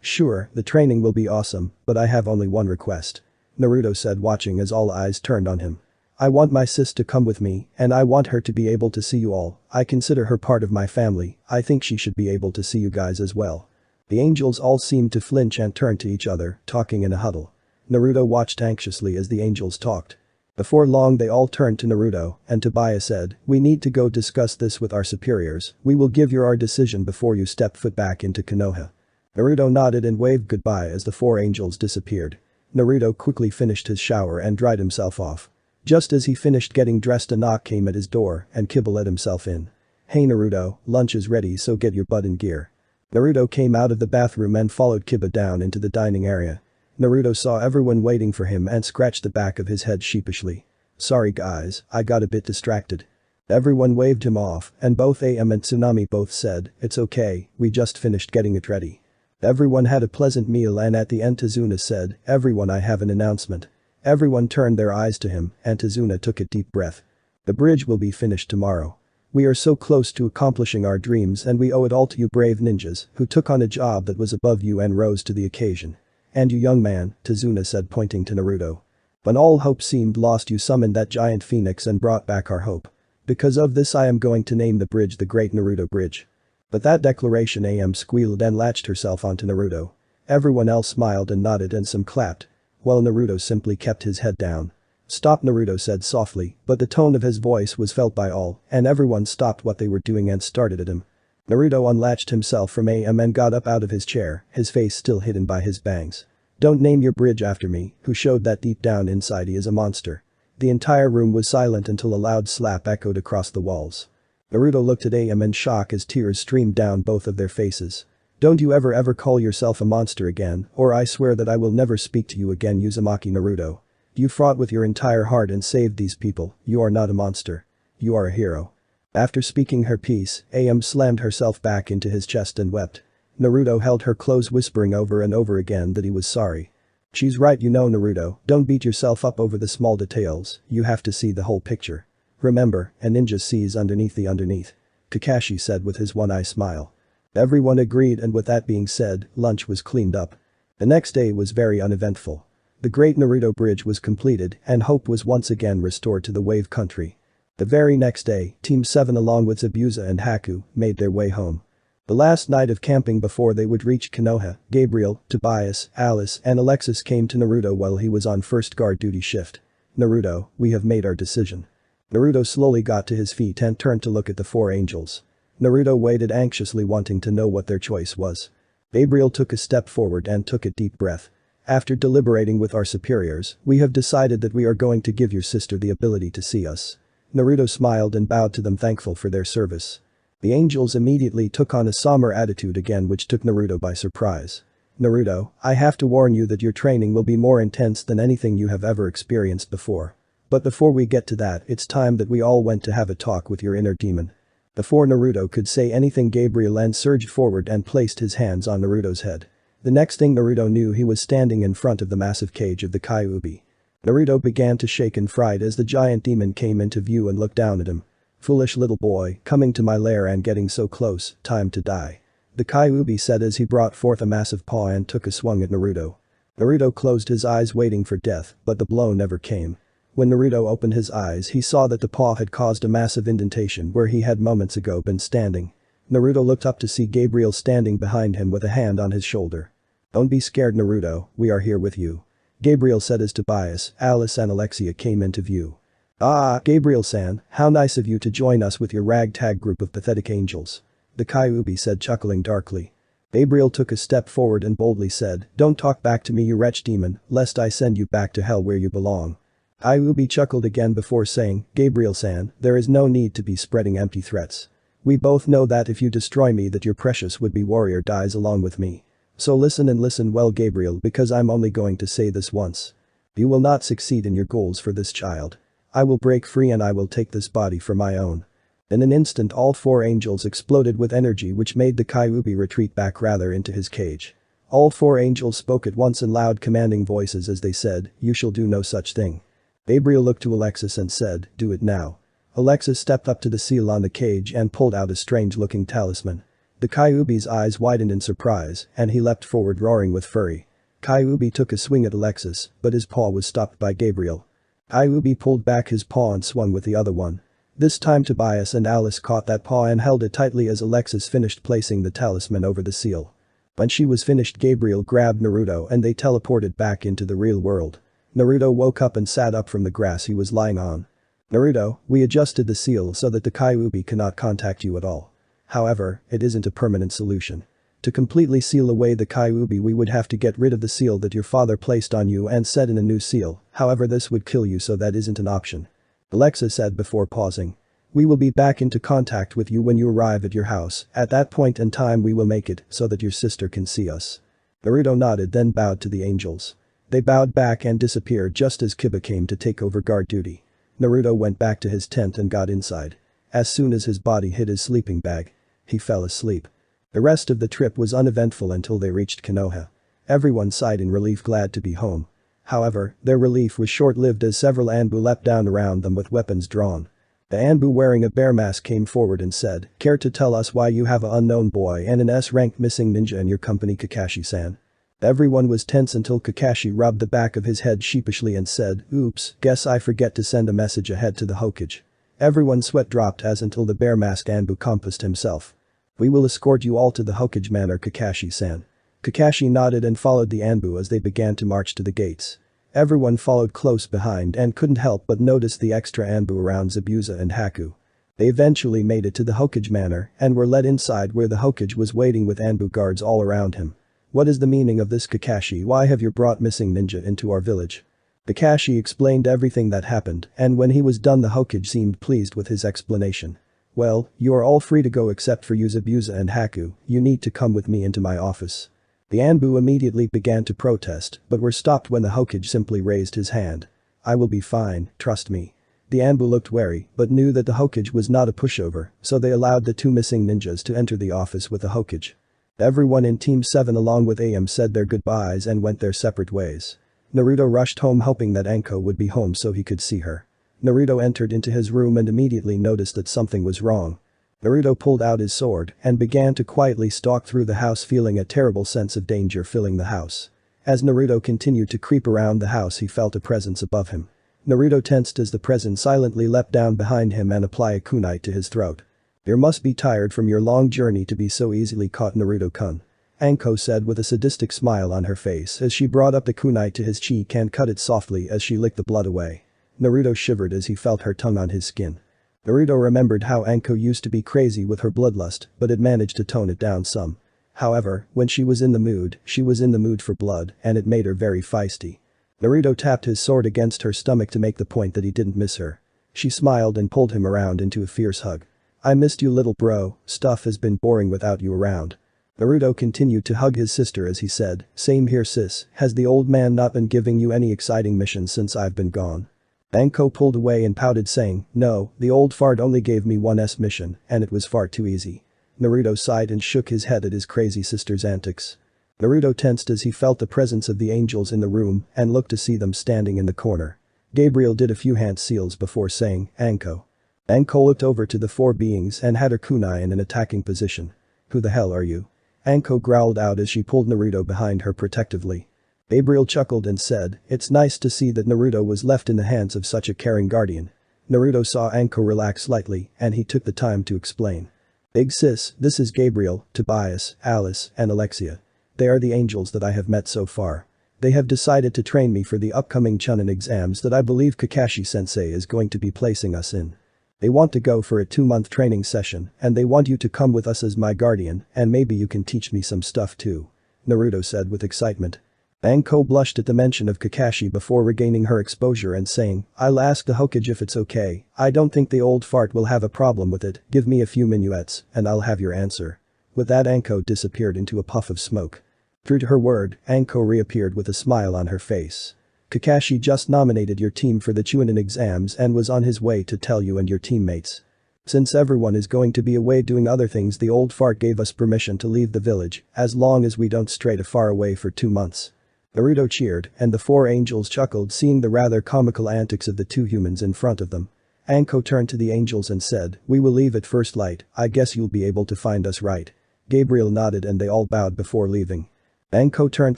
Sure, the training will be awesome, but I have only one request," Naruto said, watching as all eyes turned on him. "I want my sis to come with me, and I want her to be able to see you all. I consider her part of my family, I think she should be able to see you guys as well." The angels all seemed to flinch and turn to each other, talking in a huddle. Naruto watched anxiously as the angels talked. Before long they all turned to Naruto, and Tobias said, "We need to go discuss this with our superiors, we will give you our decision before you step foot back into Konoha." Naruto nodded and waved goodbye as the four angels disappeared. Naruto quickly finished his shower and dried himself off. Just as he finished getting dressed, a knock came at his door and Kiba let himself in. "Hey Naruto, lunch is ready, so get your butt in gear." Naruto came out of the bathroom and followed Kiba down into the dining area. Naruto saw everyone waiting for him and scratched the back of his head sheepishly. "Sorry guys, I got a bit distracted." Everyone waved him off and both AM and Tsunami both said, "It's okay, we just finished getting it ready." Everyone had a pleasant meal and at the end Tazuna said, "Everyone, I have an announcement." Everyone turned their eyes to him and Tazuna took a deep breath. "The bridge will be finished tomorrow. We are so close to accomplishing our dreams and we owe it all to you brave ninjas who took on a job that was above you and rose to the occasion. And you young man," Tazuna said pointing to Naruto. "When all hope seemed lost you summoned that giant phoenix and brought back our hope. Because of this I am going to name the bridge the Great Naruto Bridge." But that declaration AM squealed and latched herself onto Naruto. Everyone else smiled and nodded and some clapped. While Naruto simply kept his head down. "Stop," Naruto said softly, but the tone of his voice was felt by all, and everyone stopped what they were doing and started at him. Naruto unlatched himself from AM and got up out of his chair, his face still hidden by his bangs. "Don't name your bridge after me," who showed that deep down inside he is a monster. The entire room was silent until a loud slap echoed across the walls. Naruto looked at AM in shock as tears streamed down both of their faces. "Don't you ever call yourself a monster again, or I swear that I will never speak to you again, Uzumaki Naruto. You fought with your entire heart and saved these people, you are not a monster. you are a hero." After speaking her piece, AM slammed herself back into his chest and wept. Naruto held her close, whispering over and over again that he was sorry. "She's right, you know, Naruto, don't beat yourself up over the small details, you have to see the whole picture. Remember, a ninja sees underneath the underneath," Kakashi said with his one-eye smile. Everyone agreed, and with that being said, lunch was cleaned up. The next day was very uneventful. The Great Naruto Bridge was completed and hope was once again restored to the Wave Country. The very next day, Team 7 along with Zabuza and Haku made their way home. The last night of camping before they would reach Konoha, Gabriel, Tobias, Alice and Alexis came to Naruto while he was on first guard duty shift. "Naruto, we have made our decision." Naruto slowly got to his feet and turned to look at the four angels. Naruto waited anxiously, wanting to know what their choice was. Gabriel took a step forward and took a deep breath. "After deliberating with our superiors, we have decided that we are going to give your sister the ability to see us." Naruto smiled and bowed to them, thankful for their service. The angels immediately took on a somber attitude again, which took Naruto by surprise. "Naruto, I have to warn you that your training will be more intense than anything you have ever experienced before. But before we get to that, it's time that we all went to have a talk with your inner demon." Before Naruto could say anything, Gabriel surged forward and placed his hands on Naruto's head. The next thing Naruto knew, he was standing in front of the massive cage of the Kyuubi. Naruto began to shake and fried as the giant demon came into view and looked down at him. "Foolish little boy, coming to my lair and getting so close, time to die," the Kyuubi said as he brought forth a massive paw and took a swung at Naruto. Naruto closed his eyes waiting for death, but the blow never came. When Naruto opened his eyes, he saw that the paw had caused a massive indentation where he had moments ago been standing. Naruto looked up to see Gabriel standing behind him with a hand on his shoulder. "Don't be scared, Naruto, we are here with you," Gabriel said as Tobias, Alice and Alexia came into view. "Ah, Gabriel-san, how nice of you to join us with your ragtag group of pathetic angels," the Kyuubi said, chuckling darkly. Gabriel took a step forward and boldly said, "Don't talk back to me, you wretch demon, lest I send you back to hell where you belong." Kyuubi chuckled again before saying, "Gabriel-san, there is no need to be spreading empty threats. We both know that if you destroy me that your precious would-be warrior dies along with me. So listen and listen well, Gabriel, because I'm only going to say this once. You will not succeed in your goals for this child. I will break free and I will take this body for my own." In an instant all four angels exploded with energy, which made the Kyuubi retreat back rather into his cage. All four angels spoke at once in loud commanding voices as they said, "You shall do no such thing." Gabriel looked to Alexis and said, "Do it now." Alexis stepped up to the seal on the cage and pulled out a strange-looking talisman. The Kyuubi's eyes widened in surprise and he leapt forward roaring with fury. Kyuubi took a swing at Alexis, but his paw was stopped by Gabriel. Kyuubi pulled back his paw and swung with the other one. This time Tobias and Alice caught that paw and held it tightly as Alexis finished placing the talisman over the seal. When she was finished, Gabriel grabbed Naruto and they teleported back into the real world. Naruto woke up and sat up from the grass he was lying on. "Naruto, we adjusted the seal so that the Kyuubi cannot contact you at all. However, it isn't a permanent solution. To completely seal away the Kyuubi we would have to get rid of the seal that your father placed on you and set in a new seal, however this would kill you, so that isn't an option," Alexa said before pausing. "We will be back into contact with you when you arrive at your house, at that point in time we will make it so that your sister can see us." Naruto nodded then bowed to the angels. They bowed back and disappeared just as Kiba came to take over guard duty. Naruto went back to his tent and got inside. As soon as his body hit his sleeping bag, he fell asleep. The rest of the trip was uneventful until they reached Konoha. Everyone sighed in relief, glad to be home. However, their relief was short-lived as several Anbu leapt down around them with weapons drawn. The Anbu wearing a bear mask came forward and said, "Care to tell us why you have an unknown boy and an S-rank missing ninja in your company, Kakashi-san?" Everyone was tense until Kakashi rubbed the back of his head sheepishly and said, "Oops, guess I forget to send a message ahead to the Hokage." Everyone's sweat dropped as until the bear-masked Anbu compassed himself. "We will escort you all to the Hokage Manor, Kakashi-san." Kakashi nodded and followed the Anbu as they began to march to the gates. Everyone followed close behind and couldn't help but notice the extra Anbu around Zabuza and Haku. They eventually made it to the Hokage Manor and were led inside where the Hokage was waiting with Anbu guards all around him. "What is the meaning of this, Kakashi? Why have you brought missing ninja into our village?" Kakashi explained everything that happened, and when he was done the Hokage seemed pleased with his explanation. "Well, you are all free to go except for you, Zabuza and Haku, you need to come with me into my office." The Anbu immediately began to protest but were stopped when the Hokage simply raised his hand. "I will be fine, trust me." The Anbu looked wary but knew that the Hokage was not a pushover, so they allowed the two missing ninjas to enter the office with the Hokage. Everyone in Team 7 along with AM said their goodbyes and went their separate ways. Naruto rushed home hoping that Anko would be home so he could see her. Naruto entered into his room and immediately noticed that something was wrong. Naruto pulled out his sword and began to quietly stalk through the house, feeling a terrible sense of danger filling the house. As Naruto continued to creep around the house, he felt a presence above him. Naruto tensed as the presence silently leapt down behind him and applied a kunai to his throat. "You must be tired from your long journey to be so easily caught, Naruto-kun," Anko said with a sadistic smile on her face as she brought up the kunai to his cheek and cut it softly as she licked the blood away. Naruto shivered as he felt her tongue on his skin. Naruto remembered how Anko used to be crazy with her bloodlust but had managed to tone it down some. However, when she was in the mood, she was in the mood for blood and it made her very feisty. Naruto tapped his sword against her stomach to make the point that he didn't miss her. She smiled and pulled him around into a fierce hug. "I missed you, little bro, stuff has been boring without you around." Naruto continued to hug his sister as he said, "Same here sis, has the old man not been giving you any exciting missions since I've been gone?" Anko pulled away and pouted saying, "No, the old fart only gave me one mission and it was far too easy." Naruto sighed and shook his head at his crazy sister's antics. Naruto tensed as he felt the presence of the angels in the room and looked to see them standing in the corner. Gabriel did a few hand seals before saying, "Anko." Anko looked over to the four beings and had her kunai in an attacking position. "Who the hell are you?" Anko growled out as she pulled Naruto behind her protectively. Gabriel chuckled and said, "It's nice to see that Naruto was left in the hands of such a caring guardian." Naruto saw Anko relax slightly and he took the time to explain. "Big sis, this is Gabriel, Tobias, Alice, and Alexia. They are the angels that I have met so far. They have decided to train me for the upcoming Chunin exams that I believe Kakashi-sensei is going to be placing us in. They want to go for a 2-month training session and they want you to come with us as my guardian and maybe you can teach me some stuff too," Naruto said with excitement. Anko blushed at the mention of Kakashi before regaining her exposure and saying, "I'll ask the Hokage if it's okay. I don't think the old fart will have a problem with it. Give me a few minuets and I'll have your answer." With that, Anko disappeared into a puff of smoke. True to her word, Anko reappeared with a smile on her face. "Kakashi just nominated your team for the Chunin exams and was on his way to tell you and your teammates. Since everyone is going to be away doing other things, the old fart gave us permission to leave the village as long as we don't stray too far away for 2 months." Naruto cheered and the four angels chuckled seeing the rather comical antics of the two humans in front of them. Anko turned to the angels and said, "We will leave at first light, I guess you'll be able to find us, right?" Gabriel nodded and they all bowed before leaving. Anko turned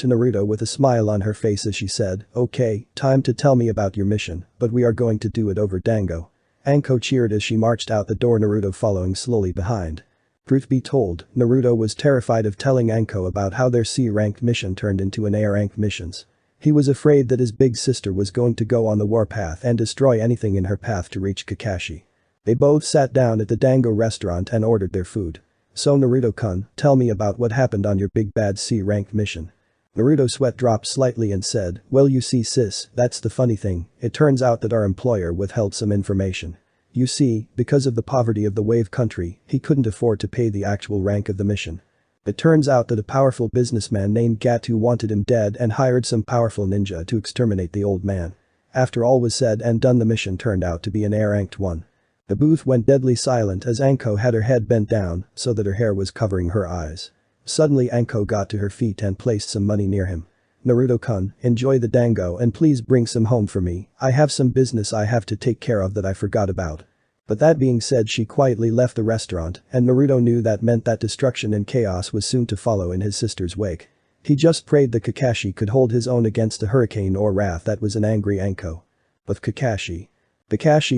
to Naruto with a smile on her face as she said, "Okay, time to tell me about your mission, but we are going to do it over Dango." Anko cheered as she marched out the door, Naruto following slowly behind. Truth be told, Naruto was terrified of telling Anko about how their C-ranked mission turned into an A-ranked missions. He was afraid that his big sister was going to go on the warpath and destroy anything in her path to reach Kakashi. They both sat down at the Dango restaurant and ordered their food. "So Naruto-kun, tell me about what happened on your big bad C-ranked mission." Naruto's sweat dropped slightly and said, "Well, you see sis, that's the funny thing, it turns out that our employer withheld some information. You see, because of the poverty of the wave country, he couldn't afford to pay the actual rank of the mission. It turns out that a powerful businessman named Gatu wanted him dead and hired some powerful ninja to exterminate the old man. After all was said and done, the mission turned out to be an A-ranked one." The booth went deadly silent as Anko had her head bent down so that her hair was covering her eyes. Suddenly Anko got to her feet and placed some money near him. "Naruto-kun, enjoy the dango and please bring some home for me, I have some business I have to take care of that I forgot about." But that being said, she quietly left the restaurant and Naruto knew that meant that destruction and chaos was soon to follow in his sister's wake. He just prayed that Kakashi could hold his own against the hurricane or wrath that was an angry Anko. But Kakashi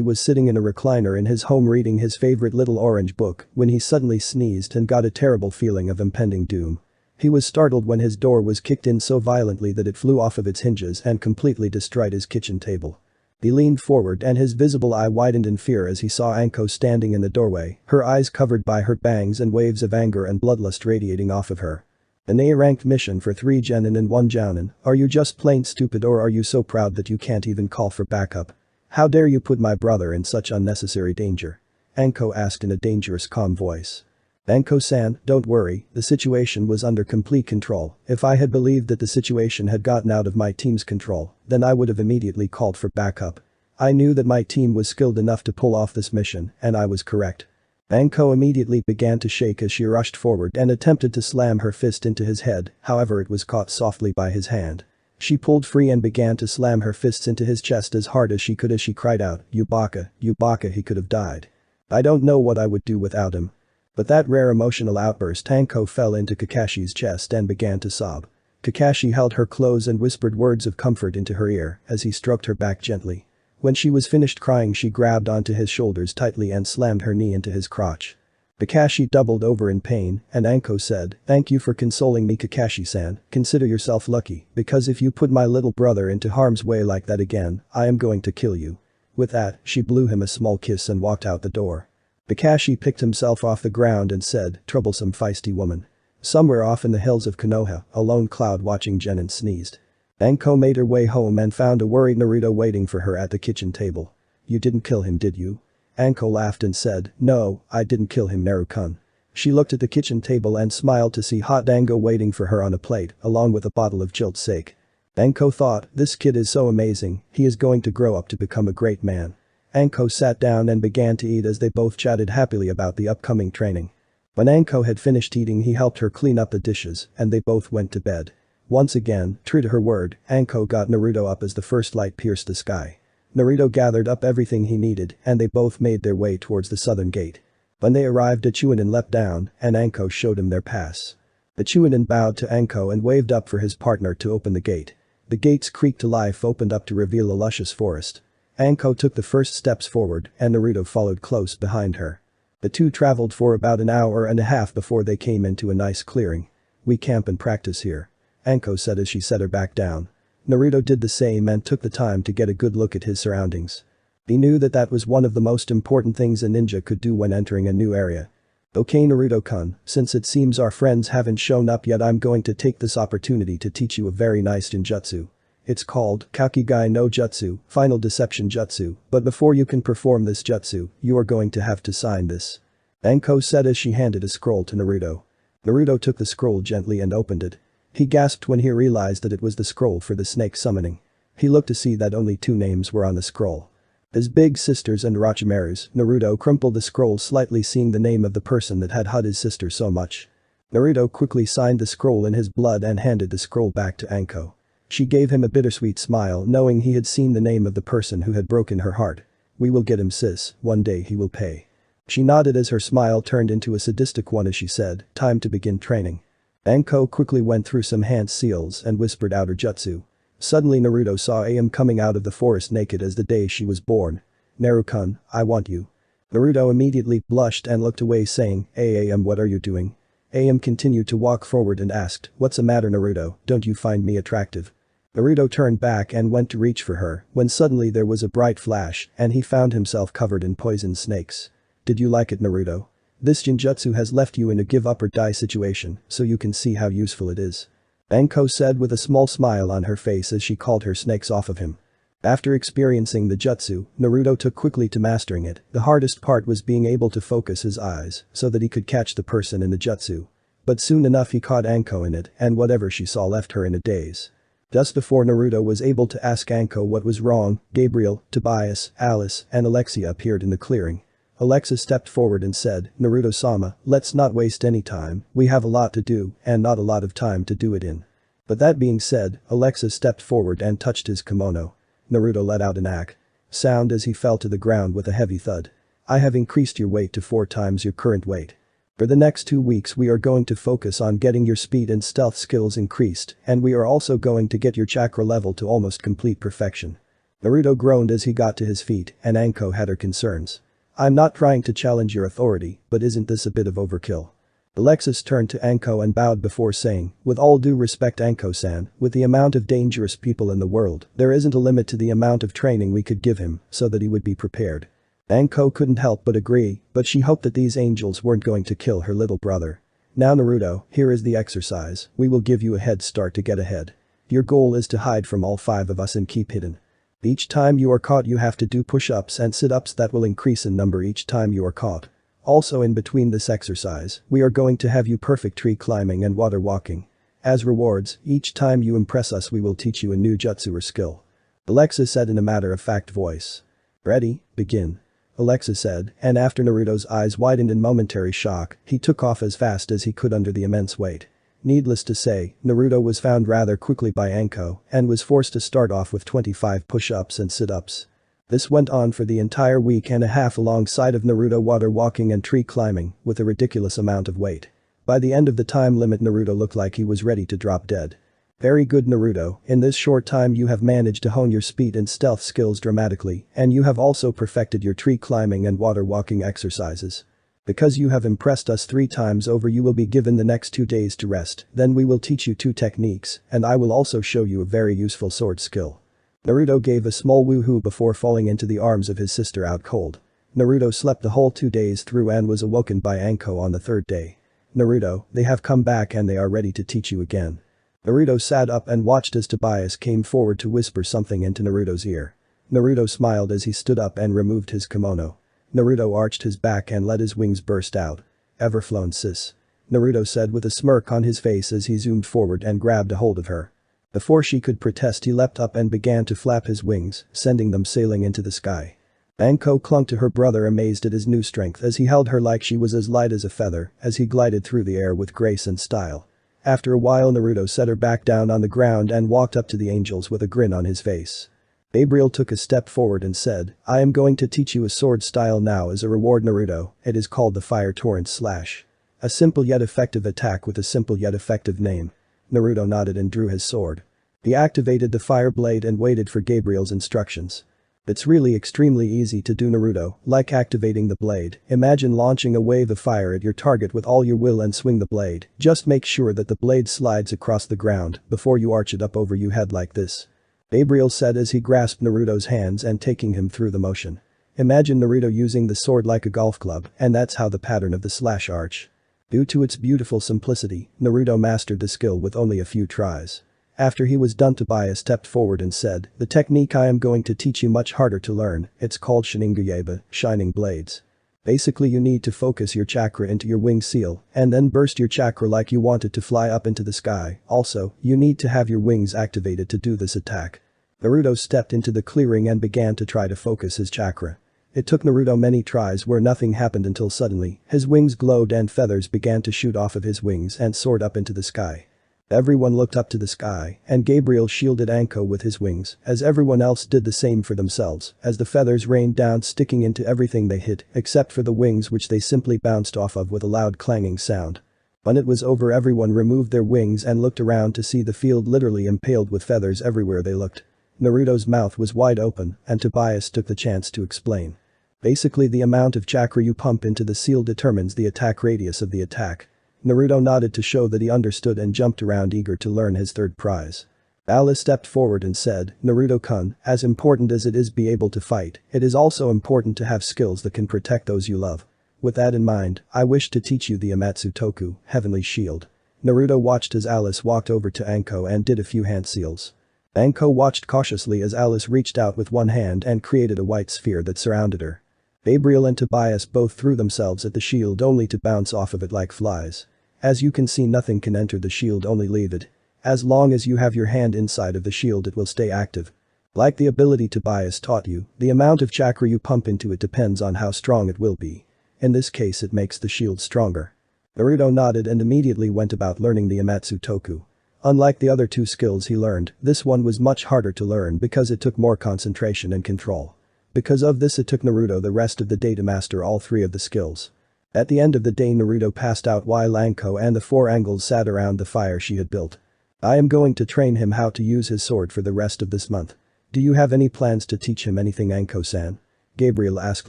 was sitting in a recliner in his home reading his favorite little orange book when he suddenly sneezed and got a terrible feeling of impending doom. He was startled when his door was kicked in so violently that it flew off of its hinges and completely destroyed his kitchen table. He leaned forward and his visible eye widened in fear as he saw Anko standing in the doorway, her eyes covered by her bangs and waves of anger and bloodlust radiating off of her. "An A-ranked mission for 3 genin and 1 jounin, are you just plain stupid or are you so proud that you can't even call for backup? How dare you put my brother in such unnecessary danger?" Anko asked in a dangerous calm voice. "Anko-san, don't worry, the situation was under complete control. If I had believed that the situation had gotten out of my team's control, then I would have immediately called for backup. I knew that my team was skilled enough to pull off this mission, and I was correct. Anko immediately began to shake as she rushed forward and attempted to slam her fist into his head, however it was caught softly by his hand. She pulled free and began to slam her fists into his chest as hard as she could as she cried out, "You baka, he could have died. I don't know what I would do without him." But that rare emotional outburst, Anko fell into Kakashi's chest and began to sob. Kakashi held her close and whispered words of comfort into her ear as he stroked her back gently. When she was finished crying, she grabbed onto his shoulders tightly and slammed her knee into his crotch. Kakashi doubled over in pain, and Anko said, "Thank you for consoling me, Kakashi-san, consider yourself lucky, because if you put my little brother into harm's way like that again, I am going to kill you." With that, she blew him a small kiss and walked out the door. Kakashi picked himself off the ground and said, "Troublesome feisty woman." Somewhere off in the hills of Konoha, a lone cloud watching Genin sneezed. Anko made her way home and found a worried Naruto waiting for her at the kitchen table. "You didn't kill him, did you?" Anko laughed and said, "No, I didn't kill him, Naru-kun." She looked at the kitchen table and smiled to see hot dango waiting for her on a plate, along with a bottle of chilled sake. Anko thought, this kid is so amazing, he is going to grow up to become a great man. Anko sat down and began to eat as they both chatted happily about the upcoming training. When Anko had finished eating, he helped her clean up the dishes and they both went to bed. Once again, true to her word, Anko got Naruto up as the first light pierced the sky. Naruto gathered up everything he needed and they both made their way towards the southern gate. When they arrived, a Chunin leapt down and Anko showed him their pass. The Chunin bowed to Anko and waved up for his partner to open the gate. The gate's creak to life opened up to reveal a luscious forest. Anko took the first steps forward and Naruto followed close behind her. The two traveled for about an hour and a half before they came into a nice clearing. "We camp and practice here," Anko said as she set her back down. Naruto did the same and took the time to get a good look at his surroundings. He knew that that was one of the most important things a ninja could do when entering a new area. "Okay, Naruto-kun, since it seems our friends haven't shown up yet, I'm going to take this opportunity to teach you a very nice ninjutsu. It's called Kakugai no Jutsu, Final Deception Jutsu, but before you can perform this jutsu, you are going to have to sign this," Anko said as she handed a scroll to Naruto. Naruto took the scroll gently and opened it. He gasped when he realized that it was the scroll for the snake summoning. He looked to see that only 2 names were on the scroll. His big sisters and Orochimaru's. Naruto crumpled the scroll slightly, seeing the name of the person that had hurt his sister so much. Naruto quickly signed the scroll in his blood and handed the scroll back to Anko. She gave him a bittersweet smile, knowing he had seen the name of the person who had broken her heart. "We will get him, sis, one day he will pay." She nodded as her smile turned into a sadistic one as she said, "Time to begin training." Anko quickly went through some hand seals and whispered out her jutsu. Suddenly Naruto saw Am coming out of the forest naked as the day she was born. "Naru-kun, I want you." Naruto immediately blushed and looked away, saying, "Hey Am, what are you doing?" Am continued to walk forward and asked, "What's the matter, Naruto, don't you find me attractive?" Naruto turned back and went to reach for her when suddenly there was a bright flash and he found himself covered in poison snakes. "Did you like it, Naruto? This genjutsu has left you in a give up or die situation, so you can see how useful it is," Anko said with a small smile on her face as she called her snakes off of him. After experiencing the jutsu, Naruto took quickly to mastering it. The hardest part was being able to focus his eyes so that he could catch the person in the jutsu. But soon enough he caught Anko in it and whatever she saw left her in a daze. Just before Naruto was able to ask Anko what was wrong, Gabriel, Tobias, Alice, and Alexia appeared in the clearing. Alexa stepped forward and said, "Naruto-sama, let's not waste any time, we have a lot to do and not a lot of time to do it in." But that being said, Alexa stepped forward and touched his kimono. Naruto let out an ack sound as he fell to the ground with a heavy thud. "I have increased your weight to 4 times your current weight. For the next 2 weeks we are going to focus on getting your speed and stealth skills increased, and we are also going to get your chakra level to almost complete perfection." Naruto groaned as he got to his feet and Anko had her concerns. "I'm not trying to challenge your authority, but isn't this a bit of overkill?" Alexis turned to Anko and bowed before saying, "With all due respect, Anko-san, with the amount of dangerous people in the world, there isn't a limit to the amount of training we could give him so that he would be prepared." Anko couldn't help but agree, but she hoped that these angels weren't going to kill her little brother. "Now Naruto, here is the exercise, we will give you a head start to get ahead. Your goal is to hide from all 5 of us and keep hidden. Each time you are caught you have to do push-ups and sit-ups that will increase in number each time you are caught. Also in between this exercise, we are going to have you perfect tree climbing and water walking. As rewards, each time you impress us we will teach you a new jutsu or skill," Alexa said in a matter-of-fact voice. Ready, begin. Alexa said, and after Naruto's eyes widened in momentary shock, he took off as fast as he could under the immense weight. Needless to say, Naruto was found rather quickly by Anko and was forced to start off with 25 push-ups and sit-ups. This went on for the entire week and a half alongside of Naruto water walking and tree climbing with a ridiculous amount of weight. By the end of the time limit Naruto looked like he was ready to drop dead. Very good Naruto, in this short time you have managed to hone your speed and stealth skills dramatically, and you have also perfected your tree climbing and water walking exercises. Because you have impressed us 3 times over you will be given the next 2 days to rest, then we will teach you 2 techniques, and I will also show you a very useful sword skill. Naruto gave a small woohoo before falling into the arms of his sister out cold. Naruto slept the whole 2 days through and was awoken by Anko on the 3rd day. Naruto, they have come back and they are ready to teach you again. Naruto sat up and watched as Tobias came forward to whisper something into Naruto's ear. Naruto smiled as he stood up and removed his kimono. Naruto arched his back and let his wings burst out. Everflown sis. Naruto said with a smirk on his face as he zoomed forward and grabbed a hold of her. Before she could protest he leapt up and began to flap his wings, sending them sailing into the sky. Anko clung to her brother amazed at his new strength as he held her like she was as light as a feather as he glided through the air with grace and style. After a while Naruto set her back down on the ground and walked up to the angels with a grin on his face. Gabriel took a step forward and said, I am going to teach you a sword style now as a reward Naruto, it is called the Fire Torrent Slash. A simple yet effective attack with a simple yet effective name. Naruto nodded and drew his sword. He activated the fire blade and waited for Gabriel's instructions. It's really extremely easy to do Naruto, like activating the blade, imagine launching a wave of fire at your target with all your will and swing the blade, just make sure that the blade slides across the ground before you arch it up over your head like this. Gabriel said as he grasped Naruto's hands and taking him through the motion. Imagine Naruto using the sword like a golf club and that's how the pattern of the slash arch. Due to its beautiful simplicity, Naruto mastered the skill with only a few tries. After he was done Tobias stepped forward and said, the technique I am going to teach you much harder to learn, it's called Shininguyeba, Shining Blades. Basically you need to focus your chakra into your wing seal and then burst your chakra like you want it to fly up into the sky, also, you need to have your wings activated to do this attack. Naruto stepped into the clearing and began to try to focus his chakra. It took Naruto many tries where nothing happened until suddenly, his wings glowed and feathers began to shoot off of his wings and soared up into the sky. Everyone looked up to the sky, and Gabriel shielded Anko with his wings, as everyone else did the same for themselves, as the feathers rained down sticking into everything they hit, except for the wings which they simply bounced off of with a loud clanging sound. When it was over everyone removed their wings and looked around to see the field literally impaled with feathers everywhere they looked. Naruto's mouth was wide open, and Tobias took the chance to explain. Basically the amount of chakra you pump into the seal determines the attack radius of the attack. Naruto nodded to show that he understood and jumped around eager to learn his 3rd prize. Alice stepped forward and said, Naruto-kun, as important as it is be able to fight, it is also important to have skills that can protect those you love. With that in mind, I wish to teach you the Amatsu Toku, Heavenly Shield. Naruto watched as Alice walked over to Anko and did a few hand seals. Anko watched cautiously as Alice reached out with one hand and created a white sphere that surrounded her. Gabriel and Tobias both threw themselves at the shield only to bounce off of it like flies. As you can see nothing can enter the shield only leave it. As long as you have your hand inside of the shield it will stay active. Like the ability Tobias taught you, the amount of chakra you pump into it depends on how strong it will be. In this case it makes the shield stronger. Naruto nodded and immediately went about learning the Amatsu Toku. Unlike the other 2 skills he learned, this one was much harder to learn because it took more concentration and control. Because of this it took Naruto the rest of the day to master all 3 of the skills. At the end of the day Naruto passed out while Anko and the 4 angles sat around the fire she had built. I am going to train him how to use his sword for the rest of this month. Do you have any plans to teach him anything Anko-san? Gabriel asked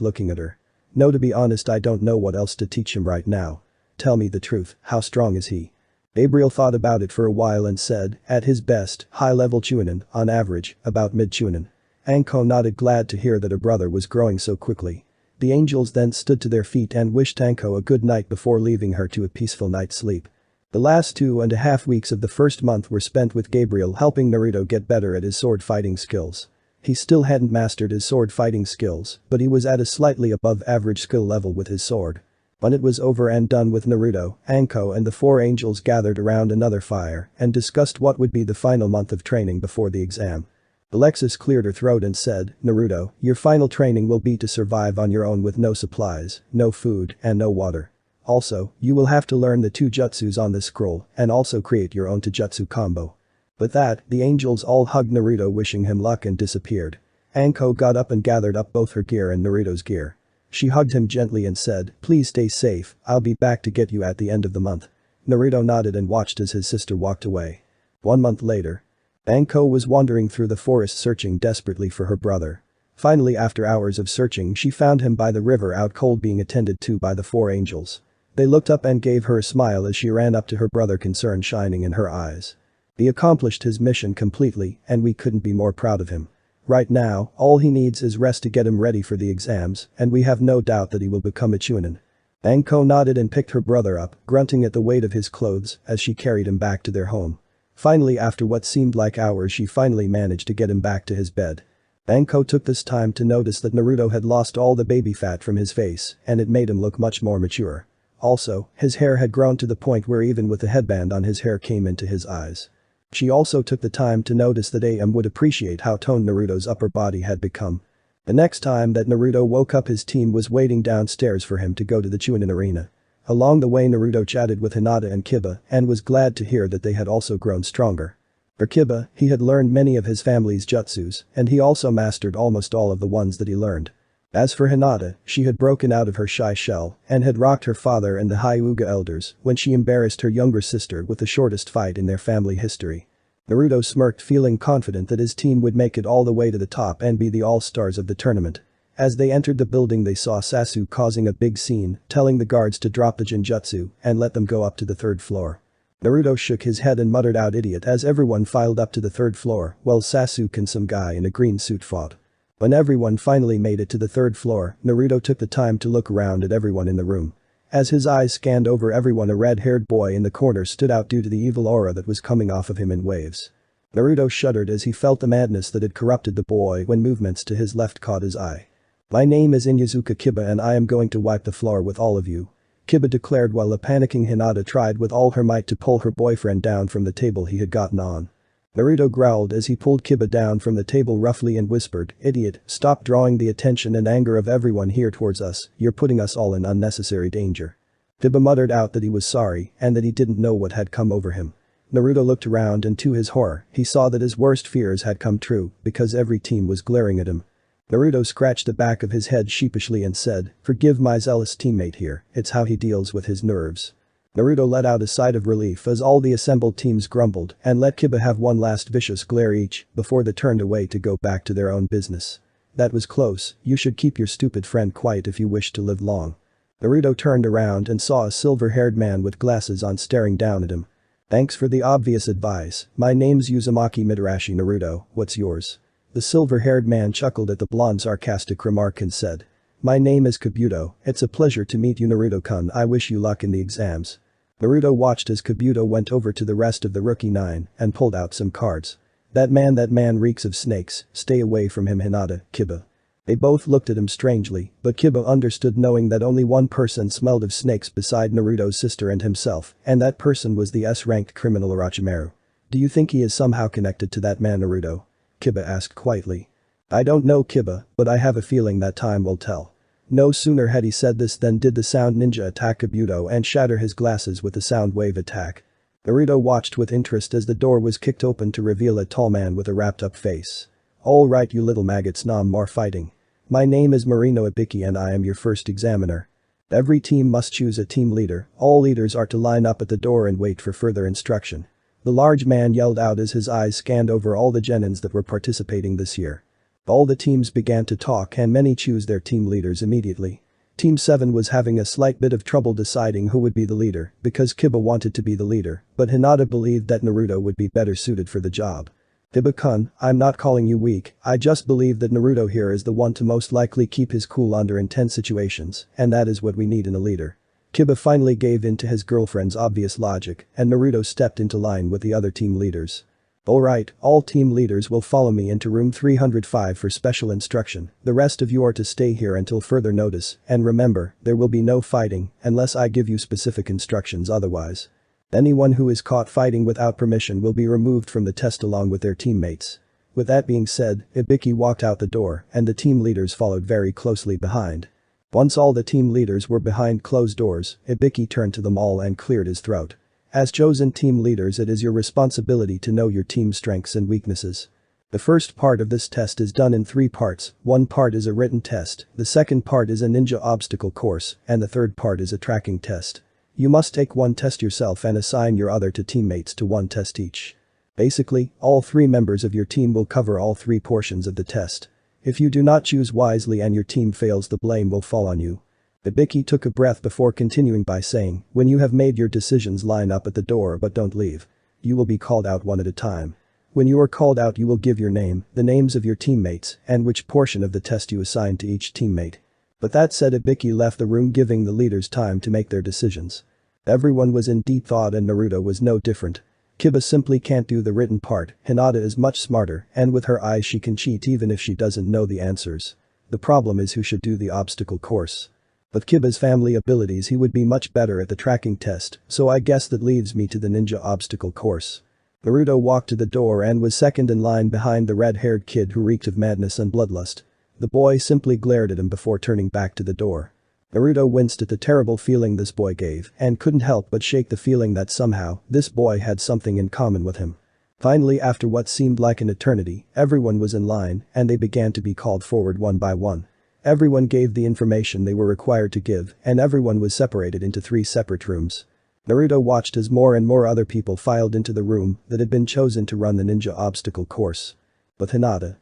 looking at her. No, to be honest I don't know what else to teach him right now. Tell me the truth, how strong is he? Gabriel thought about it for a while and said, at his best, high-level Chunin, on average, about mid-Chunin. Anko nodded glad to hear that her brother was growing so quickly. The angels then stood to their feet and wished Anko a good night before leaving her to a peaceful night's sleep. The last 2.5 weeks of the first month were spent with Gabriel helping Naruto get better at his sword fighting skills. He still hadn't mastered his sword fighting skills, but he was at a slightly above average skill level with his sword. When it was over and done with Naruto, Anko and the 4 angels gathered around another fire and discussed what would be the final month of training before the exam. Alexis cleared her throat and said, Naruto, your final training will be to survive on your own with no supplies, no food, and no water. Also, you will have to learn the 2 jutsus on this scroll and also create your own Taijutsu combo. With that, the angels all hugged Naruto wishing him luck and disappeared. Anko got up and gathered up both her gear and Naruto's gear. She hugged him gently and said, please stay safe, I'll be back to get you at the end of the month. Naruto nodded and watched as his sister walked away. 1 month later. Anko was wandering through the forest searching desperately for her brother. Finally, after hours of searching, she found him by the river out cold being attended to by the 4 angels. They looked up and gave her a smile as she ran up to her brother, concern shining in her eyes. He accomplished his mission completely and we couldn't be more proud of him. Right now, all he needs is rest to get him ready for the exams and we have no doubt that he will become a Chunin. Anko nodded and picked her brother up, grunting at the weight of his clothes as she carried him back to their home. Finally, after what seemed like hours, she finally managed to get him back to his bed. Anko took this time to notice that Naruto had lost all the baby fat from his face and it made him look much more mature. Also, his hair had grown to the point where even with the headband on his hair came into his eyes. She also took the time to notice that AM would appreciate how toned Naruto's upper body had become. The next time that Naruto woke up, his team was waiting downstairs for him to go to the Chunin arena. Along the way, Naruto chatted with Hinata and Kiba and was glad to hear that they had also grown stronger. For Kiba, he had learned many of his family's jutsus and he also mastered almost all of the ones that he learned. As for Hinata, she had broken out of her shy shell and had rocked her father and the Hyuga elders when she embarrassed her younger sister with the shortest fight in their family history. Naruto smirked, feeling confident that his team would make it all the way to the top and be the all-stars of the tournament. As they entered the building, they saw Sasuke causing a big scene, telling the guards to drop the Genjutsu and let them go up to the 3rd floor. Naruto shook his head and muttered out idiot as everyone filed up to the 3rd floor while Sasuke and some guy in a green suit fought. When everyone finally made it to the 3rd floor, Naruto took the time to look around at everyone in the room. As his eyes scanned over everyone, a red-haired boy in the corner stood out due to the evil aura that was coming off of him in waves. Naruto shuddered as he felt the madness that had corrupted the boy when movements to his left caught his eye. My name is Inyazuka Kiba and I am going to wipe the floor with all of you. Kiba declared while a panicking Hinata tried with all her might to pull her boyfriend down from the table he had gotten on. Naruto growled as he pulled Kiba down from the table roughly and whispered, idiot, stop drawing the attention and anger of everyone here towards us, you're putting us all in unnecessary danger. Kiba muttered out that he was sorry and that he didn't know what had come over him. Naruto looked around and to his horror, he saw that his worst fears had come true because every team was glaring at him. Naruto scratched the back of his head sheepishly and said, forgive my zealous teammate here, it's how he deals with his nerves. Naruto let out a sigh of relief as all the assembled teams grumbled and let Kiba have one last vicious glare each before they turned away to go back to their own business. That was close, you should keep your stupid friend quiet if you wish to live long. Naruto turned around and saw a silver-haired man with glasses on staring down at him. Thanks for the obvious advice, my name's Uzumaki Midarashi Naruto, what's yours? The silver-haired man chuckled at the blonde sarcastic remark and said. My name is Kabuto, it's a pleasure to meet you Naruto-kun, I wish you luck in the exams. Naruto watched as Kabuto went over to the rest of the rookie 9 and pulled out some cards. That man reeks of snakes, stay away from him Hinata, Kiba. They both looked at him strangely, but Kiba understood knowing that only one person smelled of snakes beside Naruto's sister and himself, and that person was the S-ranked criminal Orochimaru. Do you think he is somehow connected to that man Naruto? Kiba asked quietly. I don't know Kiba, but I have a feeling that time will tell. No sooner had he said this than did the sound ninja attack Kabuto and shatter his glasses with the sound wave attack. Naruto watched with interest as the door was kicked open to reveal a tall man with a wrapped up face. Alright you little maggots, no more fighting. My name is Marino Ibiki and I am your first examiner. Every team must choose a team leader, all leaders are to line up at the door and wait for further instruction. The large man yelled out as his eyes scanned over all the genins that were participating this year. All the teams began to talk and many chose their team leaders immediately. Team 7 was having a slight bit of trouble deciding who would be the leader because Kiba wanted to be the leader, but Hinata believed that Naruto would be better suited for the job. Kiba-kun, I'm not calling you weak, I just believe that Naruto here is the one to most likely keep his cool under intense situations, and that is what we need in a leader. Kiba finally gave in to his girlfriend's obvious logic and Naruto stepped into line with the other team leaders. Alright, all team leaders will follow me into room 305 for special instruction, the rest of you are to stay here until further notice, and remember, there will be no fighting unless I give you specific instructions otherwise. Anyone who is caught fighting without permission will be removed from the test along with their teammates. With that being said, Ibiki walked out the door and the team leaders followed very closely behind. Once all the team leaders were behind closed doors, Ibiki turned to them all and cleared his throat. As chosen team leaders, it is your responsibility to know your team's strengths and weaknesses. The first part of this test is done in 3 parts. One part is a written test, the second part is a ninja obstacle course, and the third part is a tracking test. You must take one test yourself and assign your other 2 teammates to one test each. Basically, all 3 members of your team will cover all 3 portions of the test. If you do not choose wisely and your team fails, the blame will fall on you. Ibiki took a breath before continuing by saying, when you have made your decisions, line up at the door but don't leave. You will be called out one at a time. When you are called out, you will give your name, the names of your teammates, and which portion of the test you assign to each teammate. But that said, Ibiki left the room, giving the leaders time to make their decisions. Everyone was in deep thought and Naruto was no different. Kiba simply can't do the written part, Hinata is much smarter, and with her eyes she can cheat even if she doesn't know the answers. The problem is who should do the obstacle course. With Kiba's family abilities, he would be much better at the tracking test, so I guess that leads me to the ninja obstacle course. Naruto walked to the door and was second in line behind the red-haired kid who reeked of madness and bloodlust. The boy simply glared at him before turning back to the door. Naruto winced at the terrible feeling this boy gave and couldn't help but shake the feeling that somehow this boy had something in common with him. Finally, after what seemed like an eternity, everyone was in line and they began to be called forward one by one. Everyone gave the information they were required to give and everyone was separated into 3 separate rooms. Naruto watched as more and more other people filed into the room that had been chosen to run the ninja obstacle course. But Hinata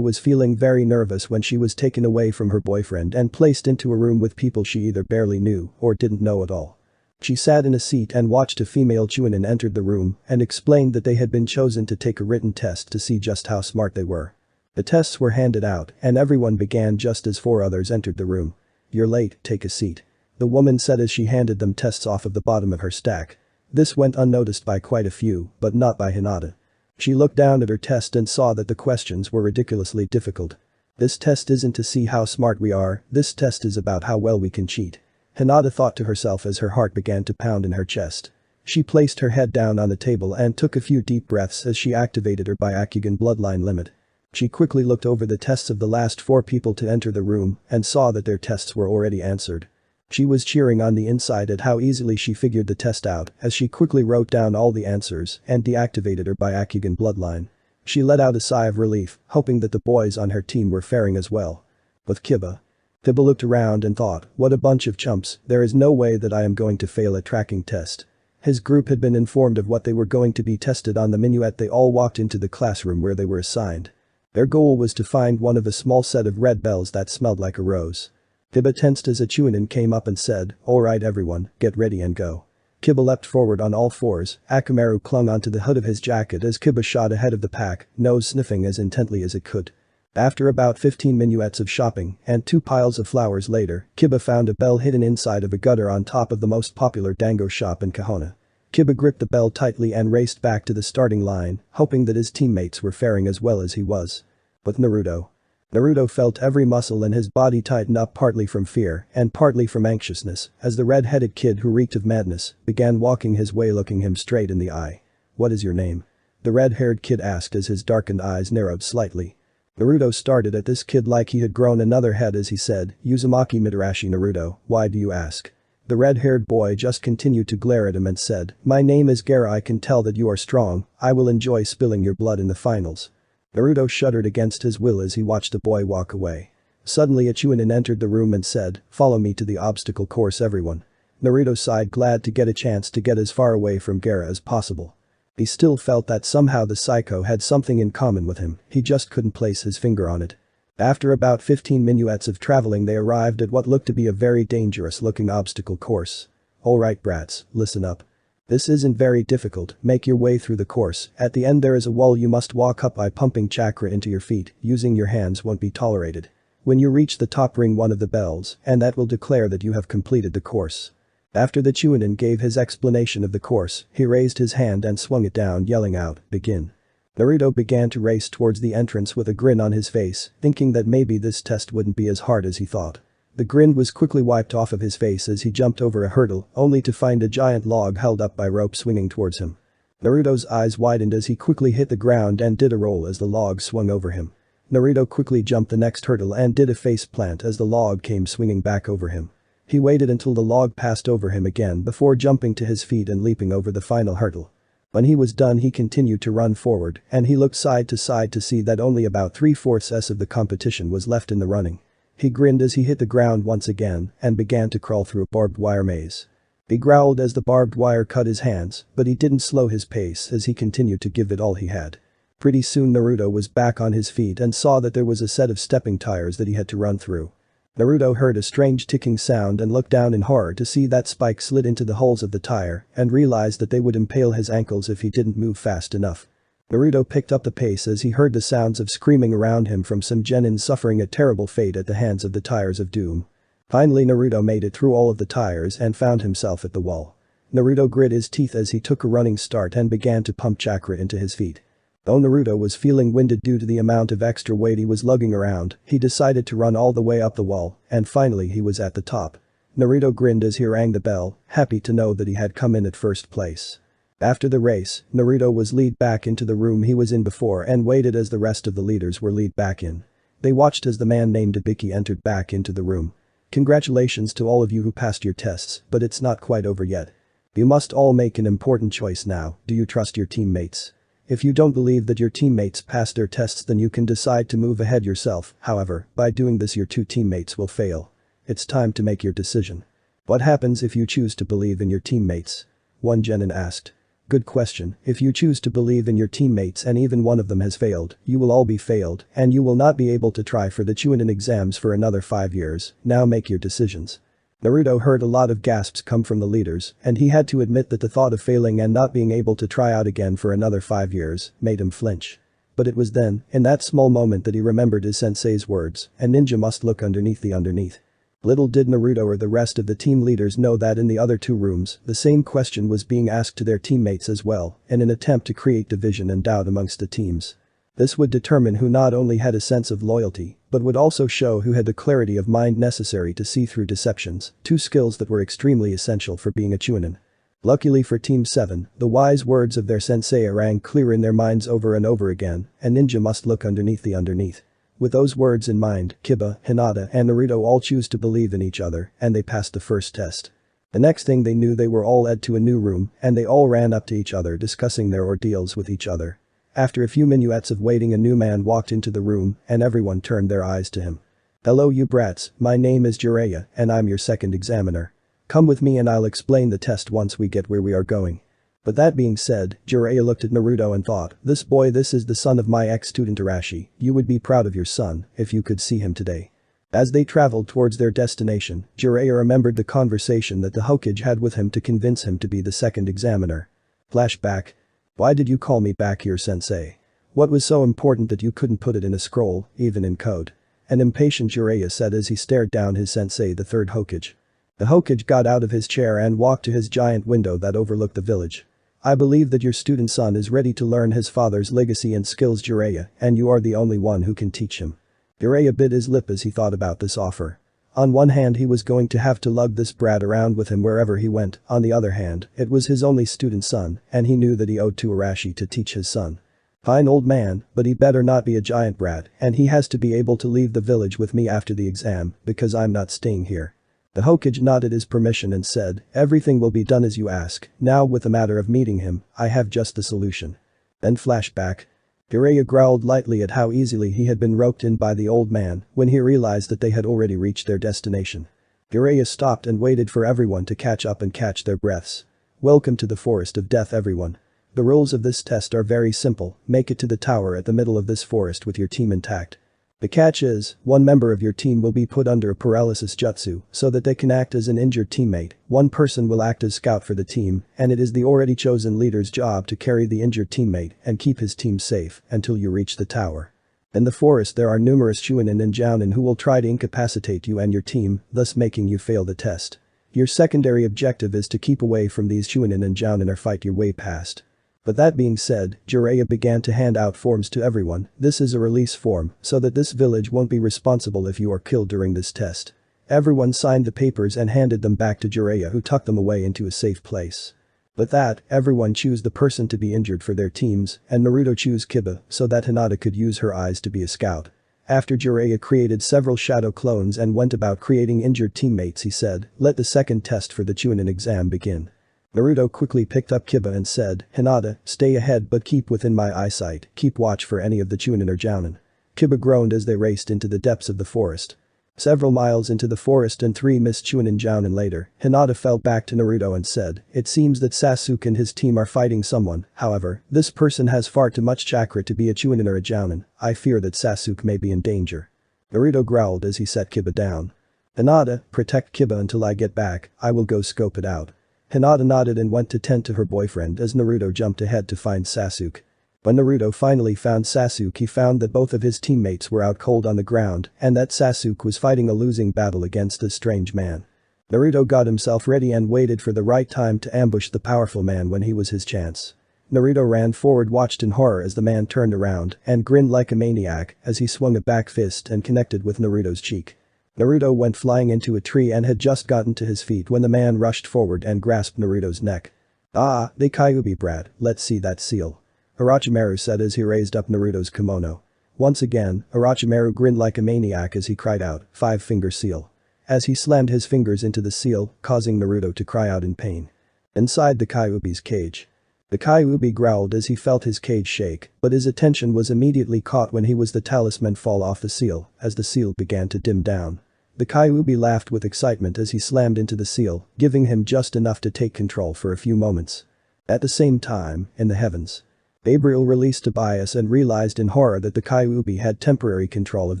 was feeling very nervous when she was taken away from her boyfriend and placed into a room with people she either barely knew or didn't know at all. She sat in a seat and watched a female Chunin enter the room and explained that they had been chosen to take a written test to see just how smart they were. The tests were handed out and everyone began just as 4 others entered the room. "You're late, take a seat," the woman said as she handed them tests off of the bottom of her stack. This went unnoticed by quite a few, but not by Hinata. She looked down at her test and saw that the questions were ridiculously difficult. "This test isn't to see how smart we are, this test is about how well we can cheat," Hinata thought to herself as her heart began to pound in her chest. She placed her head down on the table and took a few deep breaths as she activated her Byakugan bloodline limit. She quickly looked over the tests of the last 4 people to enter the room and saw that their tests were already answered. She was cheering on the inside at how easily she figured the test out as she quickly wrote down all the answers and deactivated her Byakugan bloodline. She let out a sigh of relief, hoping that the boys on her team were faring as well. But Kiba looked around and thought, what a bunch of chumps, there is no way that I am going to fail a tracking test. His group had been informed of what they were going to be tested on the minuet. They all walked into the classroom where they were assigned. Their goal was to find one of a small set of red bells that smelled like a rose. Kiba tensed as a Chunin came up and said, "Alright everyone, get ready and go." Kiba leapt forward on all 4s, Akamaru clung onto the hood of his jacket as Kiba shot ahead of the pack, nose sniffing as intently as it could. After about 15 minuets of shopping and 2 piles of flowers later, Kiba found a bell hidden inside of a gutter on top of the most popular dango shop in Kahona. Kiba gripped the bell tightly and raced back to the starting line, hoping that his teammates were faring as well as he was. But Naruto felt every muscle in his body tighten up, partly from fear and partly from anxiousness, as the red-headed kid who reeked of madness began walking his way, looking him straight in the eye. "What is your name?" the red-haired kid asked as his darkened eyes narrowed slightly. Naruto started at this kid like he had grown another head as he said, "Uzumaki Mitarashi Naruto, why do you ask?" The red-haired boy just continued to glare at him and said, "My name is Gaara, I can tell that you are strong, I will enjoy spilling your blood in the finals." Naruto shuddered against his will as he watched the boy walk away. Suddenly a Chunin entered the room and said, "Follow me to the obstacle course everyone." Naruto sighed, glad to get a chance to get as far away from Gaara as possible. He still felt that somehow the psycho had something in common with him, he just couldn't place his finger on it. After about 15 minuets of traveling, they arrived at what looked to be a very dangerous looking obstacle course. "Alright brats, listen up. This isn't very difficult, make your way through the course, at the end there is a wall you must walk up by pumping chakra into your feet, using your hands won't be tolerated. When you reach the top, ring one of the bells and that will declare that you have completed the course." After the Chunin gave his explanation of the course, he raised his hand and swung it down, yelling out, "Begin." Naruto began to race towards the entrance with a grin on his face, thinking that maybe this test wouldn't be as hard as he thought. The grin was quickly wiped off of his face as he jumped over a hurdle, only to find a giant log held up by rope swinging towards him. Naruto's eyes widened as he quickly hit the ground and did a roll as the log swung over him. Naruto quickly jumped the next hurdle and did a face plant as the log came swinging back over him. He waited until the log passed over him again before jumping to his feet and leaping over the final hurdle. When he was done, he continued to run forward and he looked side to see that only about 3/4 of the competition was left in the running. He grinned as he hit the ground once again and began to crawl through a barbed wire maze. He growled as the barbed wire cut his hands, but he didn't slow his pace as he continued to give it all he had. Pretty soon Naruto was back on his feet and saw that there was a set of stepping tires that he had to run through. Naruto heard a strange ticking sound and looked down in horror to see that spikes slid into the holes of the tire and realized that they would impale his ankles if he didn't move fast enough. Naruto picked up the pace as he heard the sounds of screaming around him from some genin suffering a terrible fate at the hands of the tires of doom. Finally Naruto made it through all of the tires and found himself at the wall. Naruto grit his teeth as he took a running start and began to pump chakra into his feet. Though Naruto was feeling winded due to the amount of extra weight he was lugging around, he decided to run all the way up the wall, and finally he was at the top. Naruto grinned as he rang the bell, happy to know that he had come in at first place. After the race, Naruto was led back into the room he was in before and waited as the rest of the leaders were led back in. They watched as the man named Ibiki entered back into the room. Congratulations to all of you who passed your tests, but it's not quite over yet. You must all make an important choice now. Do you trust your teammates? If you don't believe that your teammates passed their tests, then you can decide to move ahead yourself. However, by doing this your two teammates will fail. It's time to make your decision. What happens if you choose to believe in your teammates? One genin asked. Good question. If you choose to believe in your teammates and even one of them has failed, you will all be failed and you will not be able to try for the Chunin exams for another 5 years. Now make your decisions. Naruto heard a lot of gasps come from the leaders, and he had to admit that the thought of failing and not being able to try out again for another 5 years made him flinch. But it was then, in that small moment, that he remembered his sensei's words, "A ninja must look underneath the underneath." Little did Naruto or the rest of the team leaders know that in the other two rooms, the same question was being asked to their teammates as well, in an attempt to create division and doubt amongst the teams. This would determine who not only had a sense of loyalty, but would also show who had the clarity of mind necessary to see through deceptions, two skills that were extremely essential for being a Chunin. Luckily for Team 7, the wise words of their sensei rang clear in their minds over and over again, "A ninja must look underneath the underneath." With those words in mind, Kiba, Hinata and Naruto all choose to believe in each other, and they passed the first test. The next thing they knew, they were all led to a new room, and they all ran up to each other discussing their ordeals with each other. After a few minutes of waiting, a new man walked into the room and everyone turned their eyes to him. "Hello you brats, my name is Jiraiya and I'm your second examiner. Come with me and I'll explain the test once we get where we are going." But that being said, Jiraiya looked at Naruto and thought, "This boy, this is the son of my ex-student Arashi. You would be proud of your son if you could see him today." As they traveled towards their destination, Jiraiya remembered the conversation that the Hokage had with him to convince him to be the second examiner. Flashback. "Why did you call me back here, sensei? What was so important that you couldn't put it in a scroll, even in code?" An impatient Jiraiya said as he stared down his sensei, the third Hokage. The Hokage got out of his chair and walked to his giant window that overlooked the village. "I believe that your student son is ready to learn his father's legacy and skills, Jiraiya, and you are the only one who can teach him." Jiraiya bit his lip as he thought about this offer. On one hand, he was going to have to lug this brat around with him wherever he went. On the other hand, it was his only student son, and he knew that he owed to Arashi to teach his son. "Fine, old man, but he better not be a giant brat, and he has to be able to leave the village with me after the exam, because I'm not staying here." The Hokage nodded his permission and said, "Everything will be done as you ask. Now with the matter of meeting him, I have just the solution." Then flashback. Jiraiya growled lightly at how easily he had been roped in by the old man when he realized that they had already reached their destination. Jiraiya stopped and waited for everyone to catch up and catch their breaths. "Welcome to the Forest of Death, everyone. The rules of this test are very simple. Make it to the tower at the middle of this forest with your team intact. The catch is, one member of your team will be put under a paralysis jutsu so that they can act as an injured teammate, one person will act as scout for the team, and it is the already chosen leader's job to carry the injured teammate and keep his team safe until you reach the tower. In the forest there are numerous Chunin and Jounin who will try to incapacitate you and your team, thus making you fail the test. Your secondary objective is to keep away from these Chunin and Jounin or fight your way past." But that being said, Jiraiya began to hand out forms to everyone. "This is a release form, so that this village won't be responsible if you are killed during this test." Everyone signed the papers and handed them back to Jiraiya, who tucked them away into a safe place. With that, everyone choose the person to be injured for their teams, and Naruto choose Kiba so that Hinata could use her eyes to be a scout. After Jiraiya created several shadow clones and went about creating injured teammates, he said, "Let the second test for the Chunin exam begin." Naruto quickly picked up Kiba and said, "Hinata, stay ahead but keep within my eyesight, keep watch for any of the Chunin or Jounin." Kiba groaned as they raced into the depths of the forest. Several miles into the forest and 3 missed Chunin Jounin later, Hinata fell back to Naruto and said, "It seems that Sasuke and his team are fighting someone, however, this person has far too much chakra to be a Chunin or a Jounin, I fear that Sasuke may be in danger." Naruto growled as he set Kiba down. "Hinata, protect Kiba until I get back, I will go scope it out." Hinata nodded and went to tend to her boyfriend as Naruto jumped ahead to find Sasuke. When Naruto finally found Sasuke, he found that both of his teammates were out cold on the ground and that Sasuke was fighting a losing battle against this strange man. Naruto got himself ready and waited for the right time to ambush the powerful man when he was his chance. Naruto ran forward, watched in horror as the man turned around and grinned like a maniac as he swung a back fist and connected with Naruto's cheek. Naruto went flying into a tree and had just gotten to his feet when the man rushed forward and grasped Naruto's neck. "Ah, the Kyuubi brat, let's see that seal," Orochimaru said as he raised up Naruto's kimono. Once again, Orochimaru grinned like a maniac as he cried out, "Five-finger seal." As he slammed his fingers into the seal, causing Naruto to cry out in pain. Inside the Kyuubi's cage. The Kyuubi growled as he felt his cage shake, but his attention was immediately caught when he was the talisman fall off the seal as the seal began to dim down. The Kyuubi laughed with excitement as he slammed into the seal, giving him just enough to take control for a few moments. At the same time, in the heavens, Gabriel released Tobias and realized in horror that the Kyuubi had temporary control of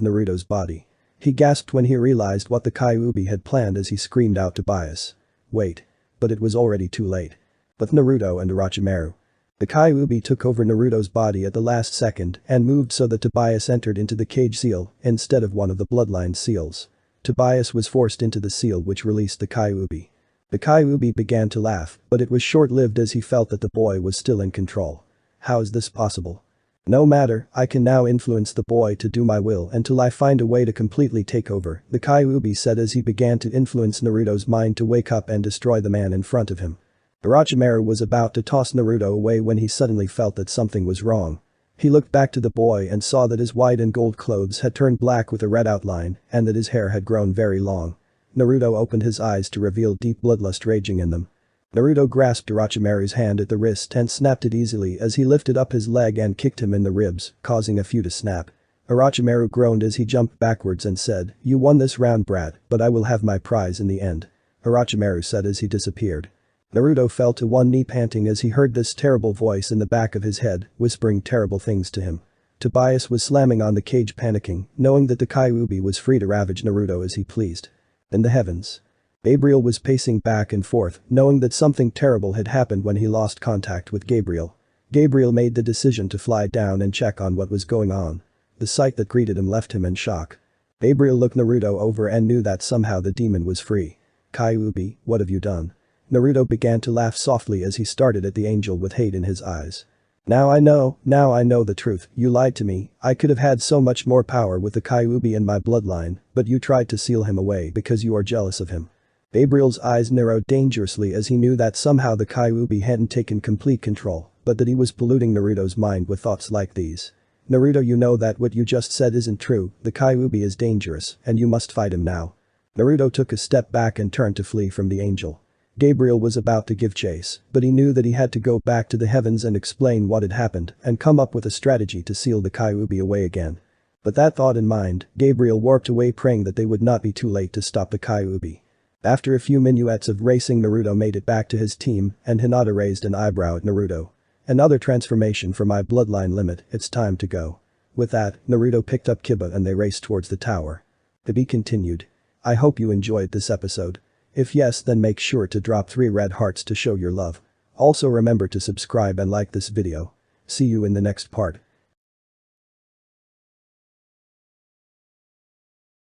Naruto's body. He gasped when he realized what the Kyuubi had planned as he screamed out Tobias. Wait. But it was already too late. With Naruto and Orochimaru, the Kyuubi took over Naruto's body at the last second and moved so that Tobias entered into the cage seal instead of one of the bloodline seals. Tobias was forced into the seal, which released the Kyuubi. The Kyuubi began to laugh, but it was short-lived as he felt that the boy was still in control. How is this possible? No matter, I can now influence the boy to do my will until I find a way to completely take over, the Kyuubi said as he began to influence Naruto's mind to wake up and destroy the man in front of him. Orochimaru was about to toss Naruto away when he suddenly felt that something was wrong. He looked back to the boy and saw that his white and gold clothes had turned black with a red outline and that his hair had grown very long. Naruto opened his eyes to reveal deep bloodlust raging in them. Naruto grasped Orochimaru's hand at the wrist and snapped it easily as he lifted up his leg and kicked him in the ribs, causing a few to snap. Orochimaru groaned as he jumped backwards and said, "You won this round, brat, but I will have my prize in the end," Orochimaru said as he disappeared. Naruto fell to one knee panting as he heard this terrible voice in the back of his head, whispering terrible things to him. Tobias was slamming on the cage, panicking, knowing that the Kyuubi was free to ravage Naruto as he pleased. In the heavens, Gabriel was pacing back and forth, knowing that something terrible had happened when he lost contact with Gabriel. Gabriel made the decision to fly down and check on what was going on. The sight that greeted him left him in shock. Gabriel looked Naruto over and knew that somehow the demon was free. "Kyuubi, what have you done?" Naruto began to laugh softly as he started at the angel with hate in his eyes. Now I know the truth, you lied to me, I could have had so much more power with the Kyuubi in my bloodline, but you tried to seal him away because you are jealous of him." Gabriel's eyes narrowed dangerously as he knew that somehow the Kyuubi hadn't taken complete control, but that he was polluting Naruto's mind with thoughts like these. "Naruto, you know that what you just said isn't true, the Kyuubi is dangerous, and you must fight him now." Naruto took a step back and turned to flee from the angel. Gabriel was about to give chase, but he knew that he had to go back to the heavens and explain what had happened and come up with a strategy to seal the Kyuubi away again. But that thought in mind, Gabriel warped away, praying that they would not be too late to stop the Kyuubi. After a few minuets of racing, Naruto made it back to his team and Hinata raised an eyebrow at Naruto. "Another transformation for my bloodline limit, it's time to go." With that, Naruto picked up Kiba and they raced towards the tower. To be continued. I hope you enjoyed this episode. If yes, then make sure to drop 3 red hearts to show your love. Also remember to subscribe and like this video. See you in the next part.